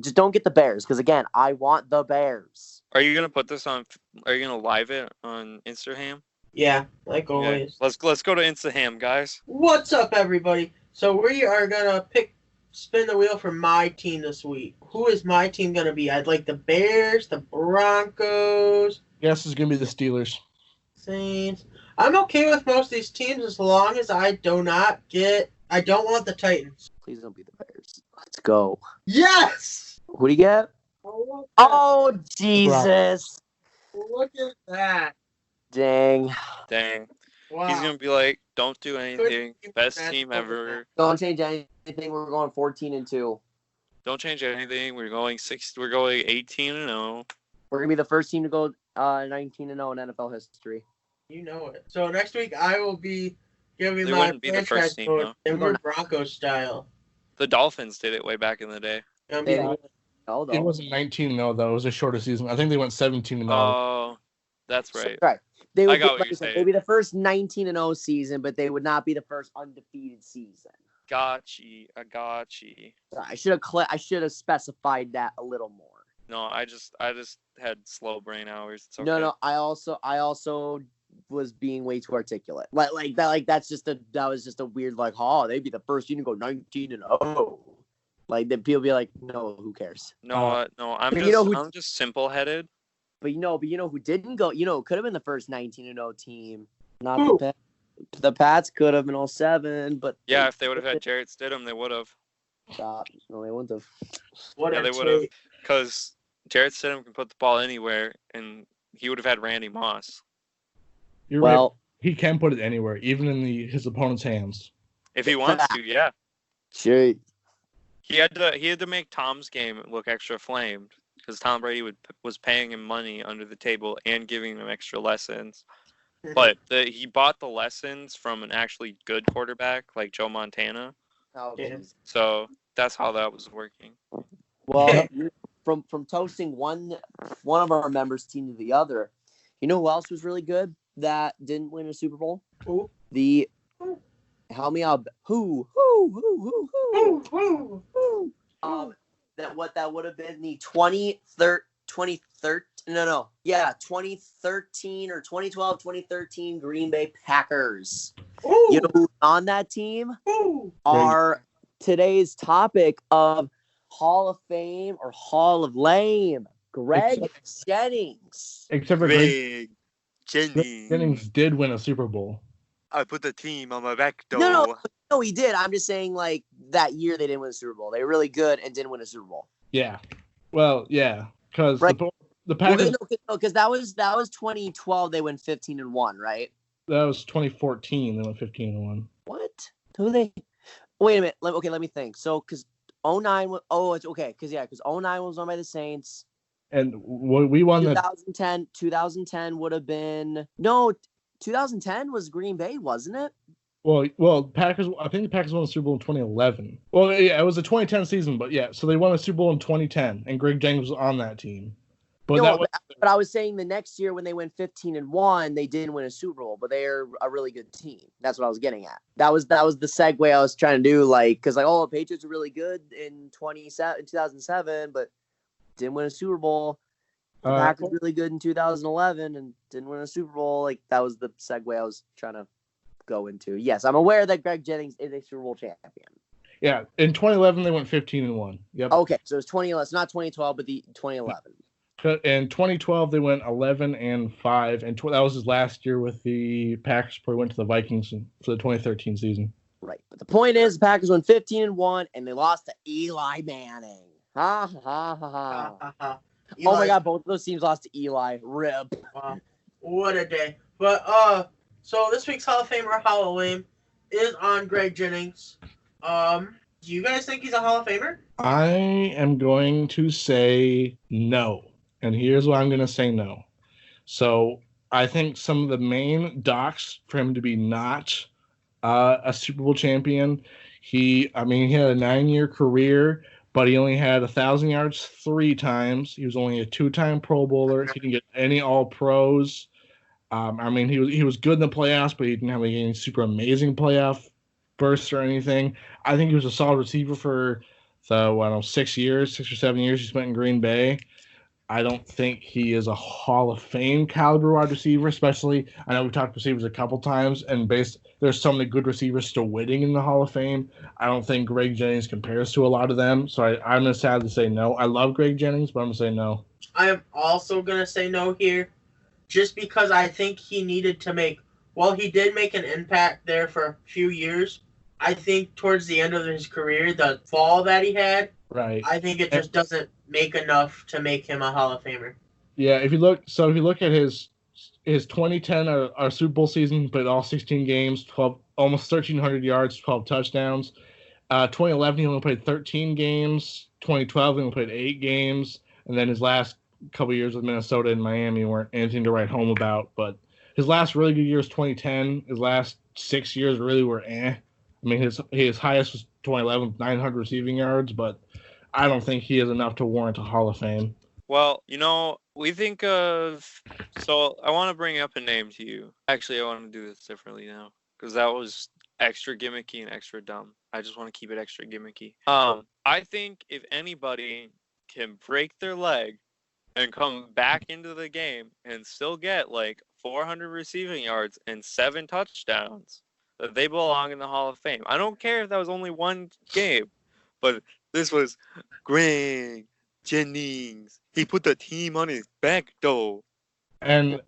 B: Just don't get the Bears, because again, I want the Bears.
D: Are you gonna put this on? Are you gonna live it on Instagram?
A: Yeah, like always.
D: Okay. Let's go to Instagram, guys.
A: What's up, everybody? So we are gonna spin the wheel for my team this week. Who is my team gonna be? I'd like the Bears, the Broncos.
C: Yes, it's gonna be the Steelers.
A: Saints. I'm okay with most of these teams as long as I don't want the Titans.
B: Please don't be the Bears. Let's go.
A: Yes!
B: Who do you get? Oh, Jesus.
A: Look at that.
B: Dang.
A: Wow.
D: He's gonna be like, don't do anything. Best team ever.
B: Don't change anything. We're going 14-2.
D: Don't change anything. We're going 18-0.
B: We're gonna be the first team to go 19-0 in NFL history.
A: You know it. So next week I will be giving
D: They
A: my
D: wouldn't be the first team,
A: code
D: though.
A: Denver Broncos style.
D: The Dolphins did it way back in the day.
C: It wasn't 19-0 though. It was a shorter season. I think they went 17-0.
D: Oh, that's right.
B: Right. They would
D: I got what you're saying.
B: They'd be the first 19-0 season, but they would not be the first undefeated season.
D: Gotcha. I got you.
B: I should have specified that a little more.
D: No, I just had slow brain hours. It's okay.
B: No. I also was being way too articulate. That was just a weird they'd be the first team to go 19-0. Like then people be like, no, who cares?
D: No, I'm just simple headed.
B: But you know who didn't go? Could have been the first 19-0 team. Not the Pats. The Pats could have been 07, but
D: yeah, if they would have had Jarrett Stidham, they would have.
B: Stop. No, they wouldn't have.
D: Yeah, they would have, because Jarrett Stidham can put the ball anywhere, and he would have had Randy Moss.
C: You're right. He can put it anywhere, even in his opponent's hands.
D: If he wants to, yeah.
B: Sure.
D: He had to make Tom's game look extra flamed, because Tom Brady was paying him money under the table and giving him extra lessons. But he bought the lessons from an actually good quarterback like Joe Montana.
B: Oh,
A: yeah.
D: So that's how that was working.
B: Well, from toasting one of our members' team to the other, you know who else was really good that didn't win a Super Bowl?
A: Who?
B: Help me out. Who? That would have been the 2013 or 2012-2013 Green Bay Packers.
A: Ooh.
B: You know who's on that team?
A: Ooh.
B: Are today's topic of Hall of Fame or Hall of Lame, Greg Jennings.
C: Except for Greg Jennings did win a Super Bowl.
D: I put the team on my back door.
B: No, he did. I'm just saying, that year they didn't win a Super Bowl. They were really good and didn't win a Super Bowl.
C: Yeah. Well, yeah, because
B: right.
C: the Packers.
B: Because that was 2012. They went 15-1, right?
C: That was 2014. They went 15-1.
B: What? Who they? Wait a minute. Let me think. So, because 09 was. Oh, it's okay. Because 09 was won by the Saints.
C: And we won
B: 2010. 2010 would have been 2010 was Green Bay, wasn't it?
C: Well, Packers. I think the Packers won the Super Bowl in 2011. Well, yeah, it was a 2010 season, but yeah, so they won the Super Bowl in 2010, and Greg Jennings was on that team. But
B: I was saying the next year when they went 15-1, they didn't win a Super Bowl, but they're a really good team. That's what I was getting at. That was the segue I was trying to do, because the Patriots were really good in 2007, but didn't win a Super Bowl. The Packers were really good in 2011 and didn't win a Super Bowl. That was the segue I was trying to go into. Yes, I'm aware that Greg Jennings is a Super Bowl champion.
C: Yeah, in 2011 they went 15-1. Yep.
B: Okay, so it's 2011. It's not 2012, but the 2011.
C: In 2012 they went 11-5, and that was his last year with the Packers before he went to the Vikings for the 2013 season.
B: Right, but the point is, the Packers went 15-1, and they lost to Eli Manning. Ha ha ha ha. Oh my God, both of those teams lost to Eli. Rip.
A: Wow. What a day. But so this week's Hall of Famer Hall of Lame is on Greg Jennings. Do you guys think he's a Hall of Famer?
C: I am going to say no. And here's why I'm going to say no. So I think some of the main docs for him to be not a Super Bowl champion, he had a 9-year career, but he only had 1,000 yards 3 times. He was only a 2-time Pro Bowler. He didn't get any All-Pros. I mean, he was good in the playoffs, but he didn't have any super amazing playoff bursts or anything. I think he was a solid receiver for the 6 or 7 years he spent in Green Bay. I don't think he is a Hall of Fame caliber wide receiver, especially. I know we've talked receivers a couple times, and there's so many good receivers still waiting in the Hall of Fame. I don't think Greg Jennings compares to a lot of them, so I'm going to sadly say no. I love Greg Jennings, but I'm going to say no.
A: I am also going to say no here, just because I think he needed to he did make an impact there for a few years. I think towards the end of his career, the fall that he had,
C: right?
A: I think it just doesn't make enough to make him a Hall of Famer.
C: Yeah, if you look at his 2010 our Super Bowl season, played all 16 games, almost 1,300 yards, 12 touchdowns. 2011 he only played 13 games. 2012 he only played 8 games, and then his last couple years with Minnesota and Miami weren't anything to write home about. But his last really good year is 2010. His last 6 years really were eh. I mean, his highest was 2011 with 900 receiving yards, but I don't think he is enough to warrant a Hall of Fame.
D: Well, we think of... So I want to bring up a name to you. Actually, I want to do this differently now, because that was extra gimmicky and extra dumb. I just want to keep it extra gimmicky. I think if anybody can break their leg and come back into the game and still get like 400 receiving yards and 7 touchdowns, that they belong in the Hall of Fame. I don't care if that was only one game, but this was Greg Jennings. He put the team on his back, though.
C: And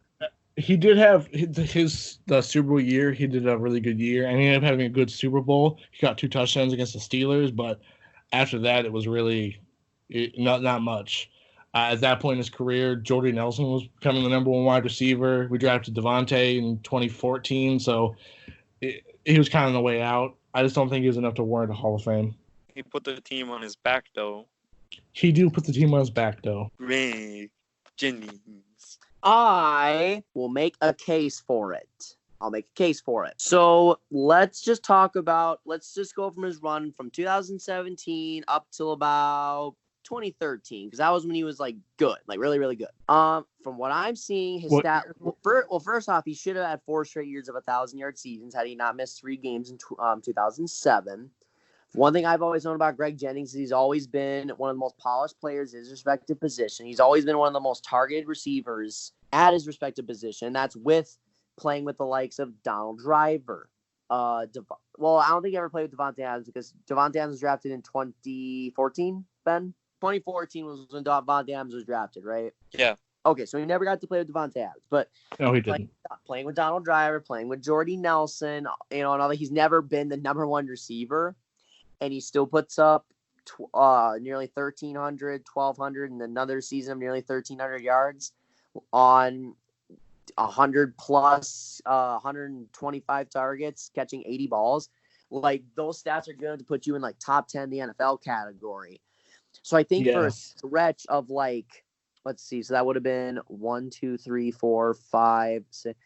C: he did have the Super Bowl year. He did a really good year, and he ended up having a good Super Bowl. He got 2 touchdowns against the Steelers, but after that, it was really not much. At that point in his career, Jordy Nelson was becoming the number 1 wide receiver. We drafted Devontae in 2014, so he was kind of on the way out. I just don't think he was enough to warrant a Hall of Fame.
D: He put the team on his back, though.
C: He do put the team on his back, though.
D: Greg Jennings.
B: I will make a case for it. I'll make a case for it. So let's just go from his run from 2017 up till about 2013, because that was when he was like good, like really, really good. From what I'm seeing, his stat. Well, first off, he should have had 4 straight years of 1,000-yard seasons had he not missed 3 games in 2007. One thing I've always known about Greg Jennings is he's always been one of the most polished players in his respective position. He's always been one of the most targeted receivers at his respective position. That's with playing with the likes of Donald Driver. I don't think he ever played with Devontae Adams, because Devontae Adams was drafted in 2014, Ben? 2014 was when Devontae Adams was drafted, right?
D: Yeah.
B: Okay, so he never got to play with Devontae Adams, but
C: no, he didn't.
B: Playing with Donald Driver, playing with Jordy Nelson, and all that, he's never been the number 1 receiver, and he still puts up nearly 1,300, 1,200, and another season of nearly 1,300 yards on 100 plus, 125 targets, catching 80 balls. Like, those stats are going to put you in like top 10 the NFL category. So I think for a stretch of like, let's see, so that would have been 1, 2, 3, 4, 5, 6,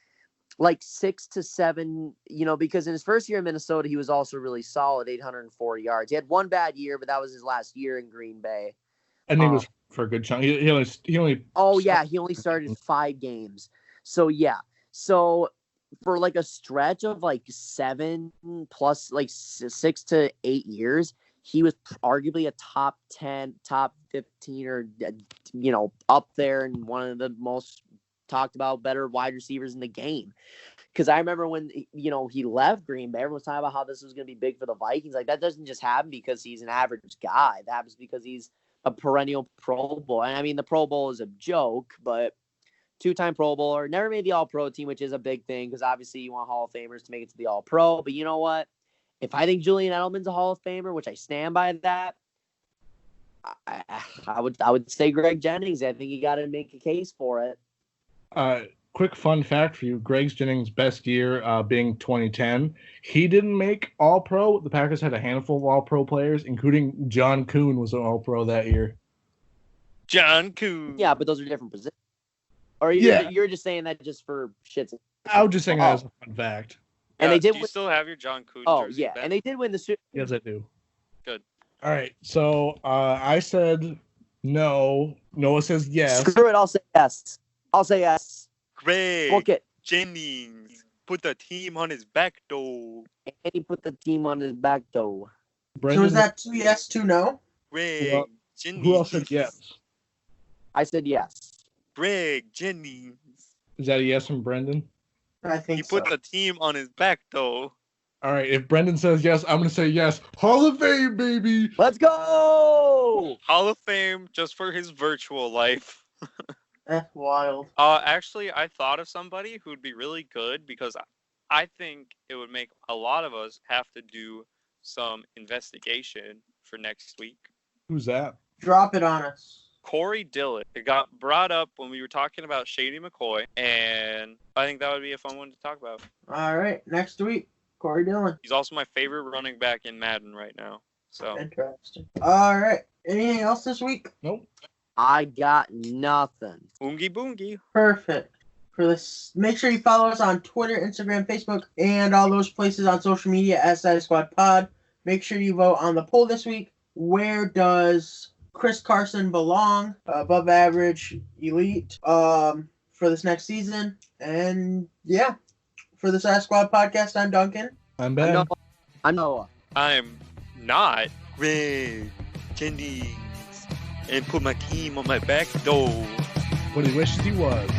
B: like 6 to 7, because in his first year in Minnesota, he was also really solid, 804 yards. He had 1 bad year, but that was his last year in Green Bay.
C: I think it was for a good chunk. He only.
B: Oh yeah, he only started 5 games. So yeah, so for like a stretch of like 7 plus, like 6 to 8 years, he was arguably a top 10, top 15, or up there, and one of the most talked about better wide receivers in the game. Because I remember when he left Green Bay, everyone was talking about how this was going to be big for the Vikings. Like, that doesn't just happen because he's an average guy. That happens because he's a perennial Pro Bowl. And I mean, the Pro Bowl is a joke, but 2-time Pro Bowler, never made the All-Pro team, which is a big thing because obviously you want Hall of Famers to make it to the All-Pro. But you know what? If I think Julian Edelman's a Hall of Famer, which I stand by that, I would say Greg Jennings. I think you got to make a case for it.
C: Quick fun fact for you: Greg Jennings' best year being 2010. He didn't make All-Pro. The Packers had a handful of All-Pro players, including John Kuhn was an All-Pro that year.
D: John Kuhn.
B: Yeah, but those are different positions. Or you're just saying that just for shits.
C: I was just saying that as a fun fact.
B: And they did.
D: Do you still have your John Kuhn jersey?
B: Yeah, and they did win the Super.
C: Yes, I do.
D: Good.
C: All right, so I said no. Noah says yes.
B: Screw it. I'll say yes.
D: Great.
B: Book it.
D: Jennings put the team on his back, though.
B: And he put the team on his back, though.
C: Brendan,
A: So is that 2 yes, 2 no?
D: Greg
C: Well,
D: Jennings.
C: who else said yes?
B: I said yes.
D: Greg Jennings.
C: Is that a yes from Brendan?
A: I think
D: He put
A: so.
D: the team on his back, though.
C: All right, if Brendan says yes, I'm going to say yes. Hall of Fame, baby!
B: Let's go!
D: Hall of Fame just for his virtual life.
A: Wild.
D: Actually, I thought of somebody who'd be really good because I think it would make a lot of us have to do some investigation for next week.
C: Who's that?
A: Drop it on us.
D: Corey Dillon. It got brought up when we were talking about Shady McCoy, and I think that would be a fun one to talk about.
A: All right, next week, Corey Dillon.
D: He's also my favorite running back in Madden right now. So
A: Interesting. All right, anything else this week?
C: Nope.
B: I got nothing.
D: Oongie Boongie.
A: Perfect. For this, make sure you follow us on Twitter, Instagram, Facebook, and all those places on social media at SighSquadPod. Make sure you vote on the poll this week. Where does Chris Carson belong? Above average, elite, for this next season. And yeah, for the SighSquad podcast, I'm Duncan.
C: I'm Ben.
B: I'm Noah.
D: I'm not Greg Jennings and put my team on my back, though.
C: What he wishes he was.